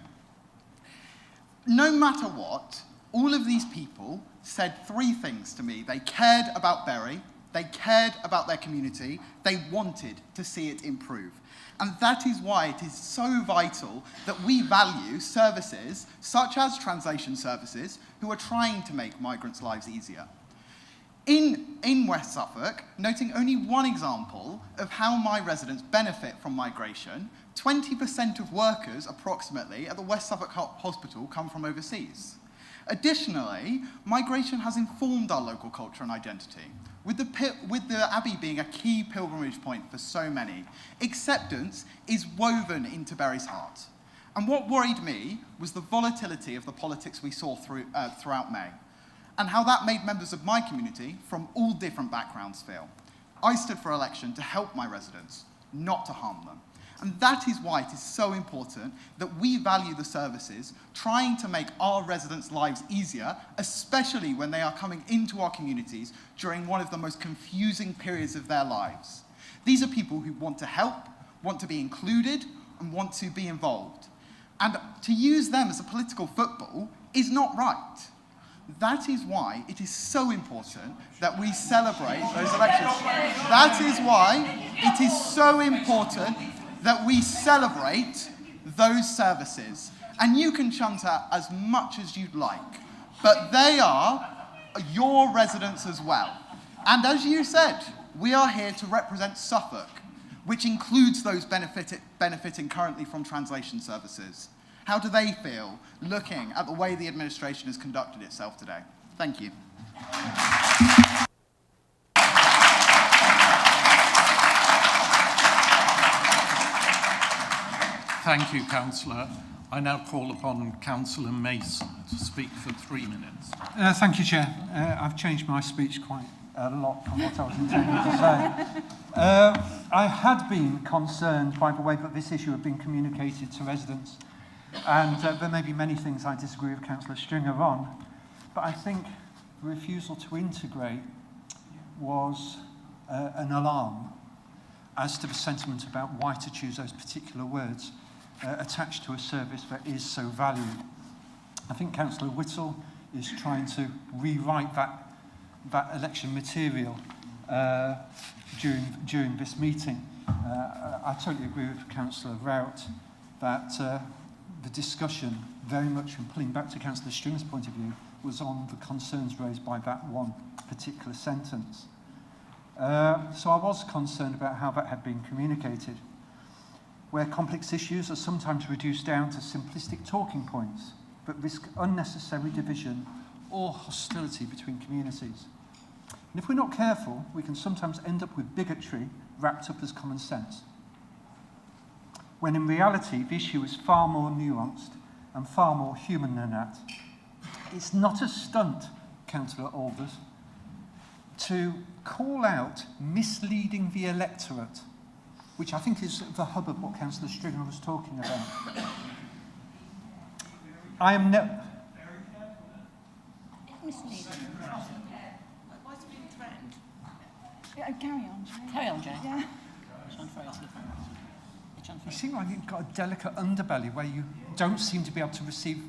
No matter what, all of these people said 3 things to me. They cared about Bury, they cared about their community, they wanted to see it improve. And that is why it is so vital that we value services, such as translation services, who are trying to make migrants' lives easier. In West Suffolk, noting only one example of how my residents benefit from migration, 20% of workers, approximately, at the West Suffolk Hospital come from overseas. Additionally, migration has informed our local culture and identity. With the Abbey being a key pilgrimage point for so many, acceptance is woven into Bury's heart. And what worried me was the volatility of the politics we saw throughout May, and how that made members of my community from all different backgrounds feel. I stood for election to help my residents, not to harm them. And that is why it is so important that we value the services, trying to make our residents' lives easier, especially when they are coming into our communities during one of the most confusing periods of their lives. These are people who want to help, want to be included, and want to be involved. And to use them as a political football is not right. That is why it is so important that we celebrate those elections. That is why it is so important that we celebrate those services. And you can chunt at as much as you'd like, but they are your residents as well. And as you said, we are here to represent Suffolk, which includes those benefiting currently from translation services. How do they feel looking at the way the administration has conducted itself today? Thank you. Thank you, Councillor. I now call upon Councillor Mason to speak for 3 minutes. Thank you, Chair. I've changed my speech quite a lot from what I was intending to say. I had been concerned by the way that this issue had been communicated to residents, and there may be many things I disagree with Councillor Stringer on, but I think the refusal to integrate was an alarm as to the sentiment about why to choose those particular words attached to a service that is so valued. I think Councillor Whittle is trying to rewrite that election material during this meeting. I totally agree with Councillor Rout that the discussion, very much from pulling back to Councillor Stringer's point of view, was on the concerns raised by that one particular sentence. So I was concerned about how that had been communicated, where complex issues are sometimes reduced down to simplistic talking points that risk unnecessary division or hostility between communities. And if we're not careful, we can sometimes end up with bigotry wrapped up as common sense, when in reality the issue is far more nuanced and far more human than that. It's not a stunt, Councillor Aalders, to call out misleading the electorate, which I think is the hub of what Councillor Stringer was talking about. I am no... Misleading. What's being threatened? Carry on, Jay. Carry on, Jay. Yeah. You seem like you've got a delicate underbelly where you don't seem to be able to receive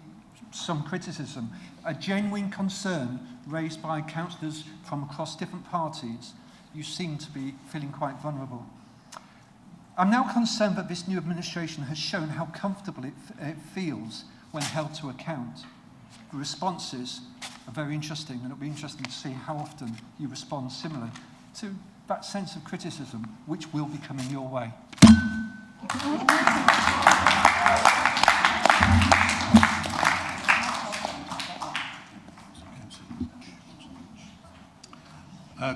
some criticism. A genuine concern raised by councillors from across different parties, you seem to be feeling quite vulnerable. I'm now concerned that this new administration has shown how comfortable it feels when held to account. The responses are very interesting, and it'll be interesting to see how often you respond similar to that sense of criticism which will be coming your way.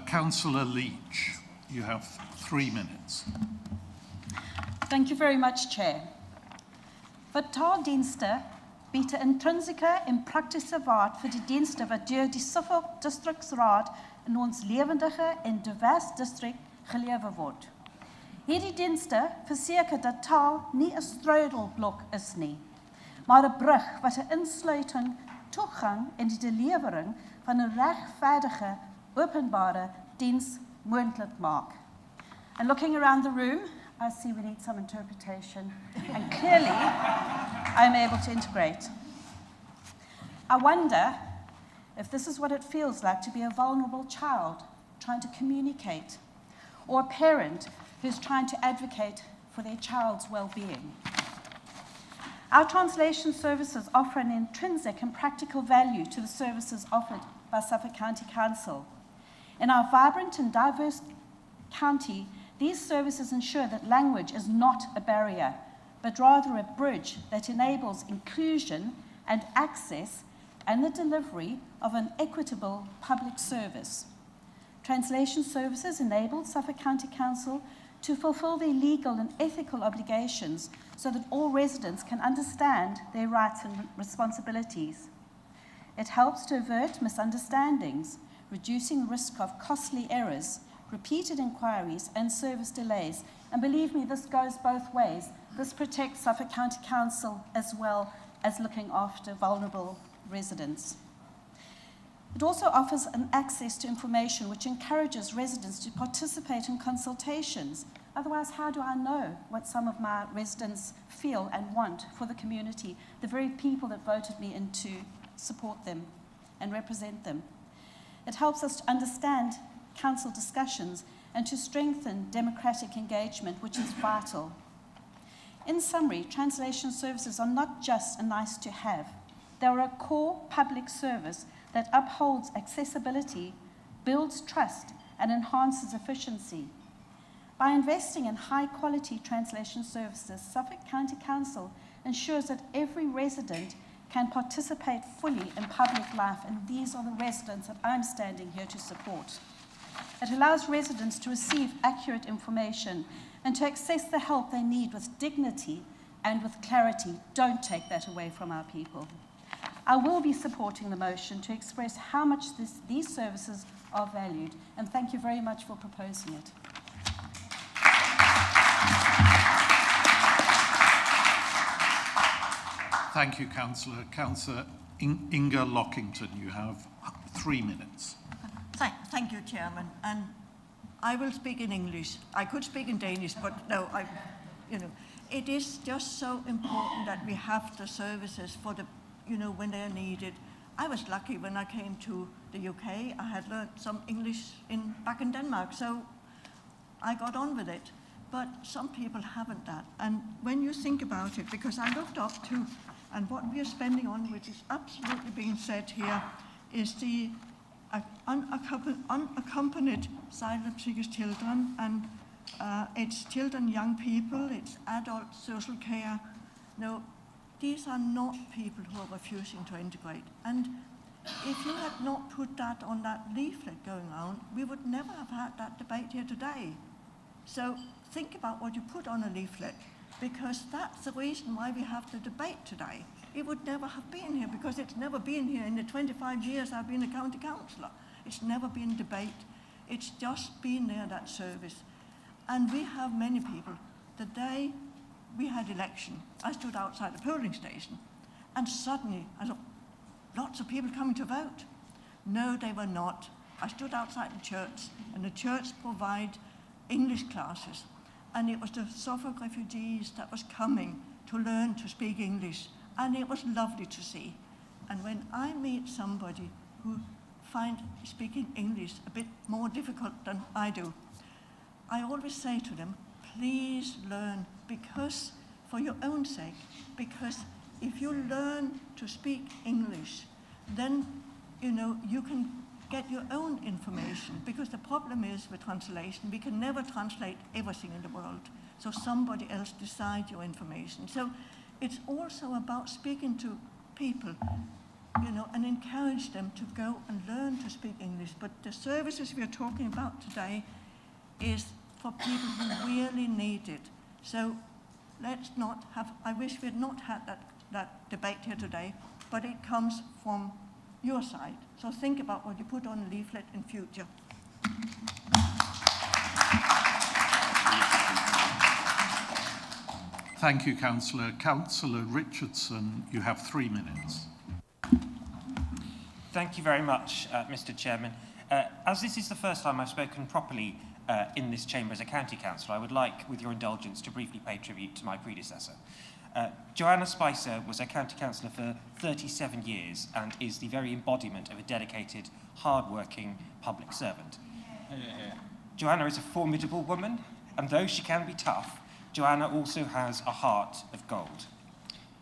Councillor Leach, you have 3 minutes. Thank you very much, Chair. Wat taaldienste bied 'n intrinsieke en praktiese waarde vir die dienste wat deur die Suffolk Distriksraad in ons lewendige en divers distrik gelewer word. Hierdie dienste verseker dat taal nie 'n struikelblok is nie, maar 'n brug wat 'n insluiting, toegang en die delewering van 'n regverdige, openbare diens moontlik maak. And looking around the room, I see we need some interpretation, and clearly I'm able to integrate. I wonder if this is what it feels like to be a vulnerable child trying to communicate, or a parent who's trying to advocate for their child's well-being. Our translation services offer an intrinsic and practical value to the services offered by Suffolk County Council. In our vibrant and diverse county, these services ensure that language is not a barrier, but rather a bridge that enables inclusion and access and the delivery of an equitable public service. Translation services enable Suffolk County Council to fulfill their legal and ethical obligations so that all residents can understand their rights and responsibilities. It helps to avert misunderstandings, reducing risk of costly errors, repeated inquiries and service delays. And believe me, this goes both ways. This protects Suffolk County Council as well as looking after vulnerable residents. It also offers an access to information which encourages residents to participate in consultations. Otherwise, how do I know what some of my residents feel and want for the community, the very people that voted me in to support them and represent them? It helps us to understand council discussions and to strengthen democratic engagement, which is vital. In summary, translation services are not just a nice to have. They are a core public service that upholds accessibility, builds trust, and enhances efficiency. By investing in high-quality translation services, Suffolk County Council ensures that every resident can participate fully in public life, and these are the residents that I'm standing here to support. It allows residents to receive accurate information and to access the help they need with dignity and with clarity. Don't take that away from our people. I will be supporting the motion to express how much these services are valued, and thank you very much for proposing it. Thank you, Councillor. Councillor Inga Lockington, you have 3 minutes. Thank you, Chairman. And I will speak in English. I could speak in Danish, but no, it is just so important that we have the services for the, when they are needed. I was lucky when I came to the UK. I had learned some English back in Denmark, so I got on with it. But some people haven't that. And when you think about it, because I looked up to, and what we are spending on, which is absolutely being said here, is the unaccompanied silent psychic children, and it's children, young people, it's adult social care. No, these are not people who are refusing to integrate. And if you had not put that on that leaflet going on, we would never have had that debate here today. So think about what you put on a leaflet, because that's the reason why we have the debate today. It would never have been here, because it's never been here in the 25 years I've been a county councillor. It's never been debate. It's just been there, that service. And we have many people. The day we had election, I stood outside the polling station, and suddenly I thought, lots of people coming to vote. No, they were not. I stood outside the church, and the church provided English classes, and it was the Suffolk refugees that was coming to learn to speak English, and it was lovely to see. And when I meet somebody who finds speaking English a bit more difficult than I do, I always say to them, please learn, because for your own sake, because if you learn to speak English, then you can get your own information, because the problem is with translation, we can never translate everything in the world, so somebody else decides your information. So it's also about speaking to people, and encourage them to go and learn to speak English. But the services we are talking about today is for people who really need it. So let's not have, I wish we had not had that debate here today, but it comes from your side. So think about what you put on a leaflet in future. Thank you, Councillor. Councillor Richardson, you have 3 minutes. Thank you very much, Mr. Chairman. As this is the first time I've spoken properly in this chamber as a county councillor, I would like, with your indulgence, to briefly pay tribute to my predecessor. Joanna Spicer was a county councillor for 37 years and is the very embodiment of a dedicated, hard-working public servant. Joanna is a formidable woman, and though she can be tough, Joanna also has a heart of gold.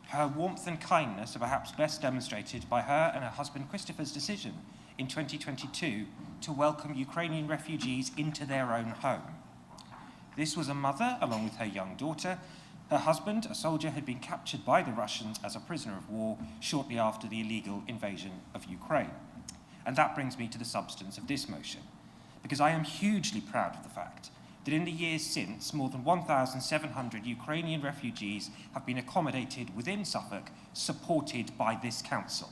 Her warmth and kindness are perhaps best demonstrated by her and her husband Christopher's decision in 2022 to welcome Ukrainian refugees into their own home. This was a mother, along with her young daughter. Her husband, a soldier, had been captured by the Russians as a prisoner of war shortly after the illegal invasion of Ukraine. And that brings me to the substance of this motion, because I am hugely proud of the fact that in the years since, more than 1,700 Ukrainian refugees have been accommodated within Suffolk, supported by this council.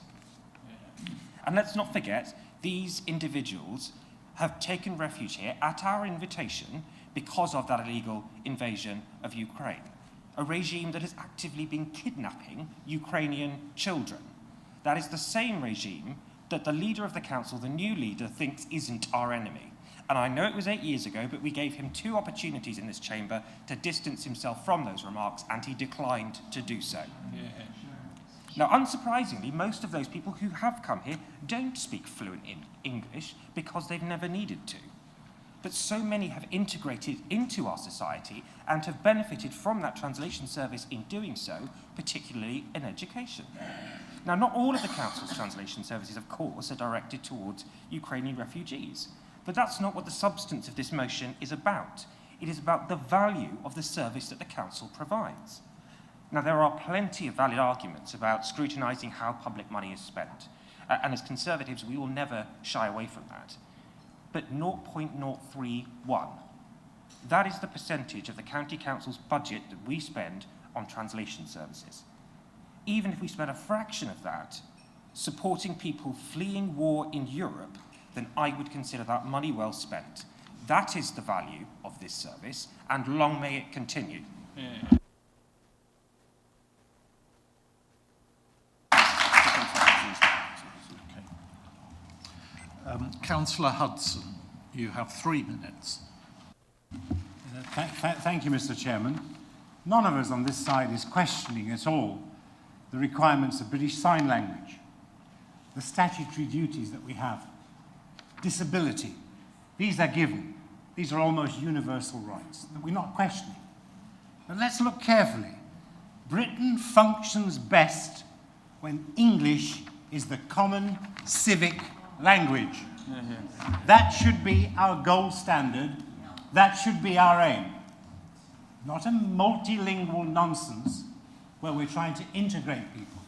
And let's not forget, these individuals have taken refuge here at our invitation because of that illegal invasion of Ukraine, a regime that has actively been kidnapping Ukrainian children. That is the same regime that the leader of the council, the new leader, thinks isn't our enemy. And I know it was 8 years ago, but we gave him 2 opportunities in this chamber to distance himself from those remarks, and he declined to do so. Now, unsurprisingly, most of those people who have come here don't speak fluent in English because they've never needed to. But so many have integrated into our society and have benefited from that translation service in doing so, particularly in education. Now, not all of the council's translation services, of course, are directed towards Ukrainian refugees. But that's not what the substance of this motion is about. It is about the value of the service that the council provides. Now, there are plenty of valid arguments about scrutinising how public money is spent. And as Conservatives, we will never shy away from that. But 0.031, that is the percentage of the County Council's budget that we spend on translation services. Even if we spend a fraction of that supporting people fleeing war in Europe, then I would consider that money well spent. That is the value of this service, and long may it continue. Councillor Hudson, you have 3 minutes. Thank you, Mr. Chairman. None of us on this side is questioning at all the requirements of British Sign Language, the statutory duties that we have, disability. These are given. These are almost universal rights that we're not questioning. But let's look carefully. Britain functions best when English is the common civic language. That should be our gold standard. That should be our aim. Not a multilingual nonsense where we're trying to integrate people.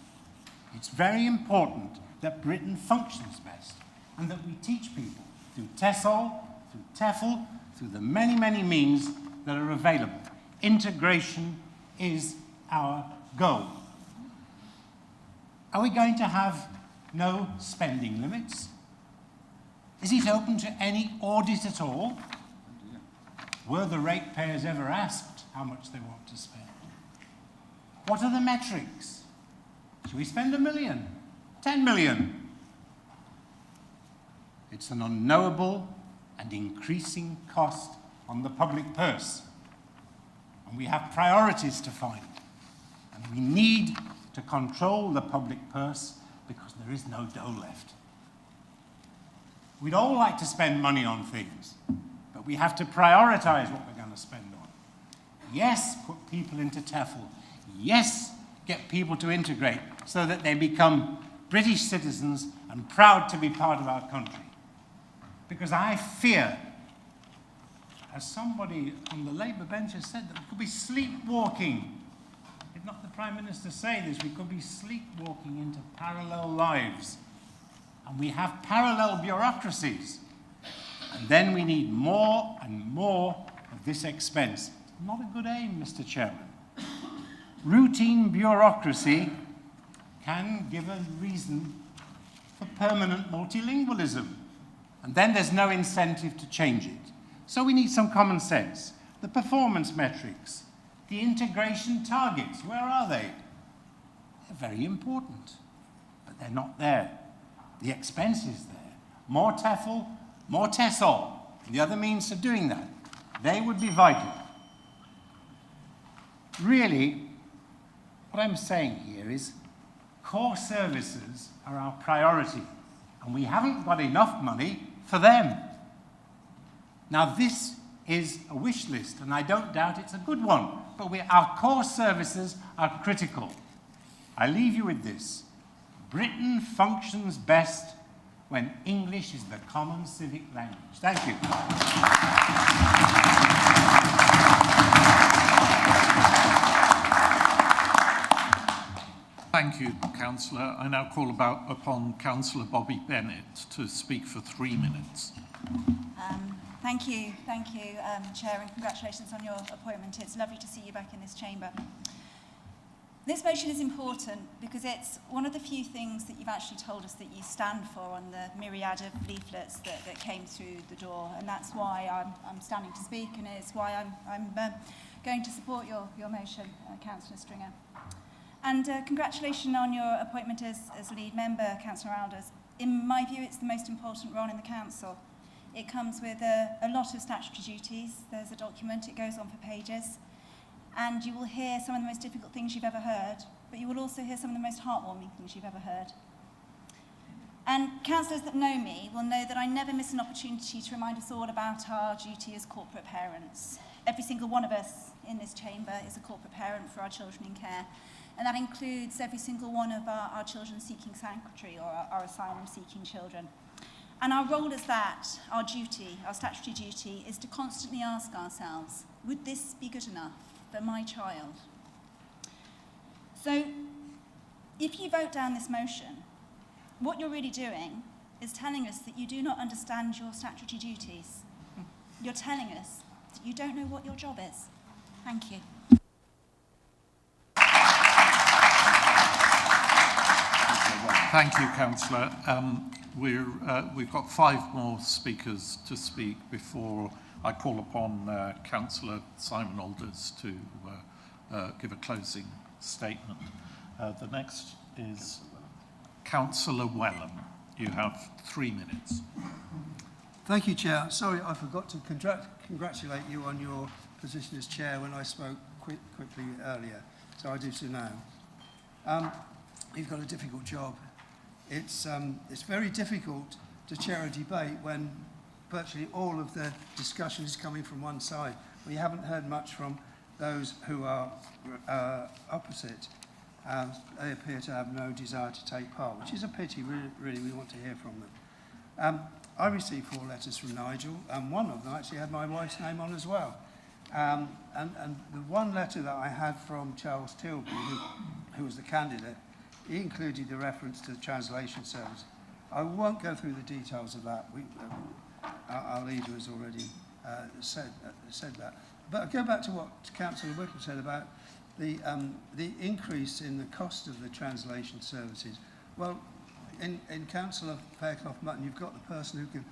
It's very important that Britain functions best and that we teach people through TESOL, through TEFL, through the many, many means that are available. Integration is our goal. Are we going to have no spending limits? Is it open to any audit at all? Were the ratepayers ever asked how much they want to spend? What are the metrics? Should we spend 1 million? 10 million? It's an unknowable and increasing cost on the public purse. And we have priorities to find. And we need to control the public purse because there is no dough left. We'd all like to spend money on things, but we have to prioritise what we're going to spend on. Yes, put people into TEFL. Yes, get people to integrate so that they become British citizens and proud to be part of our country. Because I fear, as somebody on the Labour bench has said, that we could be sleepwalking. Did not the Prime Minister say this? We could be sleepwalking into parallel lives. And we have parallel bureaucracies. And then we need more and more of this expense. It's not a good aim, Mr. Chairman. Routine bureaucracy can give a reason for permanent multilingualism. And then there's no incentive to change it. So we need some common sense. The performance metrics, the integration targets, where are they? They're very important, but they're not there. The expense is there. More TEFL, more TESOL, the other means of doing that. They would be vital. Really, what I'm saying here is core services are our priority, and we haven't got enough money for them. Now, this is a wish list, and I don't doubt it's a good one, but our core services are critical. I leave you with this. Britain functions best when English is the common civic language. Thank you. Thank you, Councillor. I now call upon Councillor Bobby Bennett to speak for 3 minutes. Thank you, Chair, and congratulations on your appointment. It's lovely to see you back in this chamber. This motion is important because it's one of the few things that you've actually told us that you stand for on the myriad of leaflets that came through the door, and that's why I'm standing to speak, and it's why I'm going to support your motion, Councillor Stringer. And congratulations on your appointment as lead member, Councillor Aalders. In my view, it's the most important role in the council. It comes with a lot of statutory duties. There's a document, it goes on for pages. And you will hear some of the most difficult things you've ever heard, but you will also hear some of the most heartwarming things you've ever heard. And councillors that know me will know that I never miss an opportunity to remind us all about our duty as corporate parents. Every single one of us in this chamber is a corporate parent for our children in care, and that includes every single one of our children seeking sanctuary or our asylum-seeking children. And our role as that, our duty, our statutory duty, is to constantly ask ourselves, would this be good enough for my child? So, if you vote down this motion, what you're really doing is telling us that you do not understand your statutory duties. You're telling us that you don't know what your job is. Thank you. Thank you, Councillor. We've got 5 more speakers to speak before I call upon Councillor Simon Aalders to give a closing statement. The next is Councillor Wellham. You have 3 minutes. Thank you, Chair. Sorry, I forgot to congratulate you on your position as Chair when I spoke quickly earlier, so I do so now. You've got a difficult job. It's very difficult to chair a debate when virtually all of the discussion is coming from one side. We haven't heard much from those who are opposite. They appear to have no desire to take part, which is a pity. Really, we want to hear from them. I received 4 letters from Nigel, and one of them actually had my wife's name on as well. And the one letter that I had from Charles Tilby, who was the candidate, he included the reference to the translation service. I won't go through the details of that. Our leader has already said that. But I'll go back to what Councillor Whittle said about the increase in the cost of the translation services. Well, in Councillor Faircloth-Mutton, you've got the person who can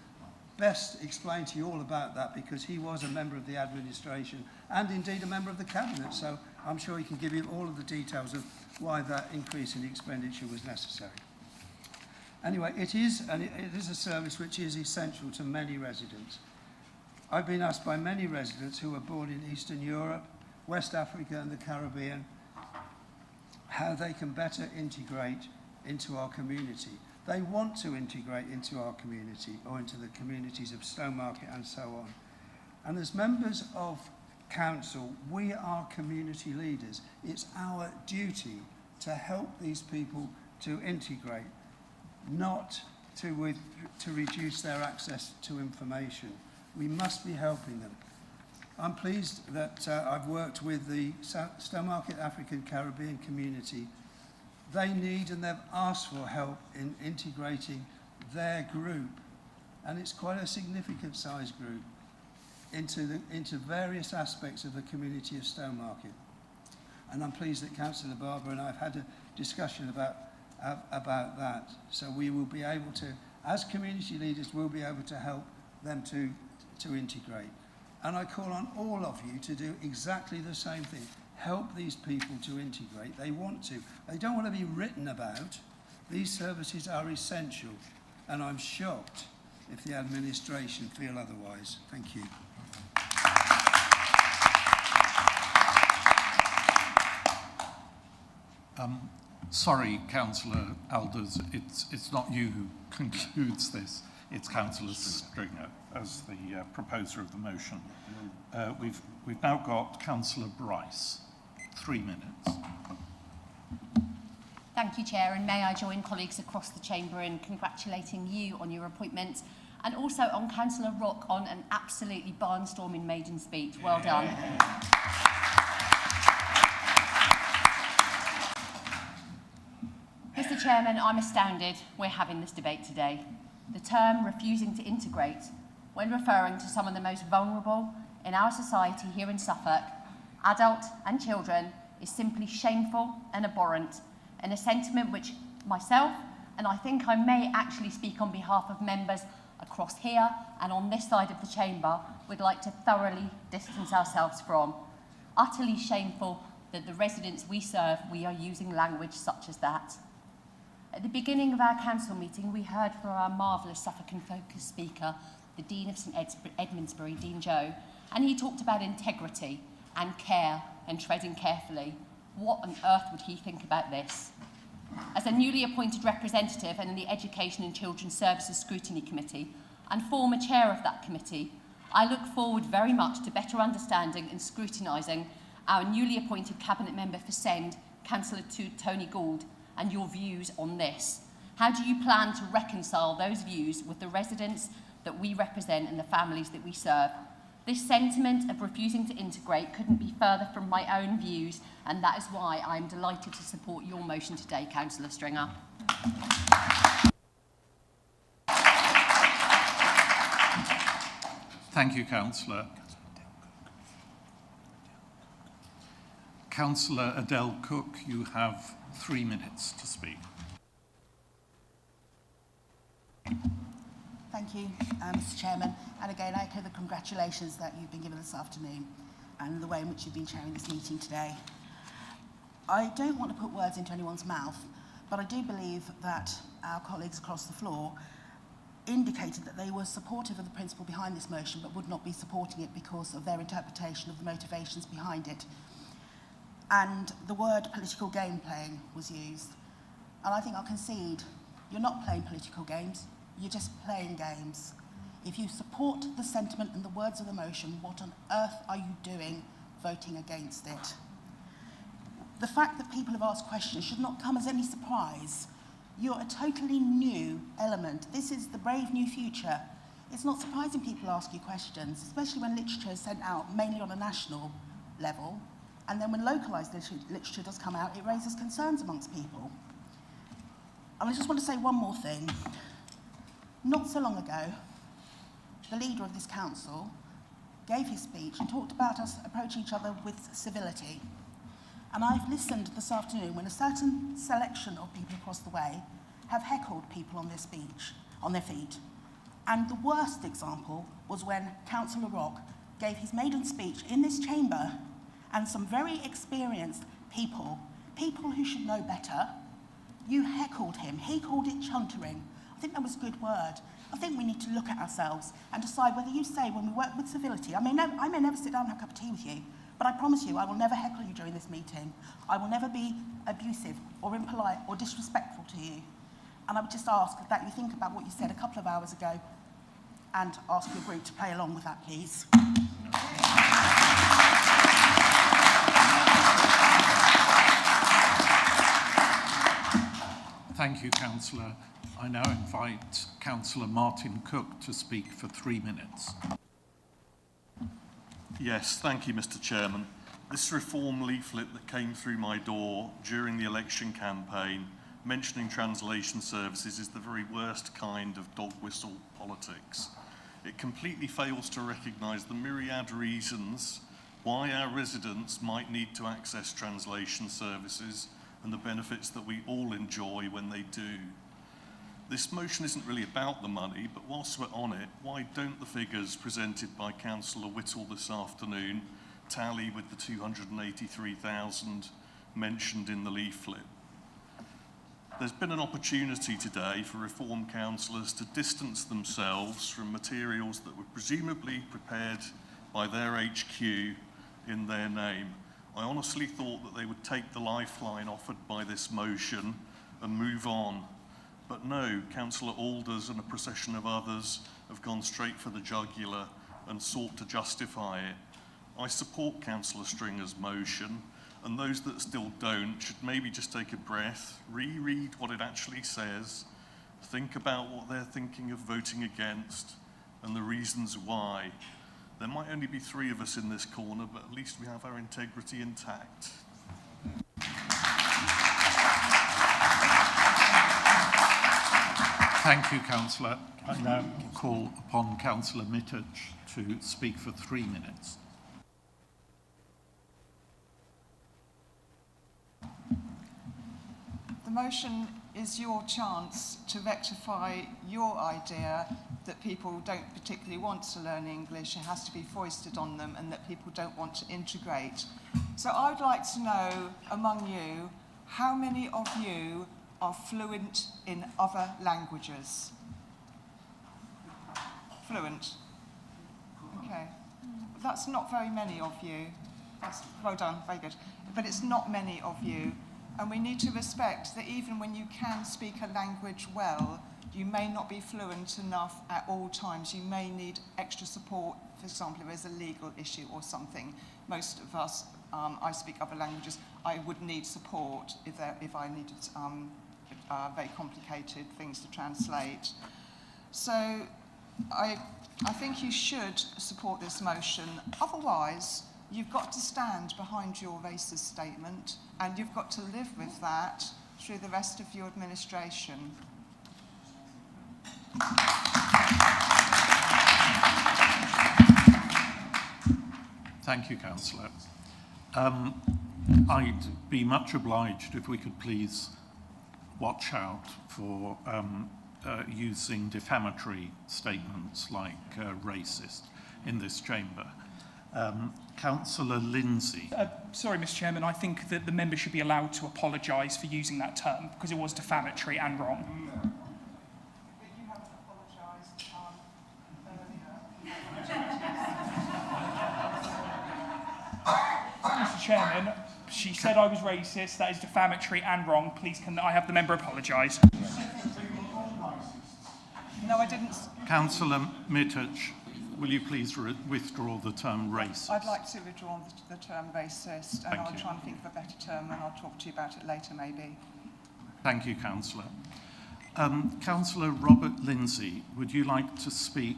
best explain to you all about that, because he was a member of the administration and indeed a member of the cabinet. So I'm sure he can give you all of the details of why that increase in expenditure was necessary. Anyway, it is a service which is essential to many residents. I've been asked by many residents who were born in Eastern Europe, West Africa and the Caribbean how they can better integrate into our community. They want to integrate into our community or into the communities of Stowmarket and so on. And as members of council, we are community leaders. It's our duty to help these people to integrate, not to reduce their access to information. We must be helping them. I'm pleased that I've worked with the Stowmarket African Caribbean community. They need and they've asked for help in integrating their group, and it's quite a significant size group, into various aspects of the community of Stowmarket. And I'm pleased that Councillor Barber and I have had a discussion about that. So we will be able to, as community leaders, we'll be able to help them to integrate. And I call on all of you to do exactly the same thing. Help these people to integrate. They want to. They don't want to be written about. These services are essential, and I'm shocked if the administration feel otherwise. Thank you. Sorry, Councillor Aalders, it's not you who concludes this. It's Councillor Stringer as the proposer of the motion. We've now got Councillor Bryce. 3 minutes. Thank you, Chair, and may I join colleagues across the chamber in congratulating you on your appointment, and also on Councillor Rock on an absolutely barnstorming maiden speech. Well done. Mr. Chairman, I'm astounded we're having this debate today. The term refusing to integrate, when referring to some of the most vulnerable in our society here in Suffolk, adult and children, is simply shameful and abhorrent, and a sentiment which myself, and I think I may actually speak on behalf of members across here and on this side of the chamber, would like to thoroughly distance ourselves from. Utterly shameful that the residents we serve, we are using language such as that. At the beginning of our council meeting, we heard from our marvellous Suffolk and focused speaker, the Dean of St Edmundsbury, Dean Joe, and he talked about integrity and care and treading carefully. What on earth would he think about this? As a newly appointed representative and in the Education and Children's Services Scrutiny Committee and former chair of that committee, I look forward very much to better understanding and scrutinising our newly appointed Cabinet Member for Send, Councillor Tony Gould, and your views on this. How do you plan to reconcile those views with the residents that we represent and the families that we serve? This sentiment of refusing to integrate couldn't be further from my own views, and that is why I'm delighted to support your motion today, Councillor Stringer. Thank you, Councillor. Councillor Adele Cook, you have 3 minutes to speak. Thank you, Mr. Chairman. And again, I echo the congratulations that you've been given this afternoon and the way in which you've been chairing this meeting today. I don't want to put words into anyone's mouth, but I do believe that our colleagues across the floor indicated that they were supportive of the principle behind this motion but would not be supporting it because of their interpretation of the motivations behind it. And the word political game playing was used. And I think I'll concede, you're not playing political games, you're just playing games. If you support the sentiment and the words of the motion, what on earth are you doing voting against it? The fact that people have asked questions should not come as any surprise. You're a totally new element. This is the brave new future. It's not surprising people ask you questions, especially when literature is sent out mainly on a national level. And then when localised literature does come out, it raises concerns amongst people. And I just want to say one more thing. Not so long ago, the leader of this council gave his speech and talked about us approaching each other with civility. And I've listened this afternoon when a certain selection of people across the way have heckled people on their feet. And the worst example was when Councillor Rock gave his maiden speech in this chamber, and some very experienced people who should know better, you heckled him. He called it chuntering. I think that was a good word. I think we need to look at ourselves and decide whether you say when we work with civility, I may never sit down and have a cup of tea with you, but I promise you I will never heckle you during this meeting. I will never be abusive or impolite or disrespectful to you. And I would just ask that you think about what you said a couple of hours ago and ask your group to play along with that, please. Thank you, Councillor. I now invite Councillor Martin Cook to speak for 3 minutes. Yes, thank you, Mr. Chairman. This reform leaflet that came through my door during the election campaign mentioning translation services is the very worst kind of dog whistle politics. It completely fails to recognise the myriad reasons why our residents might need to access translation services and the benefits that we all enjoy when they do. This motion isn't really about the money, but whilst we're on it, why don't the figures presented by Councillor Whittle this afternoon tally with the 283,000 mentioned in the leaflet? There's been an opportunity today for Reform councillors to distance themselves from materials that were presumably prepared by their HQ in their name. I honestly thought that they would take the lifeline offered by this motion and move on. But no, Councillor Aalders and a procession of others have gone straight for the jugular and sought to justify it. I support Councillor Stringer's motion, and those that still don't should maybe just take a breath, reread what it actually says, think about what they're thinking of voting against, and the reasons why. There might only be 3 of us in this corner, but at least we have our integrity intact. Thank you, Councillor. I now call upon Councillor Mittich to speak for 3 minutes. The motion is your chance to rectify your idea that people don't particularly want to learn English. It has to be foisted on them, and that people don't want to integrate. So I would like to know among you, how many of you are fluent in other languages? Fluent? Okay. That's not very many of you. That's, well done, very good. But it's not many of you. And we need to respect that even when you can speak a language well, you may not be fluent enough at all times. You may need extra support. For example, if there's a legal issue or something. Most of us, I speak other languages, I would need support if I needed very complicated things to translate. So I think you should support this motion. Otherwise, you've got to stand behind your racist statement, and you've got to live with that through the rest of your administration. Thank you, Councillor. I'd be much obliged if we could please watch out for using defamatory statements like racist in this chamber. Councillor Lindsay. Sorry, Mr. Chairman, I think that the member should be allowed to apologise for using that term because it was defamatory and wrong. But you haven't apologised Mr. Chairman, she said I was racist. That is defamatory and wrong. Please, can I have the member apologise? No, I didn't. Councillor Mittich, will you please withdraw the term racist? I'd like to withdraw the term racist, and Thank I'll you. try and think of a better term, and I'll talk to you about it later, maybe. Thank you, Councillor. Councillor Robert Lindsay, would you like to speak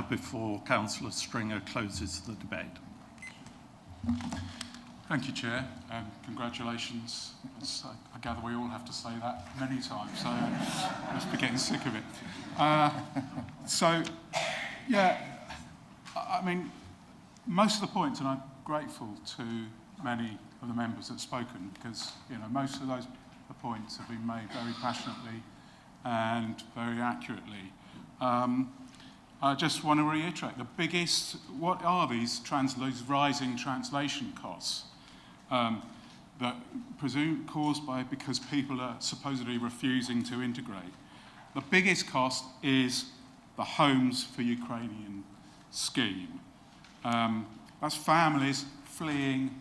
before Councillor Stringer closes the debate? Thank you, Chair, and congratulations. I gather we all have to say that many times, so I must be getting sick of it. Yeah, I mean, most of the points, and I'm grateful to many of the members that have spoken, because most of those points have been made very passionately and very accurately. I just want to reiterate what are these rising translation costs that caused because people are supposedly refusing to integrate? The biggest cost is the Homes for Ukrainian scheme. That's families fleeing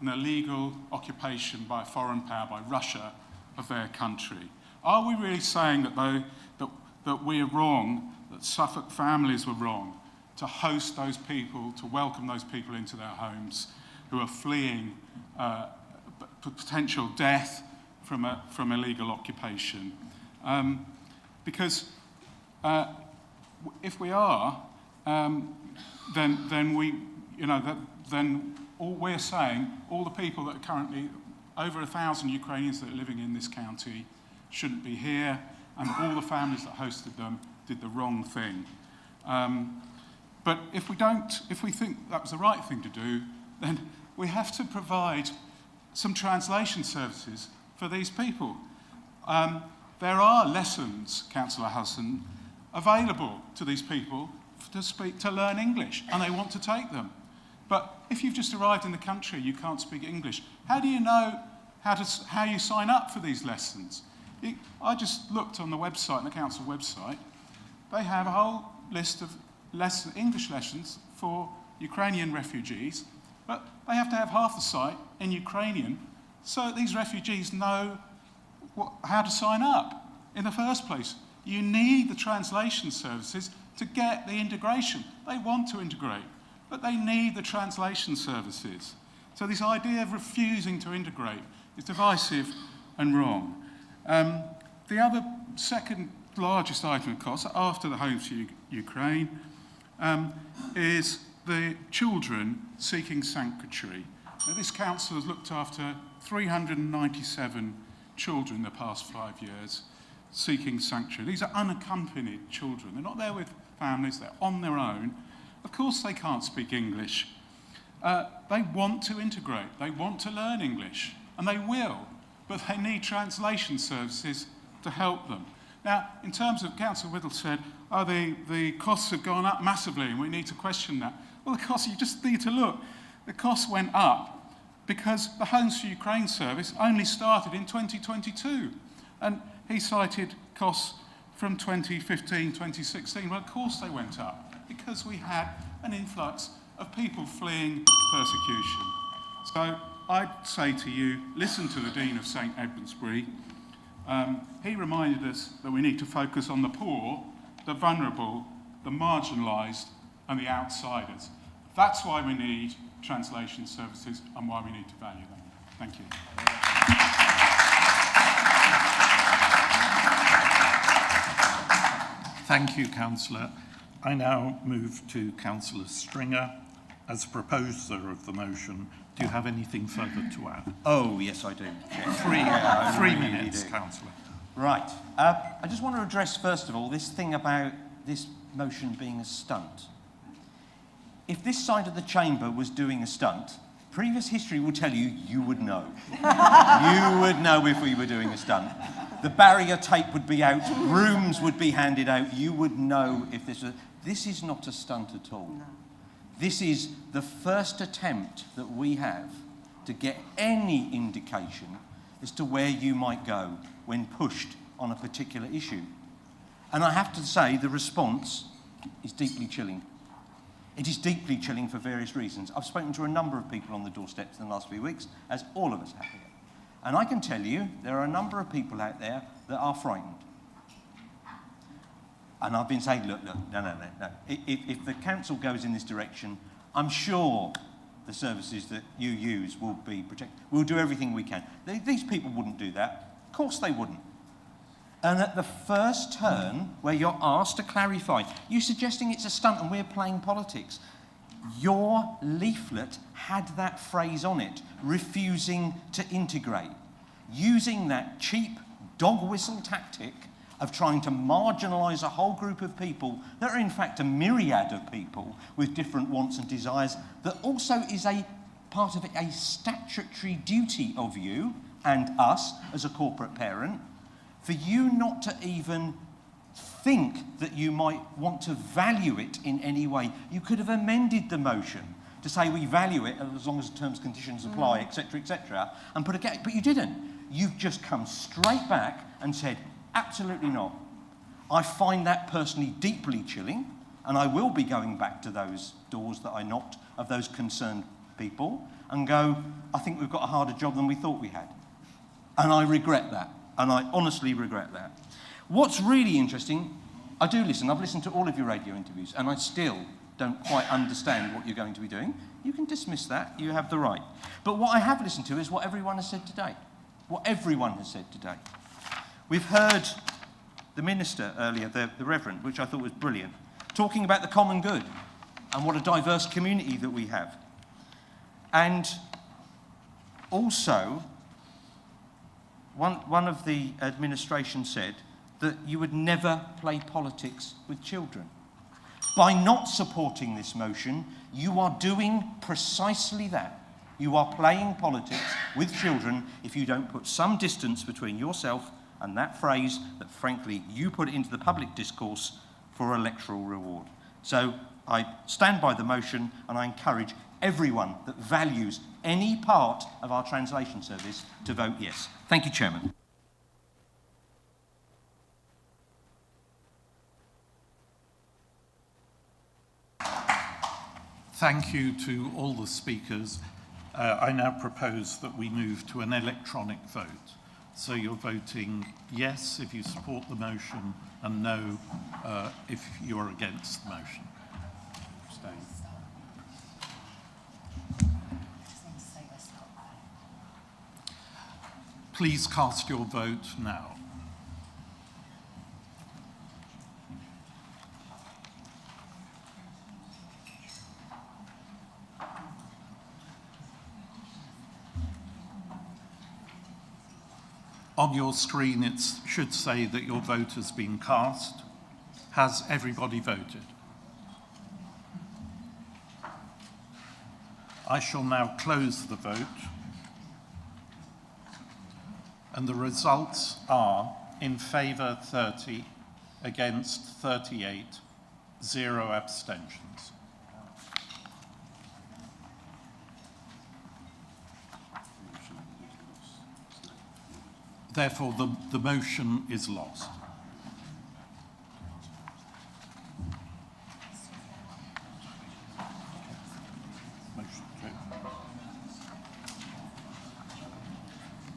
an illegal occupation by a foreign power, by Russia, of their country. Are we really saying that we are wrong, that Suffolk families were wrong to host those people, to welcome those people into their homes who are fleeing potential death from illegal occupation? Because if we are, then all we're saying, all the people that are currently over 1,000 Ukrainians that are living in this county shouldn't be here, and all the families that hosted them did the wrong thing. But if we think that was the right thing to do, then we have to provide some translation services for these people. There are lessons, Councillor Hudson, available to these people to learn English, and they want to take them. But if you've just arrived in the country, you can't speak English, how do you know how you sign up for these lessons? I just looked on the website, on the council website. They have a whole list of English lessons for Ukrainian refugees, but they have to have half the site in Ukrainian so that these refugees know how to sign up in the first place. You need the translation services to get the integration. They want to integrate, but they need the translation services. So this idea of refusing to integrate is divisive and wrong. The other second largest item of cost after the Homes for Ukraine is the children seeking sanctuary. Now, this council has looked after 397 children in the past 5 years seeking sanctuary. These are unaccompanied children. They're not there with families, they're on their own. Of course they can't speak English. They want to integrate, they want to learn English, and they will, but they need translation services to help them. Now, in terms of, Councillor Whittle said, the costs have gone up massively and we need to question that. Well, the costs, you just need to look. The costs went up because the Homes for Ukraine service only started in 2022. And he cited costs from 2015, 2016. Well, of course they went up because we had an influx of people fleeing persecution. So I'd say to you, listen to the Dean of St Edmundsbury. He reminded us that we need to focus on the poor, the vulnerable, the marginalised and the outsiders. That's why we need translation services and why we need to value them. Thank you. Thank you, Councillor. I now move to Councillor Stringer. As proposer of the motion, do you have anything further to add? Oh, yes, I do. Three minutes, Councillor. Right. I just want to address, first of all, this thing about this motion being a stunt. If this side of the chamber was doing a stunt, previous history will tell you, you would know. You would know if we were doing a stunt. The barrier tape would be out, brooms would be handed out, you would know if this was... This is not a stunt at all. No. This is the first attempt that we have to get any indication as to where you might go when pushed on a particular issue. And I have to say the response is deeply chilling. It is deeply chilling for various reasons. I've spoken to a number of people on the doorsteps in the last few weeks, as all of us have here. And I can tell you, there are a number of people out there that are frightened. And I've been saying, look, no. If the council goes in this direction, I'm sure the services that you use will be protected. We'll do everything we can. These people wouldn't do that. Of course they wouldn't. And at the first turn, where you're asked to clarify, you're suggesting it's a stunt and we're playing politics. Your leaflet had that phrase on it, refusing to integrate. Using that cheap dog whistle tactic of trying to marginalise a whole group of people that are in fact a myriad of people with different wants and desires, that also is a part of a statutory duty of you and us as a corporate parent, for you not to even think that you might want to value it in any way. You could have amended the motion to say we value it as long as the terms and conditions apply, etc., and put a gate, but you didn't. You've just come straight back and said, absolutely not. I find that personally deeply chilling, and I will be going back to those doors that I knocked of those concerned people and go, I think we've got a harder job than we thought we had. And I regret that. And I honestly regret that. What's really interesting, I do listen. I've listened to all of your radio interviews, and I still don't quite understand what you're going to be doing. You can dismiss that. You have the right. But what I have listened to is what everyone has said today. What everyone has said today. We've heard the minister earlier, the Reverend, which I thought was brilliant, talking about the common good and what a diverse community that we have. And also, one of the administration said that you would never play politics with children. By not supporting this motion, you are doing precisely that. You are playing politics with children if you don't put some distance between yourself and that phrase that, frankly, you put into the public discourse for electoral reward. So I stand by the motion, and I encourage everyone that values any part of our translation service to vote yes. Thank you, Chairman. Thank you to all the speakers. I now propose that we move to an electronic vote. So you're voting yes if you support the motion and no if you're against the motion. Abstain. Please cast your vote now. On your screen, it should say that your vote has been cast. Has everybody voted? I shall now close the vote. And the results are in favour 30, against 38, 0 abstentions. Therefore, the motion is lost.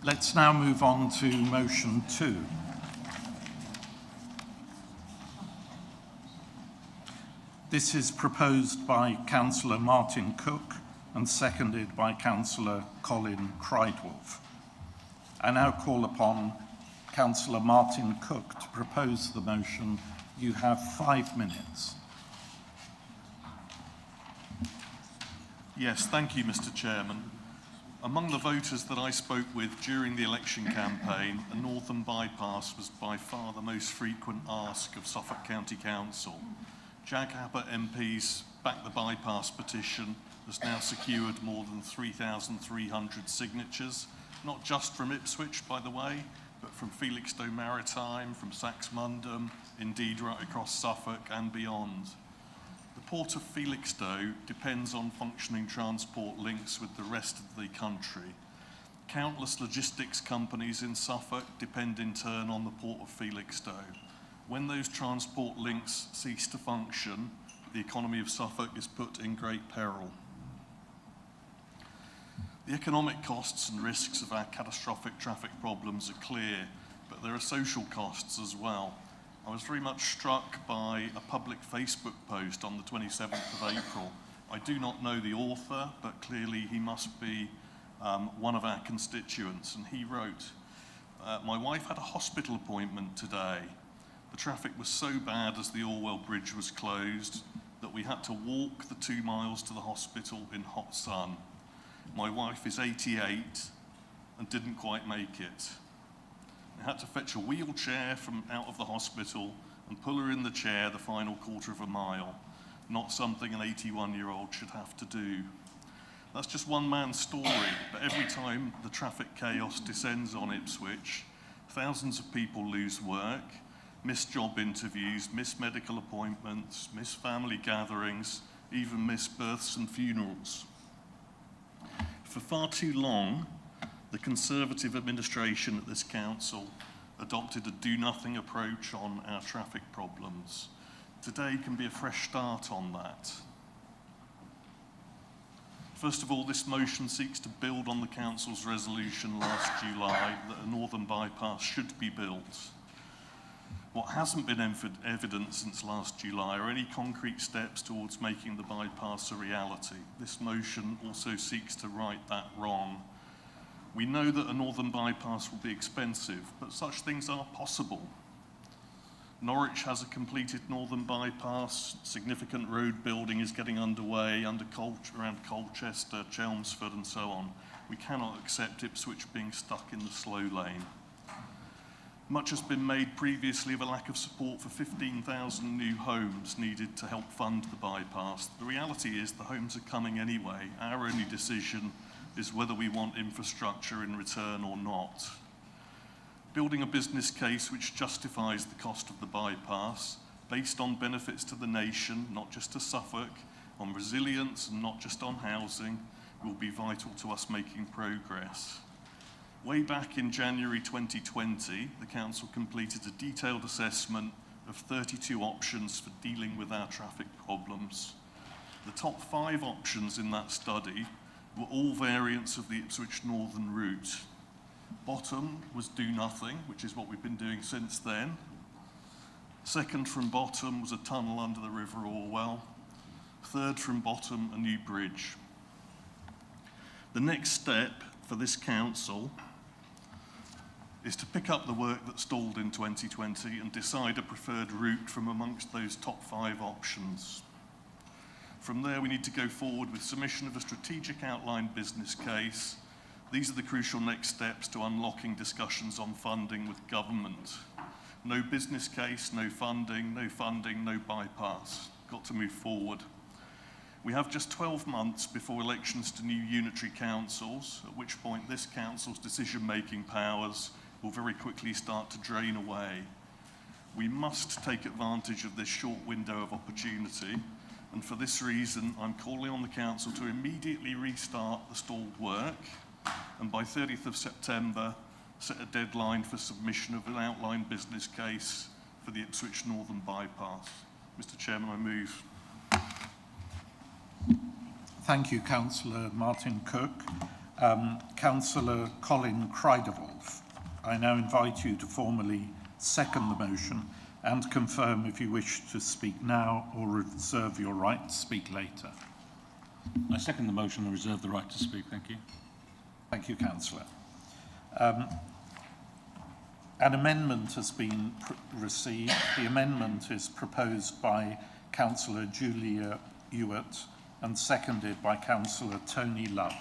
Let's now move on to motion 2. This is proposed by Councillor Martin Cook and seconded by Councillor Colin Kreidewolf. I now call upon Councillor Martin Cook to propose the motion. You have 5 minutes. Yes, thank you, Mr. Chairman. Among the voters that I spoke with during the election campaign, a northern bypass was by far the most frequent ask of Suffolk County Council. Jag Happer MPs backed the bypass petition, has now secured more than 3,300 signatures, not just from Ipswich, by the way, but from Felixstowe Maritime, from Saxmundham, indeed right across Suffolk and beyond. The port of Felixstowe depends on functioning transport links with the rest of the country. Countless logistics companies in Suffolk depend in turn on the port of Felixstowe. When those transport links cease to function, the economy of Suffolk is put in great peril. The economic costs and risks of our catastrophic traffic problems are clear, but there are social costs as well. I was very much struck by a public Facebook post on the 27th of April. I do not know the author, but clearly he must be one of our constituents, and he wrote, my wife had a hospital appointment today. The traffic was so bad as the Orwell Bridge was closed that we had to walk the 2 miles to the hospital in hot sun. My wife is 88 and didn't quite make it. I had to fetch a wheelchair from out of the hospital and pull her in the chair the final quarter of a mile. Not something an 81-year-old should have to do. That's just one man's story, but every time the traffic chaos descends on Ipswich, thousands of people lose work, miss job interviews, miss medical appointments, miss family gatherings, even miss births and funerals. For far too long, the Conservative administration at this council adopted a do-nothing approach on our traffic problems. Today can be a fresh start on that. First of all, this motion seeks to build on the council's resolution last July that a northern bypass should be built. What hasn't been evident since last July are any concrete steps towards making the bypass a reality. This motion also seeks to right that wrong. We know that a northern bypass will be expensive, but such things are possible. Norwich has a completed northern bypass. Significant road building is getting underway around Colchester, Chelmsford and so on. We cannot accept Ipswich being stuck in the slow lane. Much has been made previously of a lack of support for 15,000 new homes needed to help fund the bypass. The reality is the homes are coming anyway. Our only decision is whether we want infrastructure in return or not. Building a business case which justifies the cost of the bypass, based on benefits to the nation, not just to Suffolk, on resilience and not just on housing, will be vital to us making progress. Way back in January 2020, the council completed a detailed assessment of 32 options for dealing with our traffic problems. The top 5 options in that study were all variants of the Ipswich Northern route. Bottom was do nothing, which is what we've been doing since then. Second from bottom was a tunnel under the River Orwell. Third from bottom, a new bridge. The next step for this council is to pick up the work that stalled in 2020 and decide a preferred route from amongst those top 5 options. From there, we need to go forward with submission of a strategic outline business case. These are the crucial next steps to unlocking discussions on funding with government. No business case, no funding, no bypass. Got to move forward. We have just 12 months before elections to new unitary councils, at which point this council's decision-making powers will very quickly start to drain away. We must take advantage of this short window of opportunity, and for this reason, I'm calling on the council to immediately restart the stalled work, and by 30th of September, set a deadline for submission of an outline business case for the Ipswich Northern bypass. Mr. Chairman, I move. Thank you, Councillor Martin Cook. Councillor Colin Kreidewolf, I now invite you to formally second the motion and confirm if you wish to speak now or reserve your right to speak later. I second the motion and reserve the right to speak. Thank you. Thank you, Councillor. An amendment has been received. The amendment is proposed by Councillor Julia Ewart and seconded by Councillor Tony Love.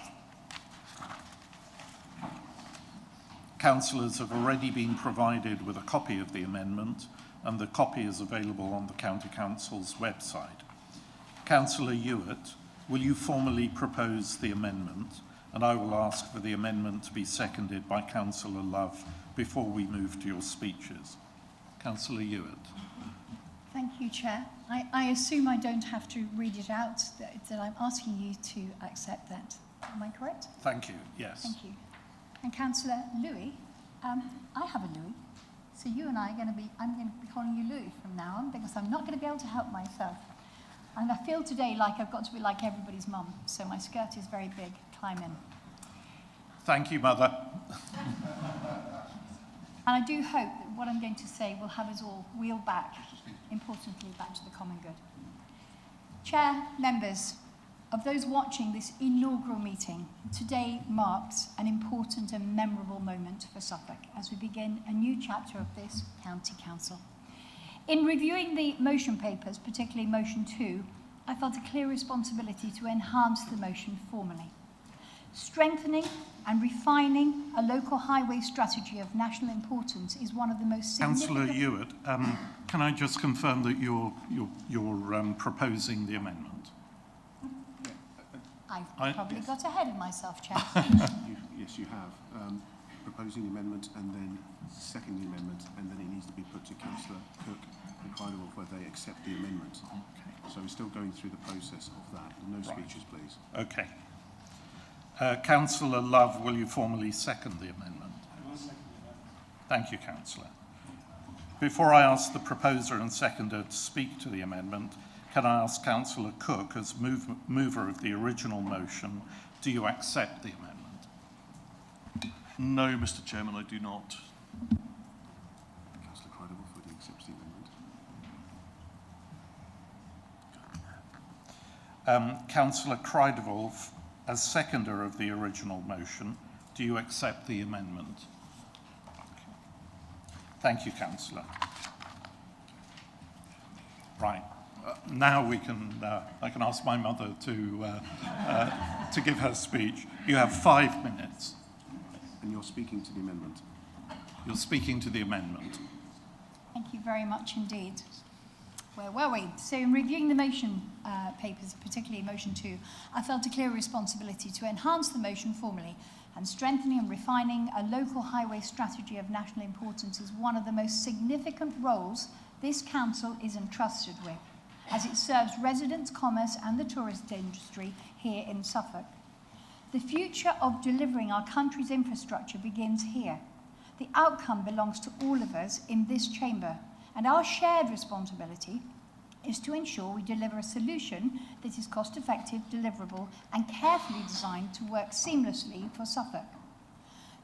Councillors have already been provided with a copy of the amendment, and the copy is available on the County Council's website. Councillor Ewart, will you formally propose the amendment? And I will ask for the amendment to be seconded by Councillor Love before we move to your speeches. Councillor Ewart. Thank you, Chair. I assume I don't have to read it out, that I'm asking you to accept that. Am I correct? Thank you, yes. Thank you. And Councillor Louis, I have a Louis, so you and I are going to be, I'm going to be calling you Louis from now on because I'm not going to be able to help myself. And I feel today like I've got to be like everybody's mum, so my skirt is very big. Climb in. Thank you, Mother. And I do hope that what I'm going to say will have us all wheel back, importantly, back to the common good. Chair, members, of those watching this inaugural meeting, today marks an important and memorable moment for Suffolk as we begin a new chapter of this county council. In reviewing the motion papers, particularly motion 2, I felt a clear responsibility to enhance the motion formally. Strengthening and refining a local highway strategy of national importance is one of the most significant... Councillor Ewart, can I just confirm that you're proposing the amendment? I've probably got ahead of myself, Chair. Yes, you have. Proposing the amendment and then seconding the amendment, and then it needs to be put to Councillor Cook and Kreidewolf whether they accept the amendment. Okay. So we're still going through the process of that. No speeches, please. Okay. Councillor Love, will you formally second the amendment? I will second the amendment. Thank you, Councillor. Before I ask the proposer and seconder to speak to the amendment, can I ask Councillor Cook, as mover of the original motion, do you accept the amendment? No, Mr. Chairman, I do not. Councillor Kreidewolf, would you accept the amendment? Councillor Kreidewolf, as seconder of the original motion, do you accept the amendment? Okay. Thank you, Councillor. Right. Now we can, I can ask my mother to give her speech. You have 5 minutes. And you're speaking to the amendment? You're speaking to the amendment. Thank you very much indeed. Where were we? So in reviewing the motion papers, particularly motion 2, I felt a clear responsibility to enhance the motion formally, and strengthening and refining a local highway strategy of national importance is one of the most significant roles this council is entrusted with, as it serves residents, commerce and the tourist industry here in Suffolk. The future of delivering our country's infrastructure begins here. The outcome belongs to all of us in this chamber, and our shared responsibility is to ensure we deliver a solution that is cost-effective, deliverable and carefully designed to work seamlessly for Suffolk.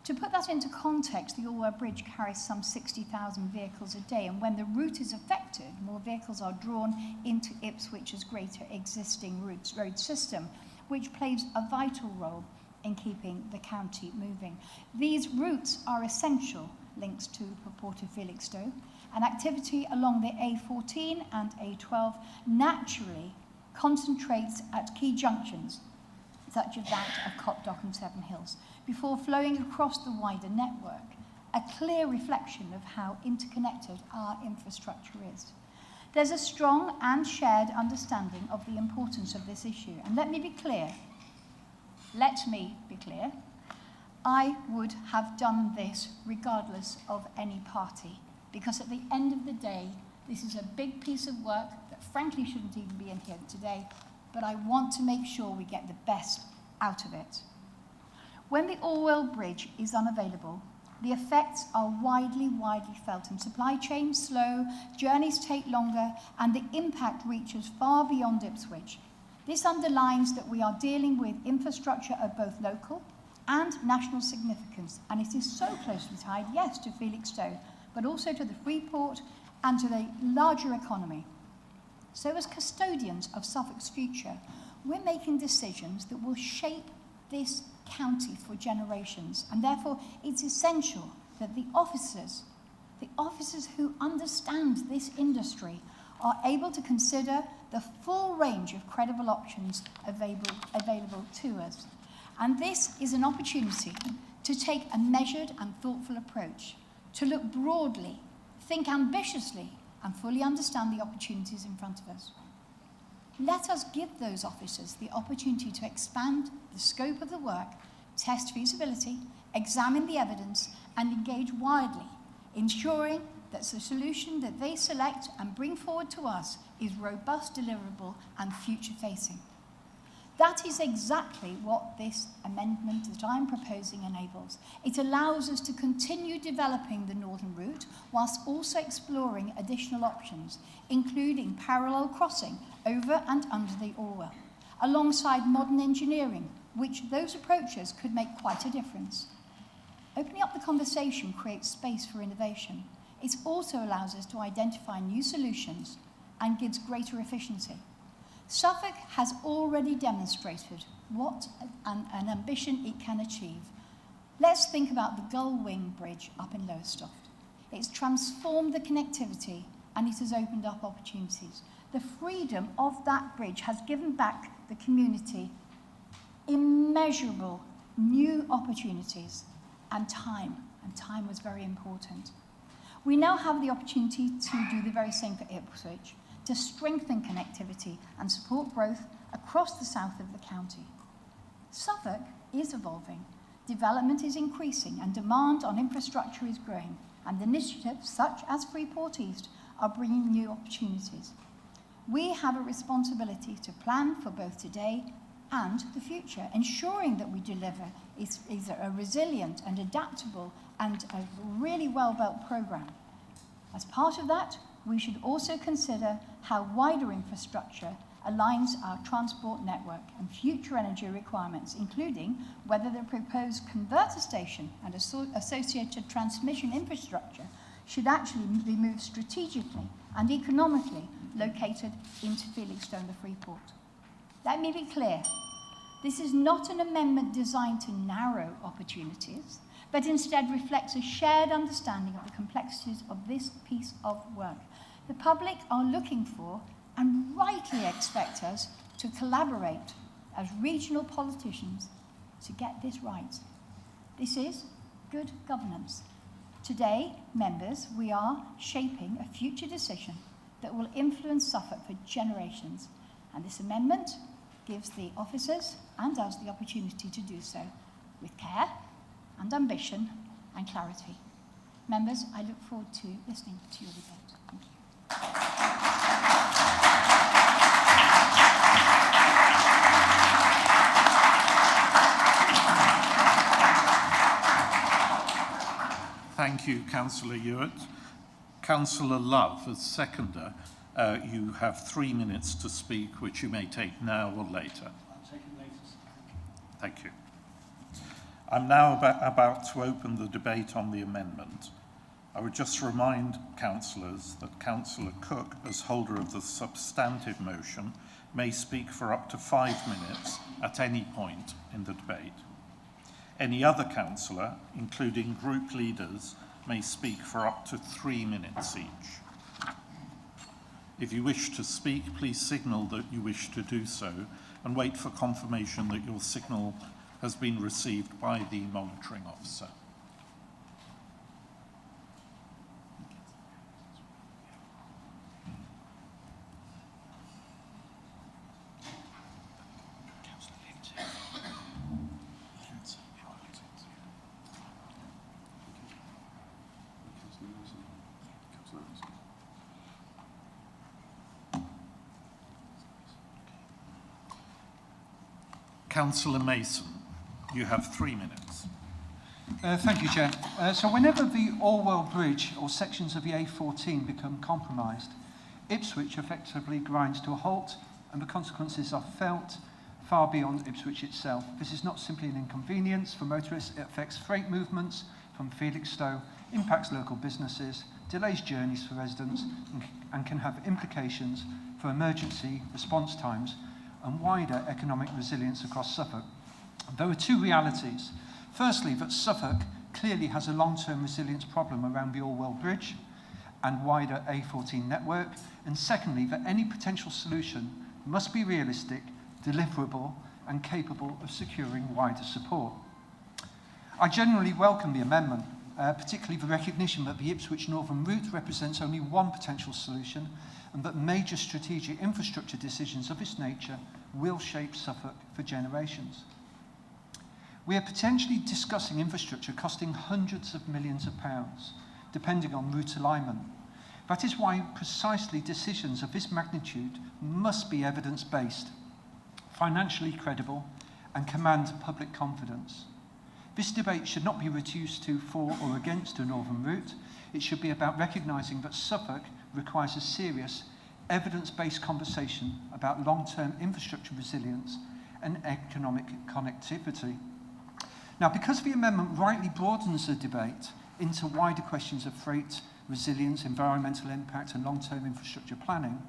To put that into context, the Orwell Bridge carries some 60,000 vehicles a day, and when the route is affected, more vehicles are drawn into Ipswich's greater existing road system, which plays a vital role in keeping the county moving. These routes are essential links to the Port of Felixstowe, and activity along the A14 and A12 naturally concentrates at key junctions, such as that of Copdock and Seven Hills, before flowing across the wider network, a clear reflection of how interconnected our infrastructure is. There's a strong and shared understanding of the importance of this issue, and let me be clear, I would have done this regardless of any party, because at the end of the day, this is a big piece of work that frankly shouldn't even be in here today, but I want to make sure we get the best out of it. When the Orwell Bridge is unavailable, the effects are widely felt, and supply chains slow, journeys take longer, and the impact reaches far beyond Ipswich. This underlines that we are dealing with infrastructure of both local and national significance, and it is so closely tied, yes, to Felixstowe, but also to the Freeport and to the larger economy. So as custodians of Suffolk's future, we're making decisions that will shape this county for generations, and therefore it's essential that the officers who understand this industry are able to consider the full range of credible options available to us. And this is an opportunity to take a measured and thoughtful approach, to look broadly, think ambitiously, and fully understand the opportunities in front of us. Let us give those officers the opportunity to expand the scope of the work, test feasibility, examine the evidence, and engage widely, ensuring that the solution that they select and bring forward to us is robust, deliverable, and future-facing. That is exactly what this amendment that I'm proposing enables. It allows us to continue developing the northern route whilst also exploring additional options, including parallel crossing over and under the Orwell, alongside modern engineering, which those approaches could make quite a difference. Opening up the conversation creates space for innovation. It also allows us to identify new solutions and gives greater efficiency. Suffolk has already demonstrated what an ambition it can achieve. Let's think about the Gull Wing Bridge up in Lowestoft. It's transformed the connectivity and it has opened up opportunities. The freedom of that bridge has given back the community immeasurable new opportunities and time was very important. We now have the opportunity to do the very same for Ipswich, to strengthen connectivity and support growth across the south of the county. Suffolk is evolving, development is increasing and demand on infrastructure is growing, and initiatives such as Freeport East are bringing new opportunities. We have a responsibility to plan for both today and the future, ensuring that we deliver is a resilient and adaptable and a really well-built programme. As part of that, we should also consider how wider infrastructure aligns our transport network and future energy requirements, including whether the proposed converter station and associated transmission infrastructure should actually be moved strategically and economically located into Felixstowe and the Freeport. Let me be clear. This is not an amendment designed to narrow opportunities, but instead reflects a shared understanding of the complexities of this piece of work. The public are looking for and rightly expect us to collaborate as regional politicians to get this right. This is good governance. Today, members, we are shaping a future decision that will influence Suffolk for generations, and this amendment gives the officers and us the opportunity to do so with care and ambition and clarity. Members, I look forward to listening to your debate. Thank you. Thank you, Councillor Ewart. Councillor Love, as seconder, you have 3 minutes to speak, which you may take now or later. I'll take it later. Thank you. I'm now about to open the debate on the amendment. I would just remind councillors that Councillor Cook, as holder of the substantive motion, may speak for up to 5 minutes at any point in the debate. Any other councillor, including group leaders, may speak for up to 3 minutes each. If you wish to speak, please signal that you wish to do so and wait for confirmation that your signal has been received by the monitoring officer. Councillor Mason, you have 3 minutes. Thank you, Chair. So whenever the Orwell Bridge or sections of the A14 become compromised, Ipswich effectively grinds to a halt and the consequences are felt far beyond Ipswich itself. This is not simply an inconvenience for motorists, it affects freight movements from Felixstowe, impacts local businesses, delays journeys for residents and can have implications for emergency response times and wider economic resilience across Suffolk. There are two realities. Firstly, that Suffolk clearly has a long-term resilience problem around the Orwell Bridge and wider A14 network. And secondly, that any potential solution must be realistic, deliverable, and capable of securing wider support. I generally welcome the amendment, particularly the recognition that the Ipswich Northern Route represents only one potential solution and that major strategic infrastructure decisions of this nature will shape Suffolk for generations. We are potentially discussing infrastructure costing hundreds of millions of pounds, depending on route alignment. That is why precisely decisions of this magnitude must be evidence-based. financially credible, and command public confidence. This debate should not be reduced to for or against a northern route. It should be about recognising that Suffolk requires a serious, evidence-based conversation about long-term infrastructure resilience and economic connectivity. Now, because the amendment rightly broadens the debate into wider questions of freight, resilience, environmental impact and long-term infrastructure planning,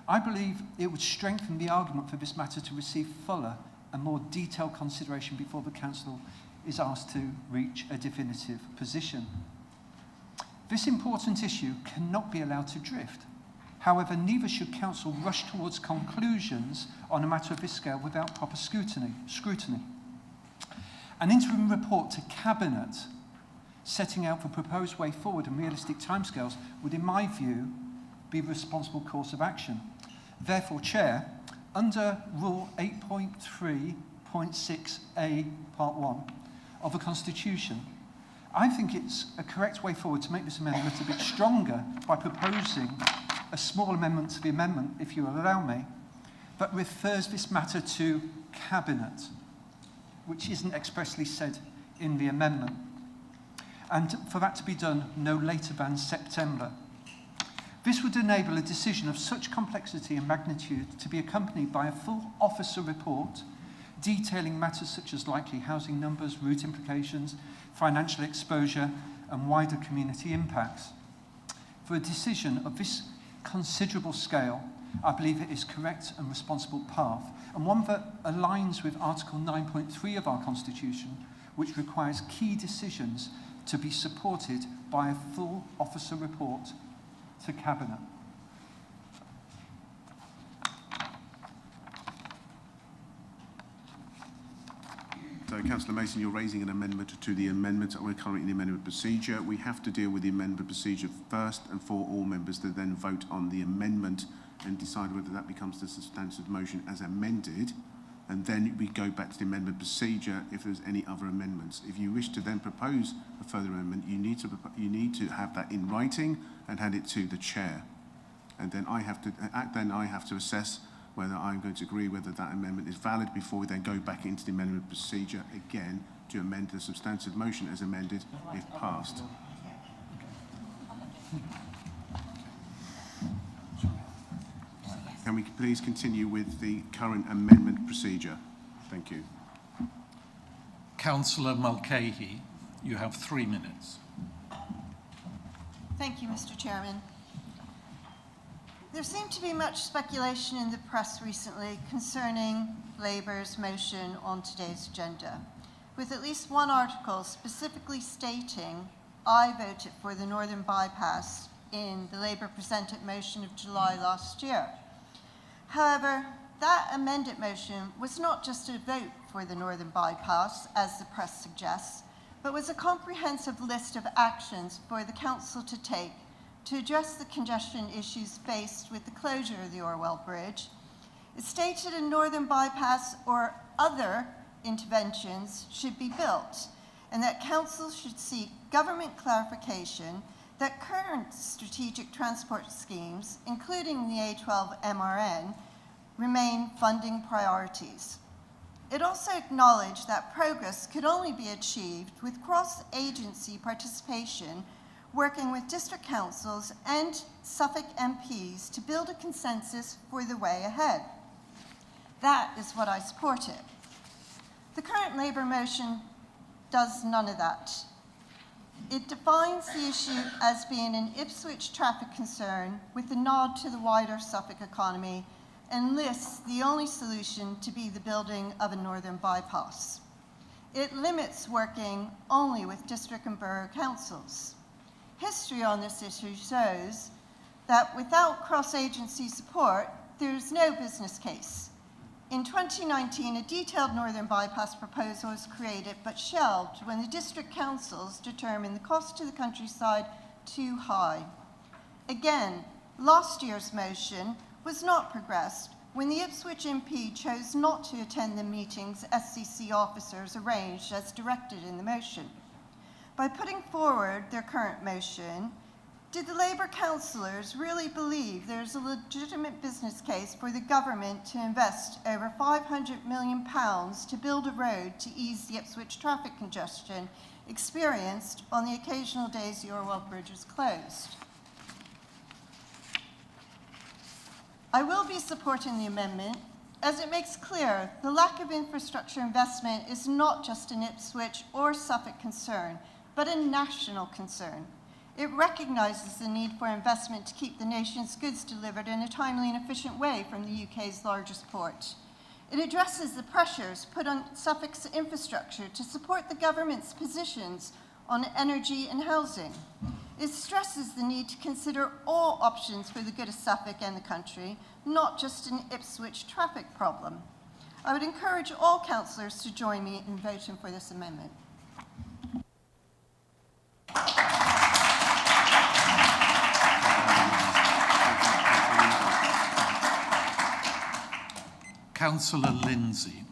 I believe it would strengthen the argument for this matter to receive fuller and more detailed consideration before the Council is asked to reach a definitive position. This important issue cannot be allowed to drift. However, neither should Council rush towards conclusions on a matter of this scale without proper scrutiny. An interim report to Cabinet setting out the proposed way forward and realistic timescales would, in my view, be the responsible course of action. Therefore, Chair, under Rule 8.3.6a, Part 1 of the Constitution, I think it's a correct way forward to make this amendment a bit stronger by proposing a small amendment to the amendment, if you will allow me, that refers this matter to Cabinet, which isn't expressly said in the amendment, and for that to be done no later than September. This would enable a decision of such complexity and magnitude to be accompanied by a full officer report detailing matters such as likely housing numbers, route implications, financial exposure, and wider community impacts. For a decision of this considerable scale, I believe it is correct and responsible path, and one that aligns with Article 9.3 of our Constitution, which requires key decisions to be supported by a full officer report to Cabinet. So, Councillor Mason, you're raising an amendment to the amendment. We're currently in the amendment procedure. We have to deal with the amendment procedure first, and for all members to then vote on the amendment and decide whether that becomes the substantive motion as amended, and then we go back to the amendment procedure if there's any other amendments. If you wish to then propose a further amendment, you need to have that in writing and hand it to the chair, and then I have to assess whether I'm going to agree whether that amendment is valid before we then go back into the amendment procedure again to amend the substantive motion as amended if passed. Can we please continue with the current amendment procedure? Thank you. Councillor Mulcahy, you have 3 minutes. Thank you, Mr. Chairman. There seemed to be much speculation in the press recently concerning Labour's motion on today's agenda, with at least one article specifically stating I voted for the Northern Bypass in the Labour presented motion of July last year. However, that amended motion was not just a vote for the Northern Bypass, as the press suggests, but was a comprehensive list of actions for the Council to take to address the congestion issues faced with the closure of the Orwell Bridge. It stated a Northern Bypass or other interventions should be built, and that Council should seek government clarification that current strategic transport schemes, including the A12 MRN, remain funding priorities. It also acknowledged that progress could only be achieved with cross-agency participation, working with district councils and Suffolk MPs to build a consensus for the way ahead. That is what I supported. The current Labour motion does none of that. It defines the issue as being an Ipswich traffic concern with a nod to the wider Suffolk economy and lists the only solution to be the building of a Northern Bypass. It limits working only with district and borough councils. History on this issue shows that without cross-agency support, there is no business case. In 2019, a detailed Northern Bypass proposal was created but shelved when the district councils determined the cost to the countryside too high. Again, last year's motion was not progressed when the Ipswich MP chose not to attend the meetings SCC officers arranged as directed in the motion. By putting forward their current motion, Did the Labour councillors really believe there's a legitimate business case for the government to invest over £500 million to build a road to ease the Ipswich traffic congestion experienced on the occasional days the Orwell Bridge is closed? I will be supporting the amendment as it makes clear the lack of infrastructure investment is not just an Ipswich or Suffolk concern, but a national concern. It recognises the need for investment to keep the nation's goods delivered in a timely and efficient way from the UK's largest port. It addresses the pressures put on Suffolk's infrastructure to support the government's positions on energy and housing. It stresses the need to consider all options for the good of Suffolk and the country, not just an Ipswich traffic problem. I would encourage all councillors to join me in voting for this amendment. Councillor Lindsay,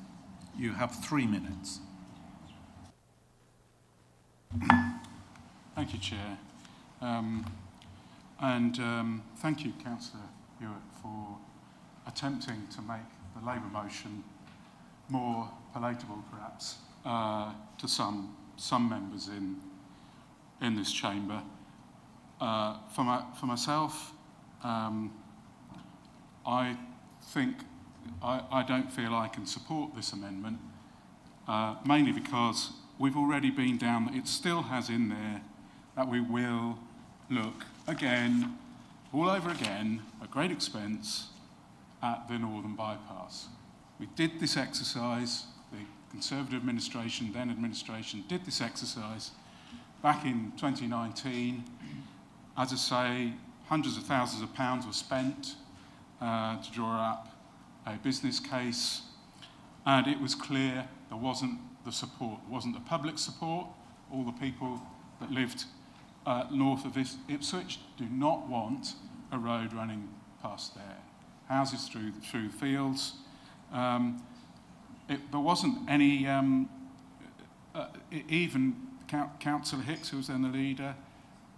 you have 3 minutes. Thank you, Chair. Thank you, Councillor Ewart, for attempting to make the Labour motion more palatable, perhaps, to some members in this chamber. For myself, I think I don't feel I can support this amendment, mainly because we've already been down, it still has in there that we will look again, all over again, at great expense, at the Northern Bypass. We did this exercise, the Conservative administration, then administration, did this exercise back in 2019. As I say, hundreds of thousands of pounds were spent to draw up a business case, and it was clear there wasn't the support, wasn't the public support. All the people that lived north of Ipswich do not want a road running past their houses through fields. There wasn't any, even Councillor Hicks, who was then the leader,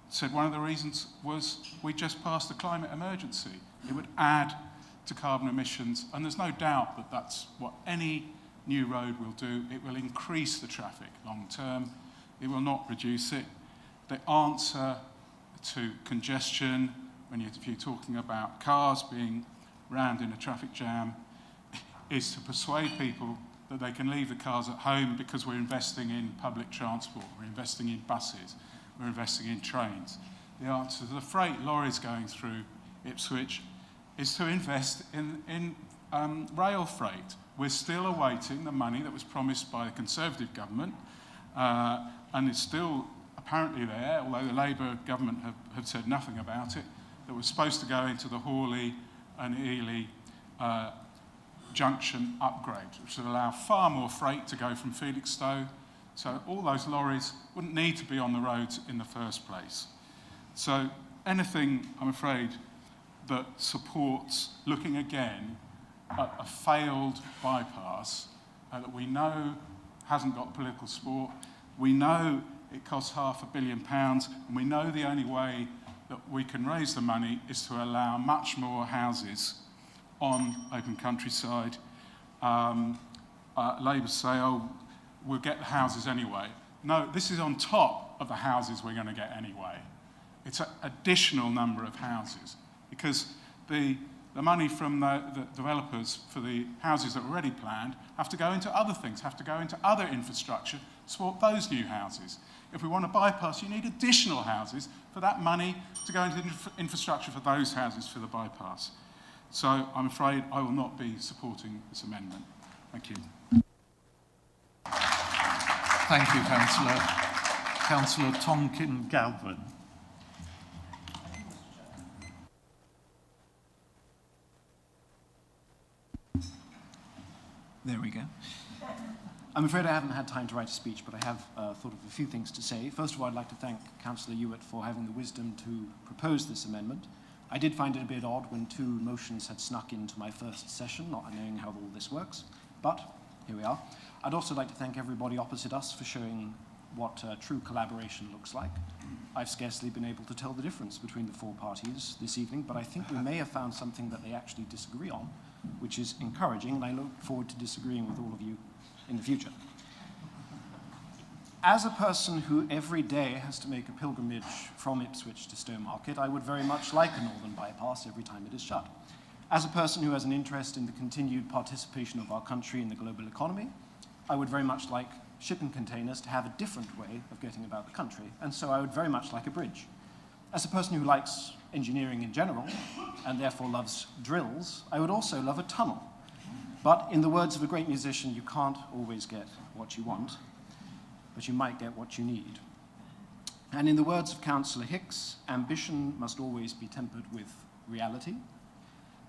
said one of the reasons was we just passed the climate emergency. It would add to carbon emissions, and there's no doubt that that's what any new road will do. It will increase the traffic long term. It will not reduce it. The answer to congestion, if you're talking about cars being rammed in a traffic jam, is to persuade people that they can leave the cars at home because we're investing in public transport, we're investing in buses, we're investing in trains. The answer to the freight lorries going through Ipswich is to invest in rail freight. We're still awaiting the money that was promised by the Conservative government, and it's still apparently there, although the Labour government have said nothing about it, that was supposed to go into the Hawley and Ely junction upgrade, which would allow far more freight to go from Felixstowe. So all those lorries wouldn't need to be on the roads in the first place. So anything, I'm afraid, that supports looking again at a failed bypass that we know hasn't got political support, we know it costs £500 million, and we know the only way that we can raise the money is to allow much more houses on open countryside. Labour say, oh, we'll get the houses anyway. No, this is on top of the houses we're going to get anyway. It's an additional number of houses, because the money from the developers for the houses that are already planned have to go into other things, have to go into other infrastructure to support those new houses. If we want a bypass, you need additional houses for that money to go into infrastructure for those houses for the bypass. So I'm afraid I will not be supporting this amendment. Thank you. Thank you, Councillor. Councillor Tonkin Galvin. There we go. I'm afraid I haven't had time to write a speech, but I have thought of a few things to say. First of all, I'd like to thank Councillor Ewart for having the wisdom to propose this amendment. I did find it a bit odd when 2 motions had snuck into my first session, not knowing how all this works, but here we are. I'd also like to thank everybody opposite us for showing what true collaboration looks like. I've scarcely been able to tell the difference between the four parties this evening, but I think we may have found something that they actually disagree on, which is encouraging, and I look forward to disagreeing with all of you in the future. As a person who every day has to make a pilgrimage from Ipswich to Stowmarket, I would very much like a northern bypass every time it is shut. As a person who has an interest in the continued participation of our country in the global economy, I would very much like shipping containers to have a different way of getting about the country, and so I would very much like a bridge. As a person who likes engineering in general, and therefore loves drills, I would also love a tunnel. But in the words of a great musician, you can't always get what you want, but you might get what you need. And in the words of Councillor Hicks, ambition must always be tempered with reality.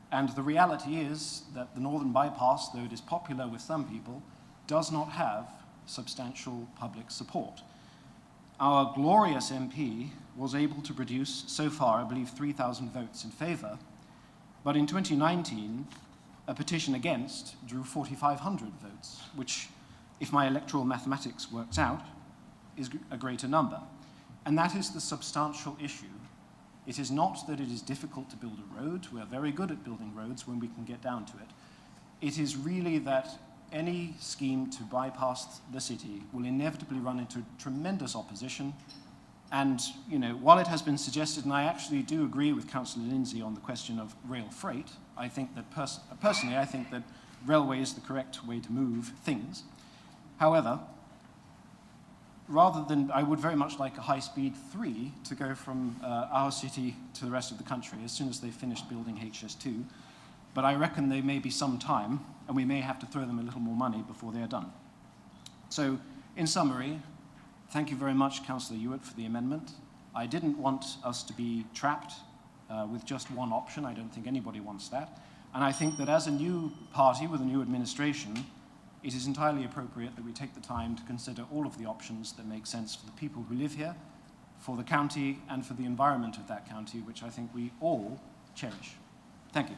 And the reality is that the Northern Bypass, though it is popular with some people, does not have substantial public support. Our glorious MP was able to produce, so far, I believe, 3,000 votes in favour, but in 2019, a petition against drew 4,500 votes, which, if my electoral mathematics works out, is a greater number. And that is the substantial issue. It is not that it is difficult to build a road. We are very good at building roads when we can get down to it. It is really that any scheme to bypass the city will inevitably run into tremendous opposition. And, you know, while it has been suggested, and I actually do agree with Councillor Lindsay on the question of rail freight, I think that personally, I think that railway is the correct way to move things. However, rather than, I would very much like a high-speed 3 to go from our city to the rest of the country as soon as they've finished building HS2. But I reckon there may be some time, and we may have to throw them a little more money before they are done. So, in summary, thank you very much, Councillor Ewart, for the amendment. I didn't want us to be trapped with just one option. I don't think anybody wants that. And I think that as a new party with a new administration, it is entirely appropriate that we take the time to consider all of the options that make sense for the people who live here, for the county, and for the environment of that county, which I think we all cherish. Thank you.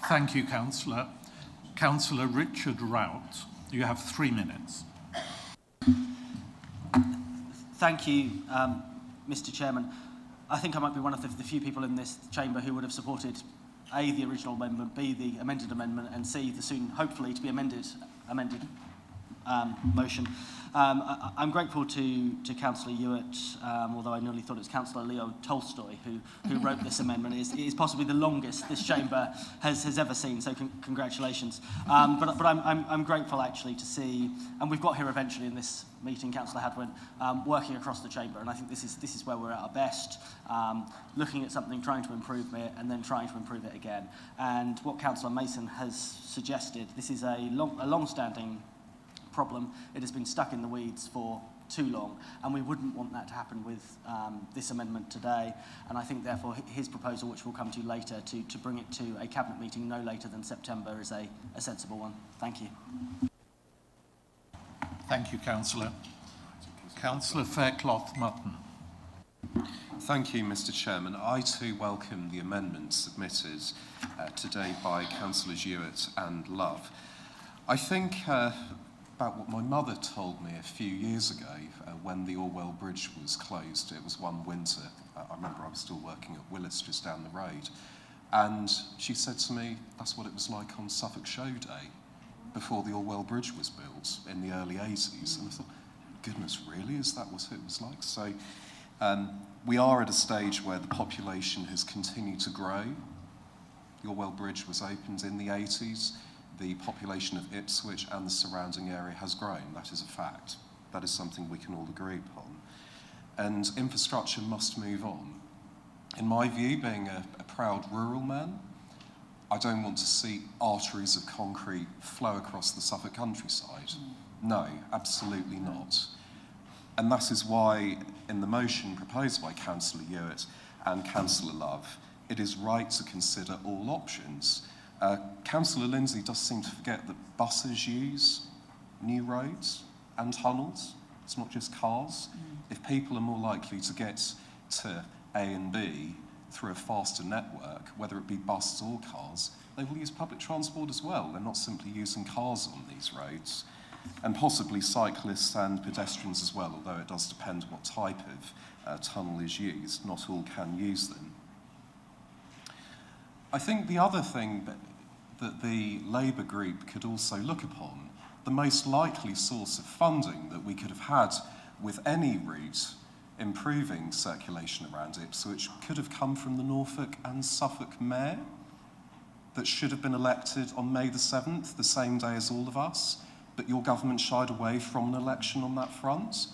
Thank you, Councillor. Councillor Richard Rout, you have 3 minutes. Thank you, Mr. Chairman. I think I might be one of the few people in this chamber who would have supported A, the original amendment, B, the amended amendment, and C, the soon, hopefully, to be amended motion. I'm grateful to Councillor Ewart, although I nearly thought it was Councillor Leo Tolstoy who wrote this amendment. It is possibly the longest this chamber has ever seen, so congratulations. But I'm grateful actually to see, and we've got here eventually in this meeting, Councillor Hadwin, working across the chamber, and I think this is where we're at our best, looking at something, trying to improve it, and then trying to improve it again. And what Councillor Mason has suggested, this is a long-standing problem. It has been stuck in the weeds for too long, and we wouldn't want that to happen with this amendment today. And I think, therefore, his proposal, which we'll come to later, to bring it to a cabinet meeting no later than September is a sensible one. Thank you. Thank you, Councillor. Councillor Faircloth-Mutton. Thank you, Mr. Chairman. I too welcome the amendment submitted today by Councillors Ewart and Love. I think about what my mother told me a few years ago when the Orwell Bridge was closed. It was one winter. I remember I was still working at Willis just down the road. And she said to me, that's what it was like on Suffolk Show Day before the Orwell Bridge was built in the early 80s. And I thought, goodness, really? Is that what it was like? So we are at a stage where the population has continued to grow. The Orwell Bridge was opened in the 80s. The population of Ipswich and the surrounding area has grown. That is a fact. That is something we can all agree upon. And infrastructure must move on. In my view, being a proud rural man, I don't want to see arteries of concrete flow across the Suffolk countryside. No, absolutely not. And that is why, in the motion proposed by Councillor Ewart and Councillor Love, it is right to consider all options. Councillor Lindsay does seem to forget that buses use new roads and tunnels. It's not just cars. If people are more likely to get to A and B through a faster network, whether it be buses or cars, they will use public transport as well. They're not simply using cars on these roads. And possibly cyclists and pedestrians as well, although it does depend what type of tunnel is used. Not all can use them. I think the other thing that the Labour group could also look upon, the most likely source of funding that we could have had with any route improving circulation around Ipswich, could have come from the Norfolk and Suffolk mayor that should have been elected on May the 7th, the same day as all of us, but your government shied away from an election on that front.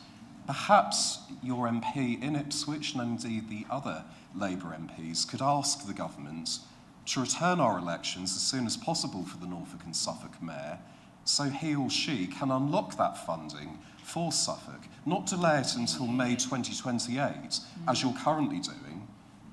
Perhaps your MP in Ipswich, and indeed the other Labour MPs, could ask the government to return our elections as soon as possible for the Norfolk and Suffolk mayor, so he or she can unlock that funding for Suffolk, not delay it until May 2028, as you're currently doing.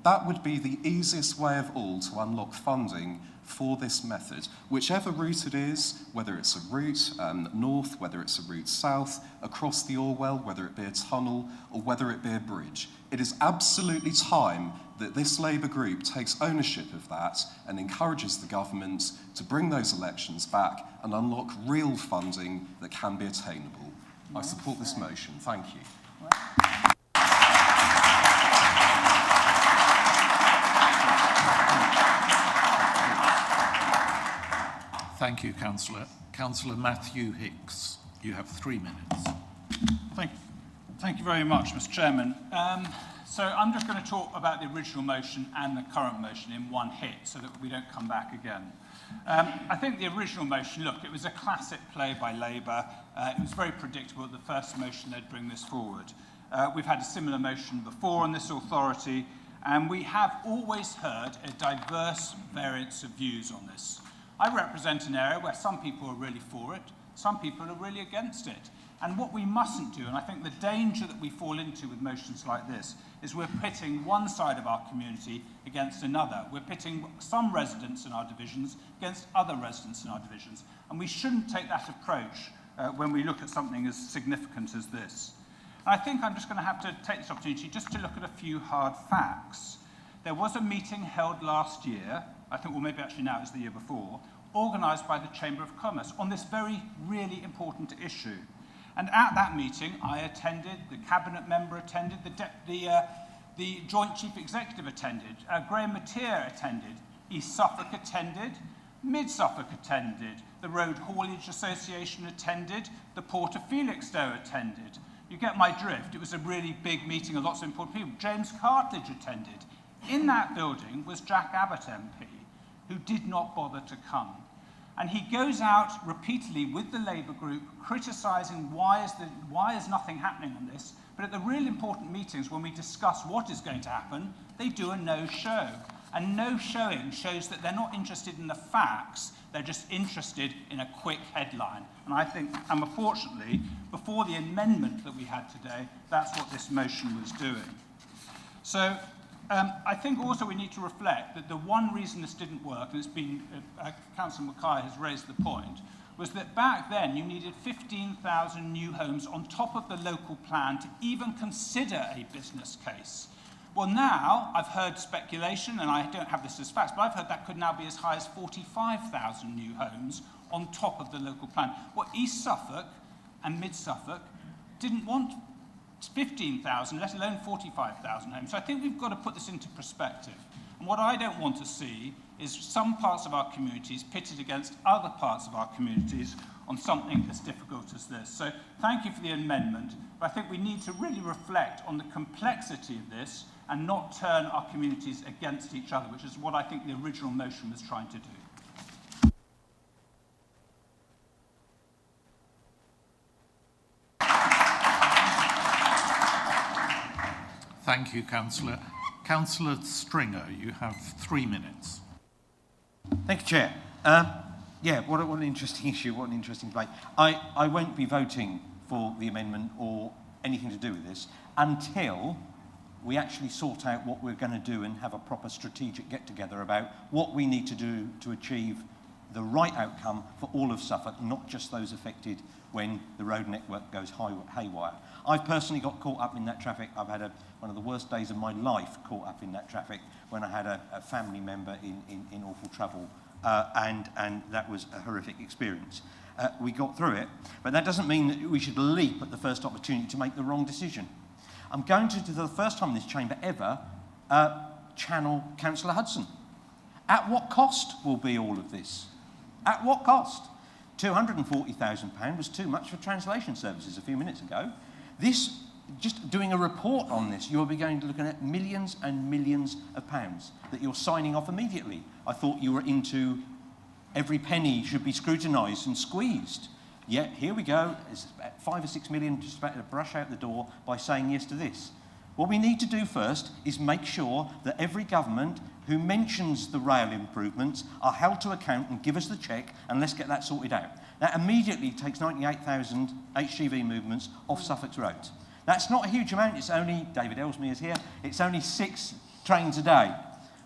That would be the easiest way of all to unlock funding for this method, whichever route it is, whether it's a route north, whether it's a route south, across the Orwell, whether it be a tunnel, or whether it be a bridge. It is absolutely time that this Labour group takes ownership of that and encourages the government to bring those elections back and unlock real funding that can be attainable. I support this motion. Thank you. Thank you, Councillor. Councillor Matthew Hicks, you have 3 minutes. Thank you very much, Mr. Chairman. So I'm just going to talk about the original motion and the current motion in one hit so that we don't come back again. I think the original motion, look, it was a classic play by Labour. It was very predictable at the first motion they'd bring this forward. We've had a similar motion before on this authority, and we have always heard a diverse variance of views on this. I represent an area where some people are really for it, some people are really against it. And what we mustn't do, and I think the danger that we fall into with motions like this, is we're pitting one side of our community against another. We're pitting some residents in our divisions against other residents in our divisions. And we shouldn't take that approach when we look at something as significant as this. And I think I'm just going to have to take this opportunity just to look at a few hard facts. There was a meeting held last year, I think, well, maybe actually now it was the year before, organised by the Chamber of Commerce on this very, really important issue. And at that meeting, I attended, the cabinet member attended, the Joint Chief Executive attended, Graham Mateer attended, East Suffolk attended, Mid Suffolk attended, the Road Haulage Association attended, the Port of Felixstowe attended. You get my drift. It was a really big meeting of lots of important people. James Cartledge attended. In that building was Jack Abbott MP, who did not bother to come. And he goes out repeatedly with the Labour group, criticising why is nothing happening on this. But at the real important meetings, when we discuss what is going to happen, they do a no-show. And no-showing shows that they're not interested in the facts, they're just interested in a quick headline. And I think, and unfortunately, before the amendment that we had today, that's what this motion was doing. So I think also we need to reflect that the one reason this didn't work, and it's been, Councillor Mulcahy has raised the point, was that back then you needed 15,000 new homes on top of the local plan to even consider a business case. Well, now I've heard speculation, and I don't have this as facts, but I've heard that could now be as high as 45,000 new homes on top of the local plan. Well, East Suffolk and Mid Suffolk didn't want 15,000, let alone 45,000 homes. So I think we've got to put this into perspective. And what I don't want to see is some parts of our communities pitted against other parts of our communities on something as difficult as this. So thank you for the amendment, but I think we need to really reflect on the complexity of this and not turn our communities against each other, which is what I think the original motion was trying to do. Thank you, Councillor. Councillor Stringer, you have 3 minutes. Thank you, Chair. Yeah, what an interesting issue, what an interesting debate. I won't be voting for the amendment or anything to do with this until we actually sort out what we're going to do and have a proper strategic get-together about what we need to do to achieve the right outcome for all of Suffolk, not just those affected when the road network goes haywire. I've personally got caught up in that traffic. I've had one of the worst days of my life caught up in that traffic when I had a family member in awful trouble, and that was a horrific experience. We got through it, but that doesn't mean that we should leap at the first opportunity to make the wrong decision. I'm going to, for the first time in this chamber ever, channel Councillor Hudson. At what cost will be all of this? At what cost? £240,000 was too much for translation services a few minutes ago. This, just doing a report on this, you'll be going to looking at millions and millions of pounds that you're signing off immediately. I thought you were into every penny should be scrutinised and squeezed. Yet here we go, it's about 5 or 6 million just about to brush out the door by saying yes to this. What we need to do first is make sure that every government who mentions the rail improvements are held to account and give us the cheque, and let's get that sorted out. That immediately takes 98,000 HGV movements off Suffolk's roads. That's not a huge amount. It's only, David Ellesmere is here, it's only 6 trains a day,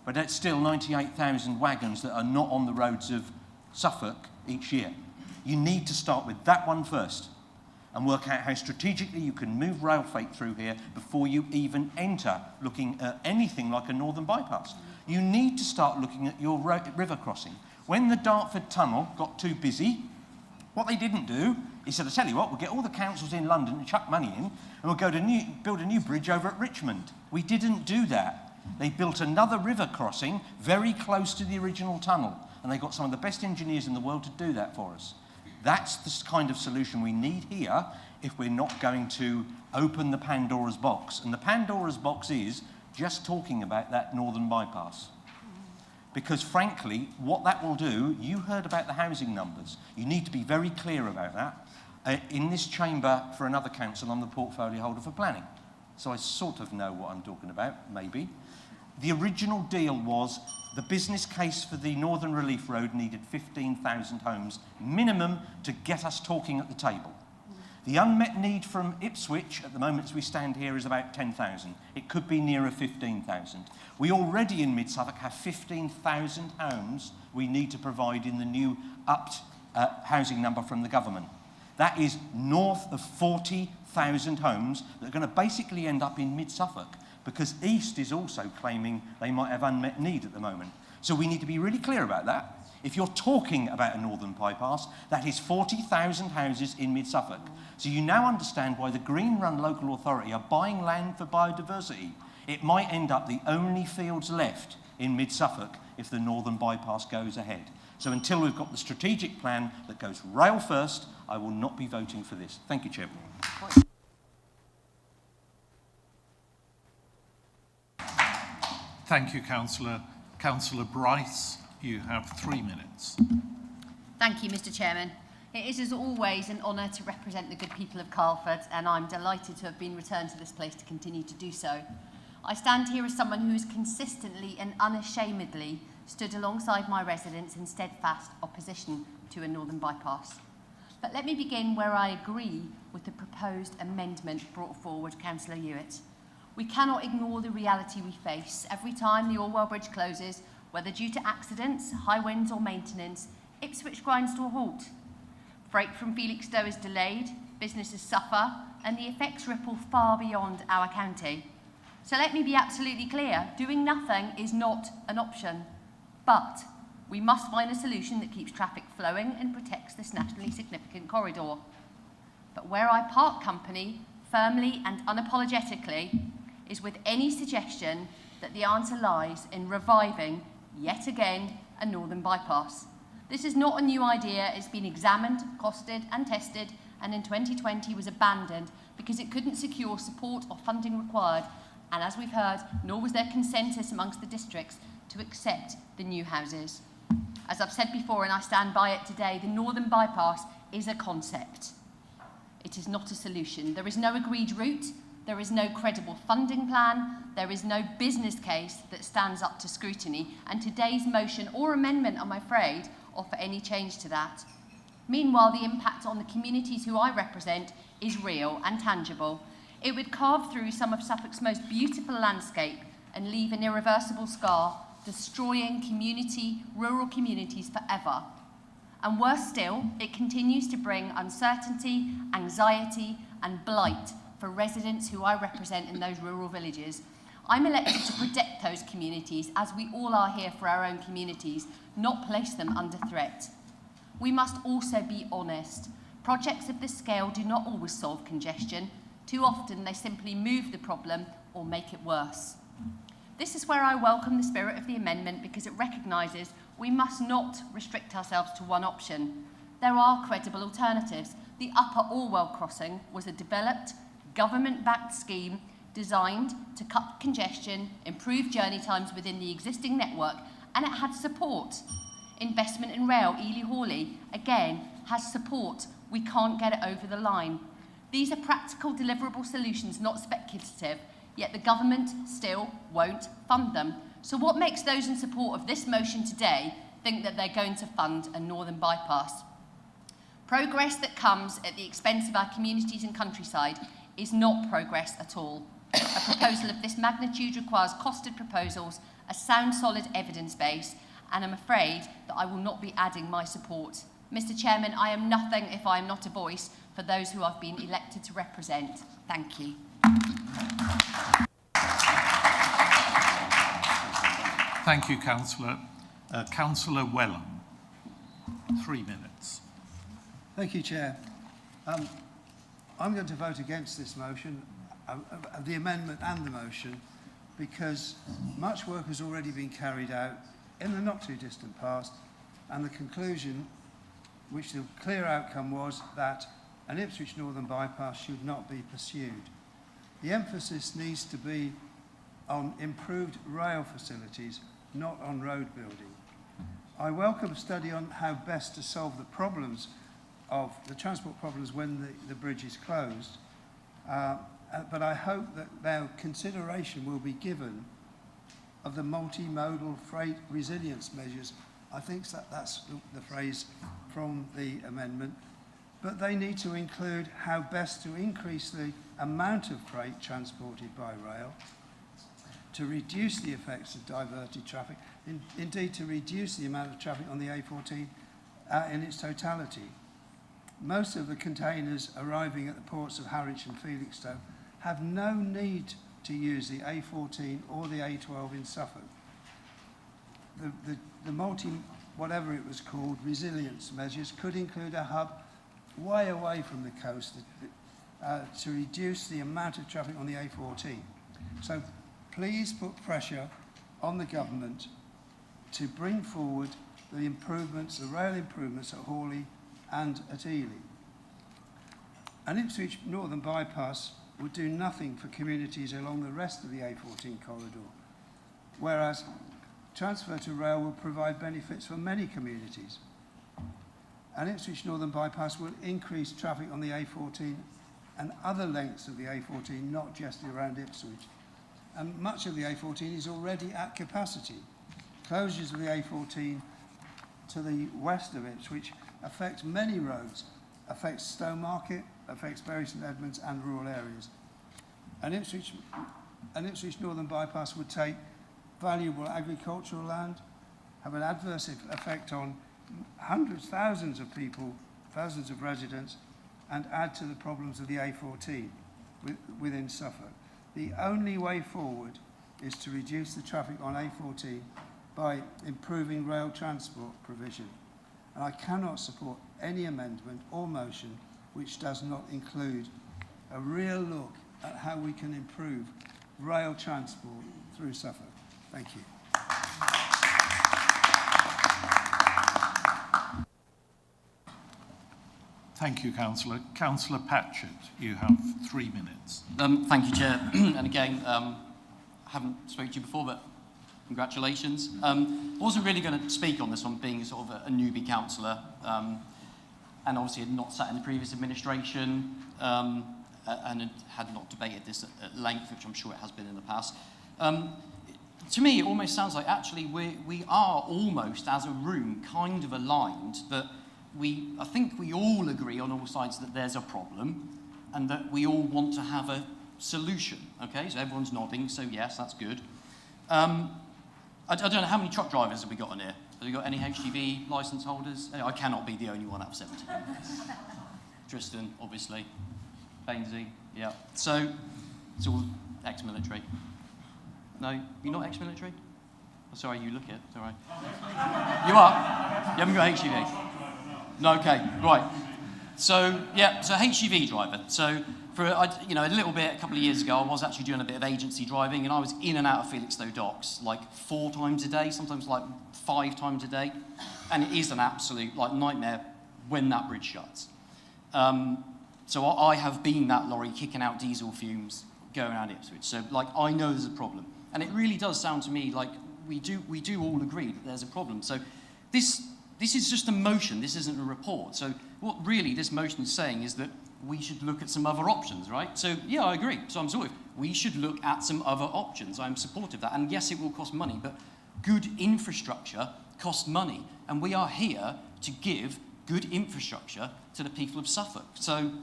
but that's still 98,000 wagons that are not on the roads of Suffolk each year. You need to start with that one first and work out how strategically you can move rail freight through here before you even enter looking at anything like a northern bypass. You need to start looking at your river crossing. When the Dartford Tunnel got too busy, what they didn't do is said, I tell you what, we'll get all the councils in London and chuck money in, and we'll go to build a new bridge over at Richmond. We didn't do that. They built another river crossing very close to the original tunnel, and they got some of the best engineers in the world to do that for us. That's the kind of solution we need here if we're not going to open the Pandora's box. And the Pandora's box is just talking about that northern bypass. Because frankly, what that will do, you heard about the housing numbers. You need to be very clear about that. In this chamber, for another council, I'm the portfolio holder for planning. So I sort of know what I'm talking about, maybe. The original deal was the business case for the Northern Relief Road needed 15,000 homes minimum to get us talking at the table. The unmet need from Ipswich at the moment as we stand here is about 10,000. It could be nearer 15,000. We already in Mid-Suffolk have 15,000 homes we need to provide in the new upped housing number from the government. That is north of 40,000 homes that are going to basically end up in Mid-Suffolk, because East is also claiming they might have unmet need at the moment. So we need to be really clear about that. If you're talking about a northern bypass, that is 40,000 houses in Mid-Suffolk. So you now understand why the Green Run Local Authority are buying land for biodiversity. It might end up the only fields left in Mid-Suffolk if the northern bypass goes ahead. So until we've got the strategic plan that goes rail first, I will not be voting for this. Thank you, Chairman. Thank you, Councillor. Councillor Bryce, you have 3 minutes. Thank you, Mr. Chairman. It is, as always, an honour to represent the good people of Carlford, and I'm delighted to have been returned to this place to continue to do so. I stand here as someone who has consistently and unashamedly stood alongside my residents in steadfast opposition to a northern bypass. But let me begin where I agree with the proposed amendment brought forward, Councillor Ewart. We cannot ignore the reality we face. Every time the Orwell Bridge closes, whether due to accidents, high winds or maintenance, Ipswich grinds to a halt. Freight from Felixstowe is delayed, businesses suffer, and the effects ripple far beyond our county. So let me be absolutely clear, doing nothing is not an option. But we must find a solution that keeps traffic flowing and protects this nationally significant corridor. But where I part company, firmly and unapologetically, is with any suggestion that the answer lies in reviving, yet again, a northern bypass. This is not a new idea. It's been examined, costed and tested, and in 2020 was abandoned because it couldn't secure support or funding required, and as we've heard, nor was there consensus amongst the districts to accept the new houses. As I've said before, and I stand by it today, the northern bypass is a concept. It is not a solution. There is no agreed route, there is no credible funding plan, there is no business case that stands up to scrutiny, and today's motion or amendment, I'm afraid, offer any change to that. Meanwhile, the impact on the communities who I represent is real and tangible. It would carve through some of Suffolk's most beautiful landscape and leave an irreversible scar, destroying rural communities forever. And worse still, it continues to bring uncertainty, anxiety, and blight for residents who I represent in those rural villages. I'm elected to protect those communities, as we all are here for our own communities, not place them under threat. We must also be honest. Projects of this scale do not always solve congestion. Too often they simply move the problem or make it worse. This is where I welcome the spirit of the amendment, because it recognises we must not restrict ourselves to one option. There are credible alternatives. The Upper Orwell crossing was a developed, government-backed scheme designed to cut congestion, improve journey times within the existing network, and it had support. Investment in rail, Ely-Hawley, again, has support. We can't get it over the line. These are practical, deliverable solutions, not speculative, yet the government still won't fund them. So what makes those in support of this motion today think that they're going to fund a northern bypass? Progress that comes at the expense of our communities and countryside is not progress at all. A proposal of this magnitude requires costed proposals, a sound, solid evidence base, and I'm afraid that I will not be adding my support. Mr. Chairman, I am nothing if I am not a voice for those who I've been elected to represent. Thank you. Thank you, Councillor. Councillor Wellham, 3 minutes. Thank you, Chair. I'm going to vote against this motion, the amendment and the motion, because much work has already been carried out in the not too distant past, and the conclusion, which the clear outcome was, that an Ipswich Northern bypass should not be pursued. The emphasis needs to be on improved rail facilities, not on road building. I welcome a study on how best to solve the problems of the transport problems when the bridge is closed, but I hope that now consideration will be given of the multimodal freight resilience measures. I think that's the phrase from the amendment, but they need to include how best to increase the amount of freight transported by rail, to reduce the effects of diverted traffic, indeed to reduce the amount of traffic on the A14 in its totality. Most of the containers arriving at the ports of Harwich and Felixstowe have no need to use the A14 or the A12 in Suffolk. The whatever it was called, resilience measures could include a hub way away from the coast to reduce the amount of traffic on the A14. So please put pressure on the government to bring forward the improvements, the rail improvements at Hawley and at Ely. An Ipswich Northern bypass would do nothing for communities along the rest of the A14 corridor, whereas transfer to rail will provide benefits for many communities. An Ipswich Northern bypass will increase traffic on the A14 and other lengths of the A14, not just around Ipswich. And much of the A14 is already at capacity. Closures of the A14 to the west of Ipswich affects many roads, affects Stowmarket, affects Bury St Edmunds and rural areas. An Ipswich Northern bypass would take valuable agricultural land, have an adverse effect on hundreds, thousands of people, thousands of residents, and add to the problems of the A14 within Suffolk. The only way forward is to reduce the traffic on A14 by improving rail transport provision. And I cannot support any amendment or motion which does not include a real look at how we can improve rail transport through Suffolk. Thank you. Thank you, Councillor. Councillor Patchett, you have 3 minutes. Thank you, Chair. And again, I haven't spoken to you before, but congratulations. I wasn't really going to speak on this one, being sort of a newbie councillor, and obviously had not sat in the previous administration, and had not debated this at length, which I'm sure it has been in the past. To me, it almost sounds like actually we are almost, as a room, kind of aligned that I think we all agree on all sides that there's a problem and that we all want to have a solution. Okay, so everyone's nodding, so yes, that's good. I don't know how many truck drivers have we got in here. Have you got any HGV licence holders? I cannot be the only one out of 70. Tristan, obviously. Bainsy, yeah. So, it's all ex-military. No, you're not ex-military? Oh, sorry, you look it. It's all right. You are? You haven't got HGV? No, okay, right. So, yeah, so HGV driver. So, for a little bit, a couple of years ago, I was actually doing a bit of agency driving, and I was in and out of Felixstowe docks like 4 times a day, sometimes like 5 times a day, and it is an absolute nightmare when that bridge shuts. So I have been that lorry kicking out diesel fumes going around Ipswich. So I know there's a problem, and it really does sound to me like we do all agree that there's a problem. So this is just a motion. This isn't a report. So what really this motion is saying is that we should look at some other options, right? So yeah, I agree. So I'm sort of, we should look at some other options. I'm supportive of that. And yes, it will cost money, but good infrastructure costs money. And we are here to give good infrastructure to the people of Suffolk. So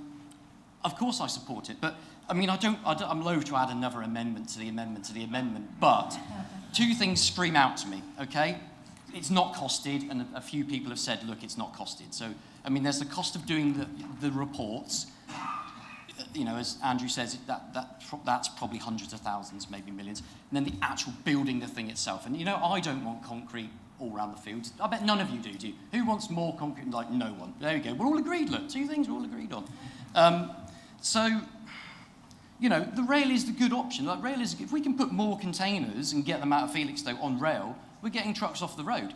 of course I support it. But I mean, I'm loath to add another amendment to the amendment, but 2 things scream out to me, okay? It's not costed, and a few people have said, look, it's not costed. So, I mean, there's the cost of doing the reports. As Andrew says, that's probably hundreds of thousands, maybe millions. And then the actual building the thing itself. And, I don't want concrete all around the fields. I bet none of you do? Who wants more concrete? Like, no one. There we go. We're all agreed, look. 2 things we're all agreed on. The rail is the good option. Rail is, if we can put more containers and get them out of Felixstowe on rail, we're getting trucks off the road.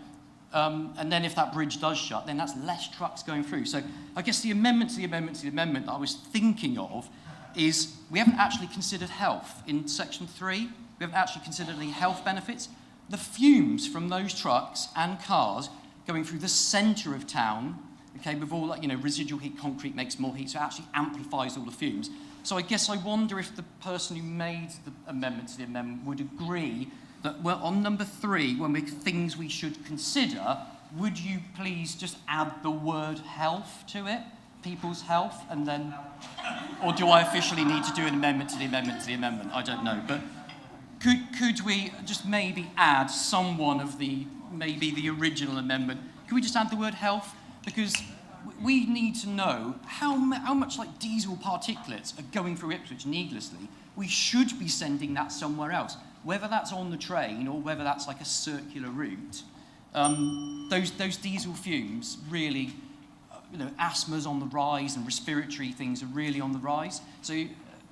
And then if that bridge does shut, then that's less trucks going through. So I guess the amendment that I was thinking of is we haven't actually considered health in section 3. We haven't actually considered any health benefits. The fumes from those trucks and cars going through the centre of town, okay, with all residual heat, concrete makes more heat, so it actually amplifies all the fumes. So I guess I wonder if the person who made the amendment to the amendment would agree that, well, on number 3, when things we should consider, would you please just add the word health to it, people's health, and then, or do I officially need to do an amendment to the amendment to the amendment? I don't know, but could we just maybe add someone of maybe the original amendment? Could we just add the word health? Because we need to know how much diesel particulates are going through Ipswich needlessly. We should be sending that somewhere else, whether that's on the train or whether that's like a circular route. Those diesel fumes really, asthma's on the rise and respiratory things are really on the rise. So,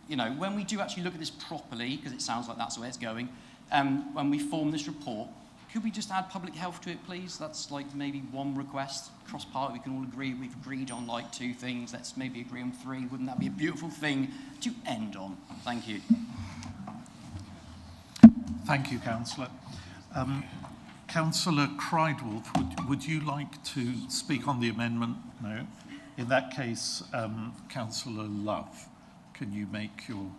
when we do actually look at this properly, because it sounds like that's the way it's going, when we form this report, could we just add public health to it, please? That's maybe one request. Cross-party, we can all agree. We've agreed on 2 things. Let's maybe agree on 3. Wouldn't that be a beautiful thing to end on? Thank you. Thank you, Councillor. Councillor Kreidewolf, would you like to speak on the amendment? No. In that case, Councillor Love, can you make your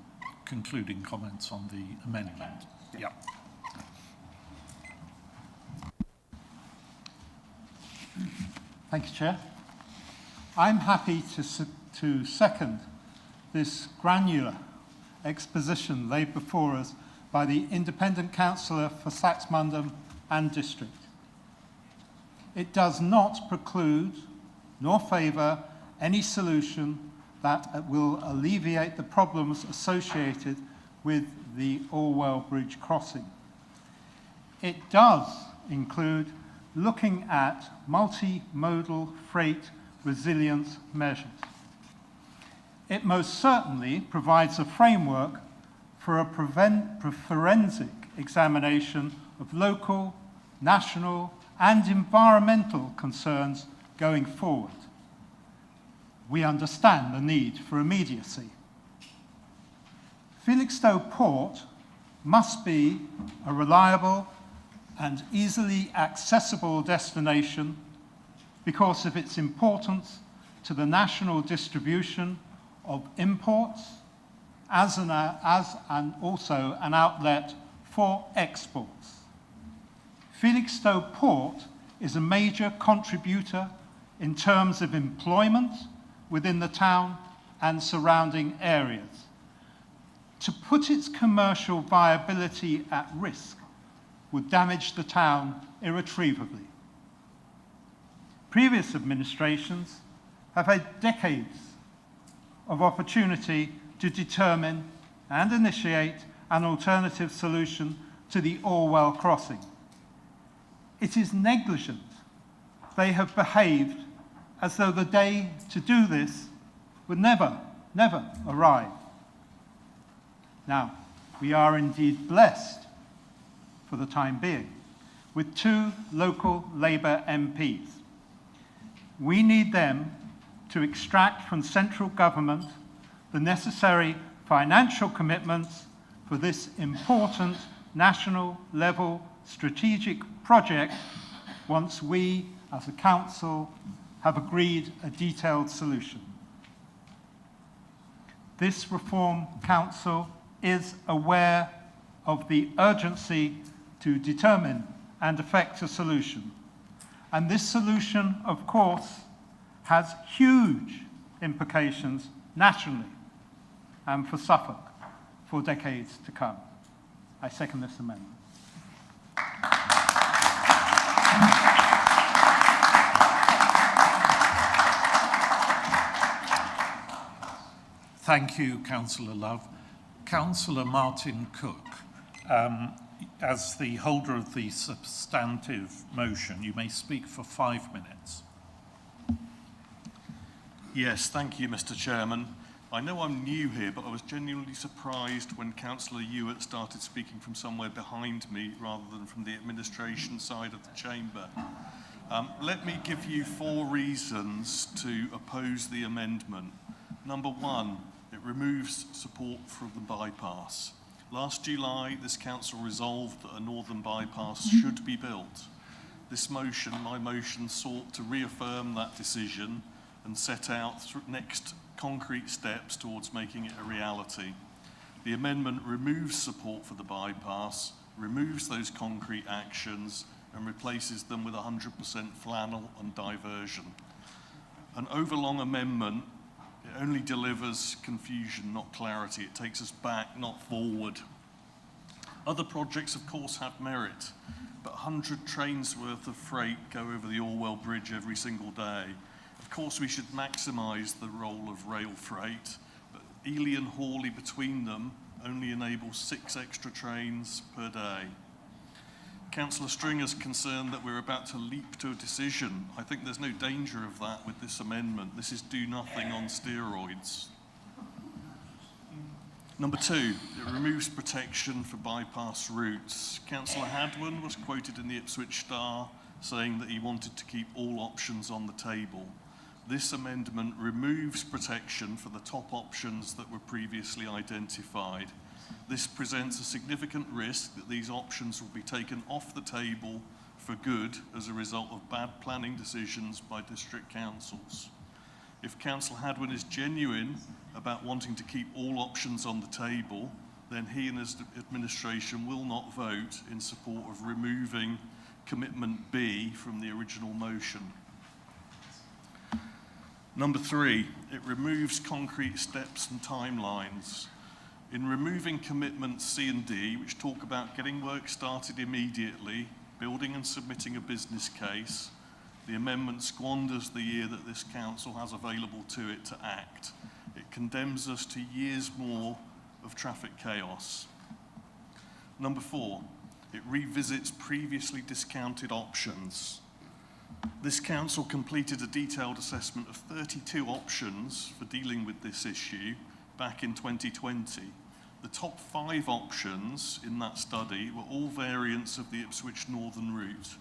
concluding comments on the amendment? Yeah. Thank you, Chair. I'm happy to second this granular exposition laid before us by the independent councillor for Saxmundham and District. It does not preclude nor favour any solution that will alleviate the problems associated with the Orwell Bridge crossing. It does include looking at multimodal freight resilience measures. It most certainly provides a framework for a forensic examination of local, national, and environmental concerns going forward. We understand the need for immediacy. Felixstowe Port must be a reliable and easily accessible destination because of its importance to the national distribution of imports and also an outlet for exports. Felixstowe Port is a major contributor in terms of employment within the town and surrounding areas. To put its commercial viability at risk would damage the town irretrievably. previous administrations have had decades of opportunity to determine and initiate an alternative solution to the Orwell crossing. It is negligent. They have behaved as though the day to do this would never arrive. Now, we are indeed blessed, for the time being, with 2 local Labour MPs. We need them to extract from central government the necessary financial commitments for this important national level strategic project once we, as a council, have agreed a detailed solution. This Reform Council is aware of the urgency to determine and effect a solution. And this solution, of course, has huge implications nationally and for Suffolk for decades to come. I second this amendment. Thank you, Councillor Love. Councillor Martin Cook, as the holder of the substantive motion, you may speak for 5 minutes. Yes, thank you, Mr. Chairman. I know I'm new here, but I was genuinely surprised when Councillor Ewart started speaking from somewhere behind me rather than from the administration side of the chamber. Let me give you 4 reasons to oppose the amendment. Number 1, it removes support for the bypass. Last July, this council resolved that a northern bypass should be built. This motion, my motion, sought to reaffirm that decision and set out next concrete steps towards making it a reality. The amendment removes support for the bypass, removes those concrete actions, and replaces them with 100% flannel and diversion. An overlong amendment, it only delivers confusion, not clarity. It takes us back, not forward. Other projects, of course, have merit, but 100 trains worth of freight go over the Orwell Bridge every single day. Of course, we should maximise the role of rail freight, but Ely and Hawley between them only enable 6 extra trains per day. Councillor Stringer's concerned that we're about to leap to a decision. I think there's no danger of that with this amendment. This is do nothing on steroids. Number 2, it removes protection for bypass routes. Councillor Hadwin was quoted in the Ipswich Star saying that he wanted to keep all options on the table. This amendment removes protection for the top options that were previously identified. This presents a significant risk that these options will be taken off the table for good as a result of bad planning decisions by district councils. If Councillor Hadwin is genuine about wanting to keep all options on the table, then he and his administration will not vote in support of removing Commitment B from the original motion. Number 3, it removes concrete steps and timelines. In removing commitments C and D, which talk about getting work started immediately, building and submitting a business case, the amendment squanders the year that this council has available to it to act. It condemns us to years more of traffic chaos. Number 4, it revisits previously discounted options. This council completed a detailed assessment of 32 options for dealing with this issue back in 2020. The top 5 options in that study were all variants of the Ipswich Northern route.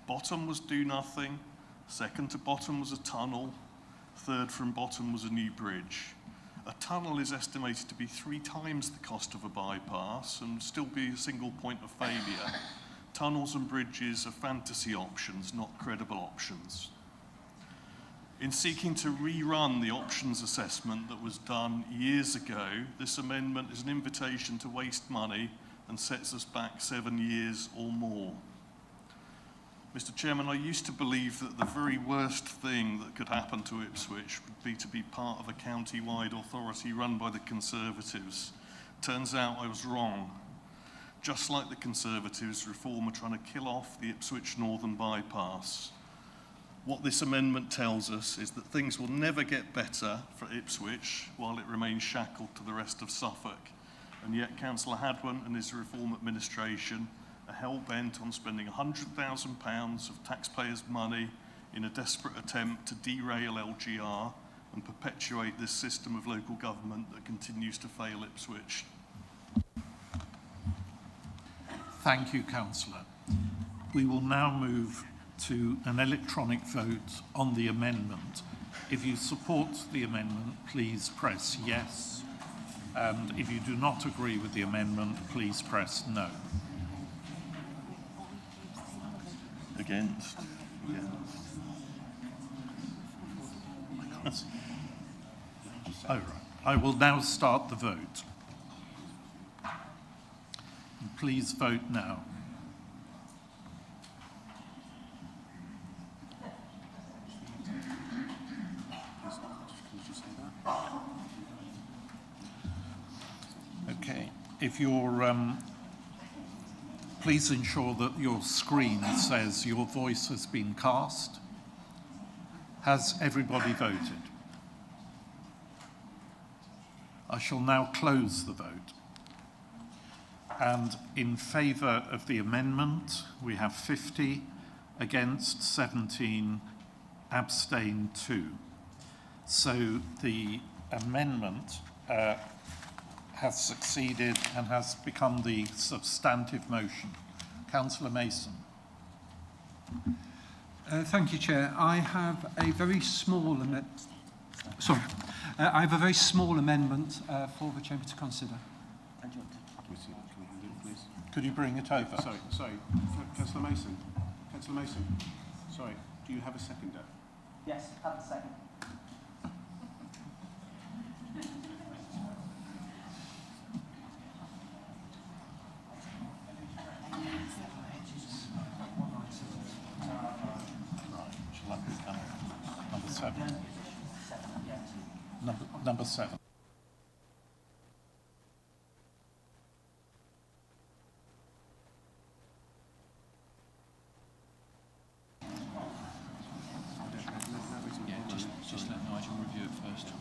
Bottom was do nothing, second to bottom was a tunnel, third from bottom was a new bridge. A tunnel is estimated to be 3 times the cost of a bypass and still be a single point of failure. Tunnels and bridges are fantasy options, not credible options. In seeking to rerun the options assessment that was done years ago, this amendment is an invitation to waste money and sets us back 7 years or more. Mr. Chairman, I used to believe that the very worst thing that could happen to Ipswich would be to be part of a county-wide authority run by the Conservatives. Turns out I was wrong. Just like the Conservatives, Reform are trying to kill off the Ipswich Northern bypass. What this amendment tells us is that things will never get better for Ipswich while it remains shackled to the rest of Suffolk. And yet Councillor Hadwin and his Reform administration are hell-bent on spending £100,000 of taxpayers' money in a desperate attempt to derail LGR and perpetuate this system of local government that continues to fail Ipswich. Thank you, Councillor. We will now move to an electronic vote on the amendment. If you support the amendment, please press yes. And if you do not agree with the amendment, please press no. Against? Oh, right. I will now start the vote. Please vote now. Okay, if you're, please ensure that your screen says your voice has been cast. Has everybody voted? I shall now close the vote. And in favour of the amendment, we have 50, against 17, abstain 2. So the amendment has succeeded and has become the substantive motion. Councillor Mason. Thank you, Chair. I have a very small amendment. I have a very small amendment for the Chamber to consider. Could you bring it over? Sorry. Councillor Mason. Councillor Mason. Sorry. Do you have a seconder? Yes, have a second. Number 7. Number 7. Just let Nigel review it first.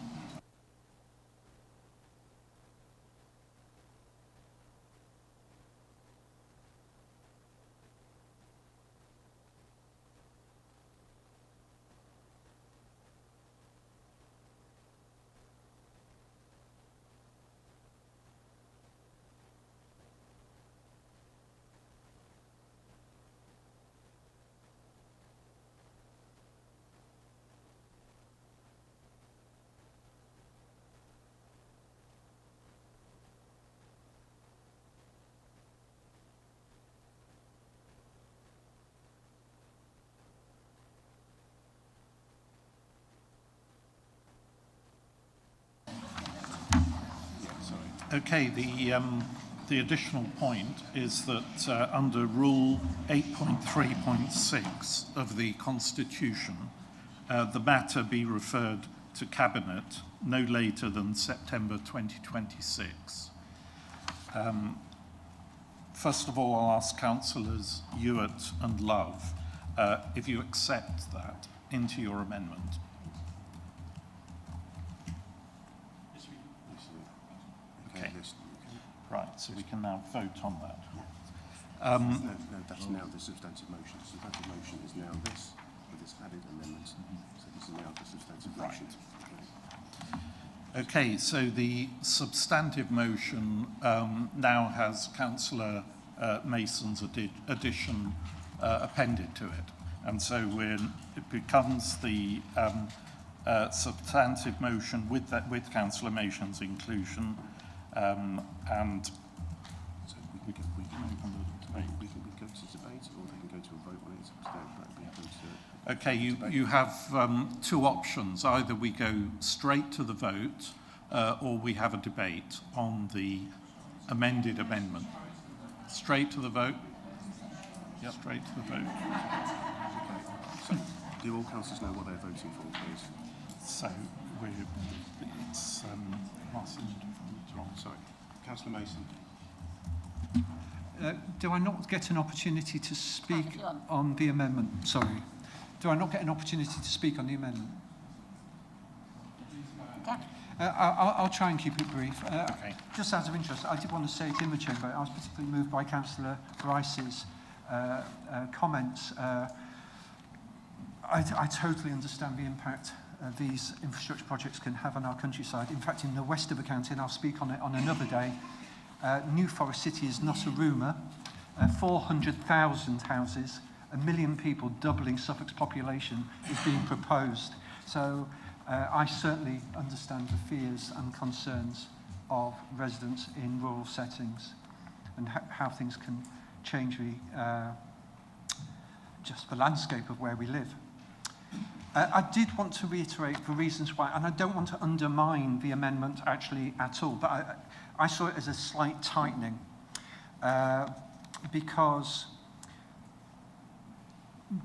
Okay, the additional point is that under Rule 8.3.6 of the Constitution, the matter be referred to Cabinet no later than September 2026. First of all, I'll ask Councillors Ewart and Love if you accept that into your amendment. Okay. Right, so we can now vote on that. No, that's now the substantive motion. The substantive motion is now this, with this added amendment. So this is now the substantive motion. Okay, so the substantive motion now has Councillor Mason's addition appended to it. And so it becomes the substantive motion with Councillor Mason's inclusion. And so we can open the debate. We can go to debate, or they can go to a vote on it. Okay, you have two options. Either we go straight to the vote, or we have a debate on the amended amendment. Straight to the vote? Yep. Straight to the vote. So, do all councillors know what they're voting for, please? So, it's Martin. Sorry. Councillor Mason. Do I not get an opportunity to speak on the amendment? Sorry. Do I not get an opportunity to speak on the amendment? I'll try and keep it brief. Just out of interest, I did want to say it in the chamber. I was particularly moved by Councillor Bryce's comments. I totally understand the impact these infrastructure projects can have on our countryside. In fact, in the west of the county, and I'll speak on it on another day, New Forest City is not a rumour. 400,000 houses, 1 million people, doubling Suffolk's population, is being proposed. So I certainly understand the fears and concerns of residents in rural settings and how things can change just the landscape of where we live. I did want to reiterate the reasons why, and I don't want to undermine the amendment actually at all, but I saw it as a slight tightening because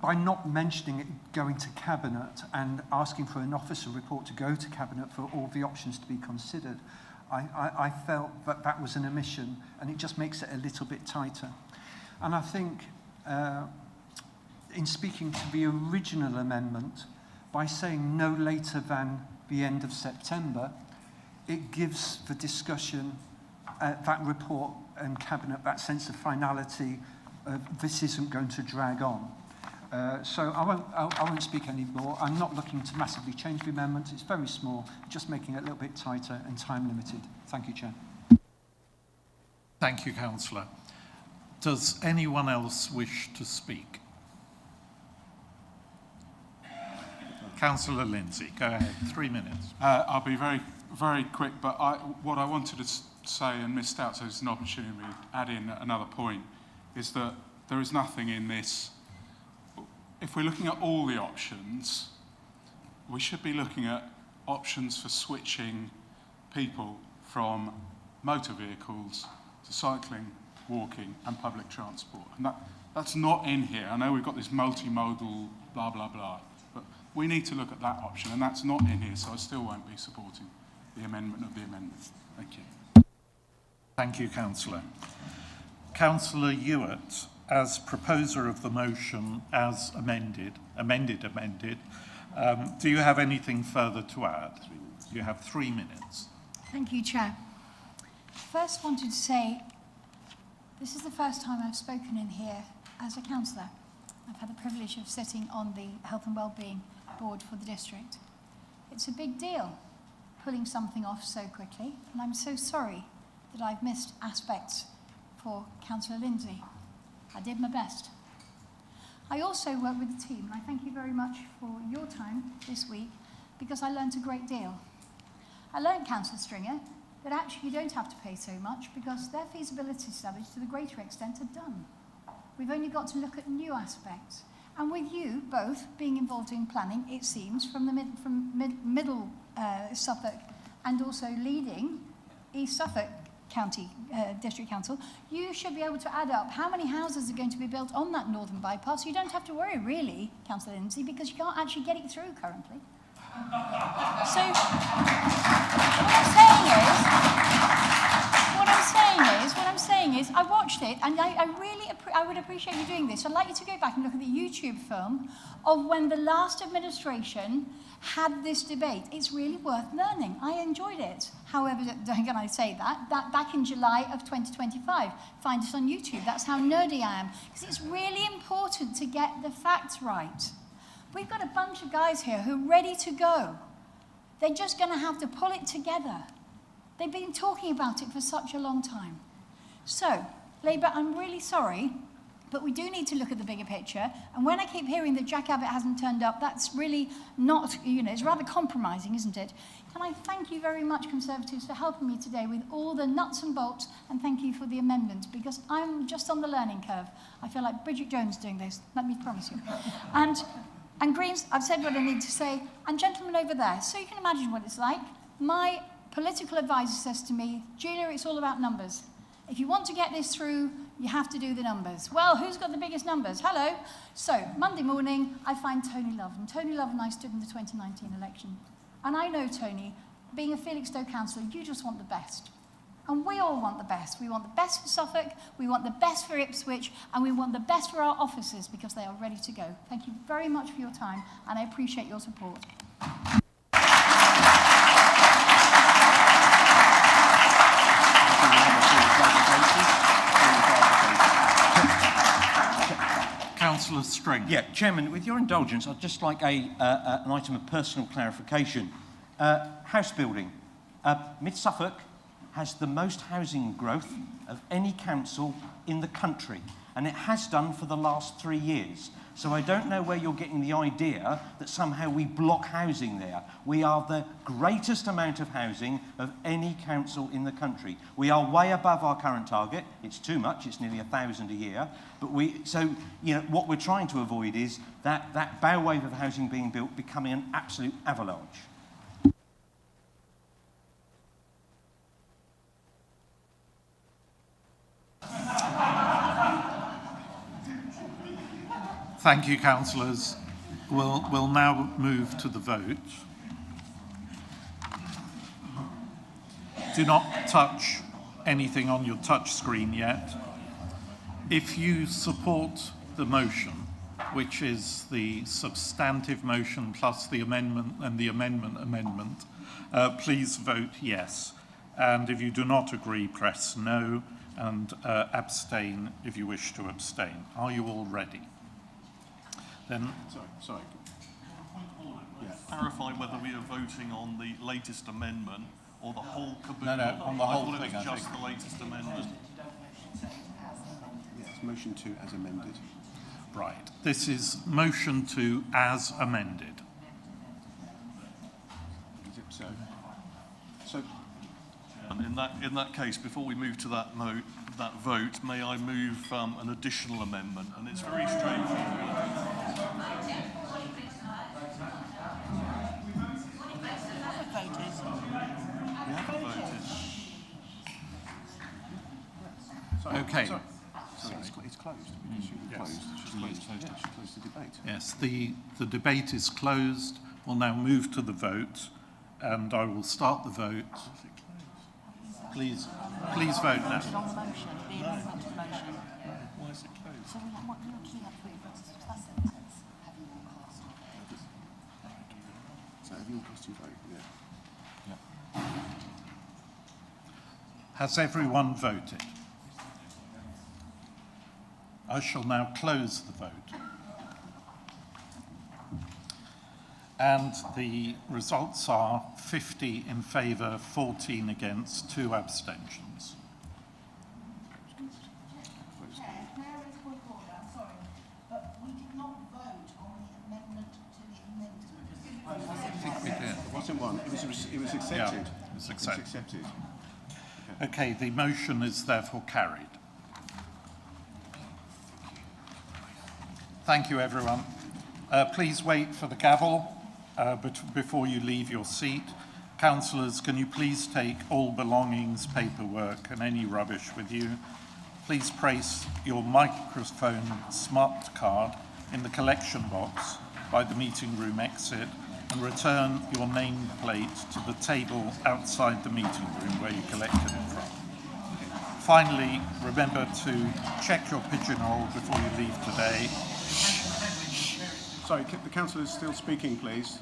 by not mentioning it going to Cabinet and asking for an officer report to go to Cabinet for all the options to be considered, I felt that that was an omission, and it just makes it a little bit tighter. And I think in speaking to the original amendment, by saying no later than the end of September, it gives the discussion, that report and Cabinet, that sense of finality of this isn't going to drag on. So I won't speak anymore. I'm not looking to massively change the amendment. It's very small, just making it a little bit tighter and time limited. Thank you, Chair. Thank you, Councillor. Does anyone else wish to speak? Councillor Lindsay, go ahead, 3 minutes. I'll be very, very quick, but what I wanted to say and missed out, so it's an opportunity to add in another point, is that there is nothing in this. If we're looking at all the options, we should be looking at options for switching people from motor vehicles to cycling, walking and public transport. And that's not in here. I know we've got this multimodal blah, blah, blah, but we need to look at that option, and that's not in here, so I still won't be supporting the amendment of the amendment. Thank you. Thank you, Councillor. Councillor Ewart, as proposer of the motion as amended, do you have anything further to add? You have 3 minutes. Thank you, Chair. First wanted to say, this is the first time I've spoken in here as a councillor. I've had the privilege of sitting on the Health and Wellbeing Board for the district. It's a big deal, pulling something off so quickly, and I'm so sorry that I've missed aspects for Councillor Lindsay. I did my best. I also work with the team, and I thank you very much for your time this week, because I learnt a great deal. I learnt, Councillor Stringer, that actually you don't have to pay so much because their feasibility studies, to the greater extent, are done. We've only got to look at new aspects. And with you both being involved in planning, it seems, from middle Suffolk and also leading East Suffolk County District Council, you should be able to add up how many houses are going to be built on that northern bypass. You don't have to worry, really, Councillor Lindsay, because you can't actually get it through currently. So what I'm saying is, I watched it, and I would appreciate you doing this. I'd like you to go back and look at the YouTube film of when the last administration had this debate. It's really worth learning. I enjoyed it. However, can I say that back in July of 2025. Find us on YouTube. That's how nerdy I am. Because it's really important to get the facts right. We've got a bunch of guys here who are ready to go. They're just going to have to pull it together. They've been talking about it for such a long time. So, Labour, I'm really sorry, but we do need to look at the bigger picture. And when I keep hearing that Jack Abbott hasn't turned up, that's really not, it's rather compromising, isn't it? Can I thank you very much, Conservatives, for helping me today with all the nuts and bolts, and thank you for the amendment, because I'm just on the learning curve. I feel like Bridget Jones doing this, let me promise you. And Greens, I've said what I need to say, and gentlemen over there, so you can imagine what it's like. My political advisor says to me, Julia, it's all about numbers. If you want to get this through, you have to do the numbers. Well, who's got the biggest numbers? Hello. So, Monday morning, I find Tony Love. And Tony Love and I stood in the 2019 election. And I know, Tony, being a Felixstowe councillor, you just want the best. And we all want the best. We want the best for Suffolk, we want the best for Ipswich, and we want the best for our officers because they are ready to go. Thank you very much for your time, and I appreciate your support. Councillor String. Yeah, Chairman, with your indulgence, I'd just like an item of personal clarification. House building. Mid-Suffolk has the most housing growth of any council in the country, and it has done for the last 3 years. So I don't know where you're getting the idea that somehow we block housing there. We are the greatest amount of housing of any council in the country. We are way above our current target. It's too much. It's nearly 1,000 a year. But what we're trying to avoid is that bow wave of housing being built becoming an absolute avalanche. Thank you, councillors. We'll now move to the vote. Do not touch anything on your touch screen yet. If you support the motion, which is the substantive motion plus the amendment and the amendment, please vote yes. And if you do not agree, press no, and abstain if you wish to abstain. Are you all ready? Then, Sorry. Yeah. Clarify whether we are voting on the latest amendment or the whole caboodle. No, on the whole thing, I thought it was I just think. the latest amendment. Yes, motion 2 as amended. right. This is motion 2 as amended. Is it so? So, And in that case, before we move to that vote, may I move an additional amendment? And it's very straightforward. Okay. Sorry, it's closed. Because you closed. She closed the debate. Yes, the debate is closed. We'll now move to the vote, and I will start the vote. Please vote now. On the motion, the amendment to the motion. Why is it closed? So what you're keying up for that sentence, have you all cast? So have you all cast your vote? Yeah. Has everyone voted? I shall now close the vote. And the results are 50 in favour, 14 against, 2 abstentions. I think we did. It wasn't one. It was accepted. Yeah, it was accepted. Okay, the motion is therefore carried. Thank you, everyone. Please wait for the gavel before you leave your seat. Councillors, can you please take all belongings, paperwork and any rubbish with you? Please place your microphone smart card in the collection box by the meeting room exit and return your nameplate to the table outside the meeting room where you collected it from. Finally, remember to check your pigeonhole before you leave today. Sorry, the councillor is still speaking, please.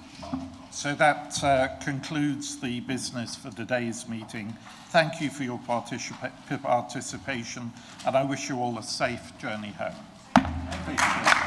So that concludes the business for today's meeting. Thank you for your participation, and I wish you all a safe journey home. Thank you.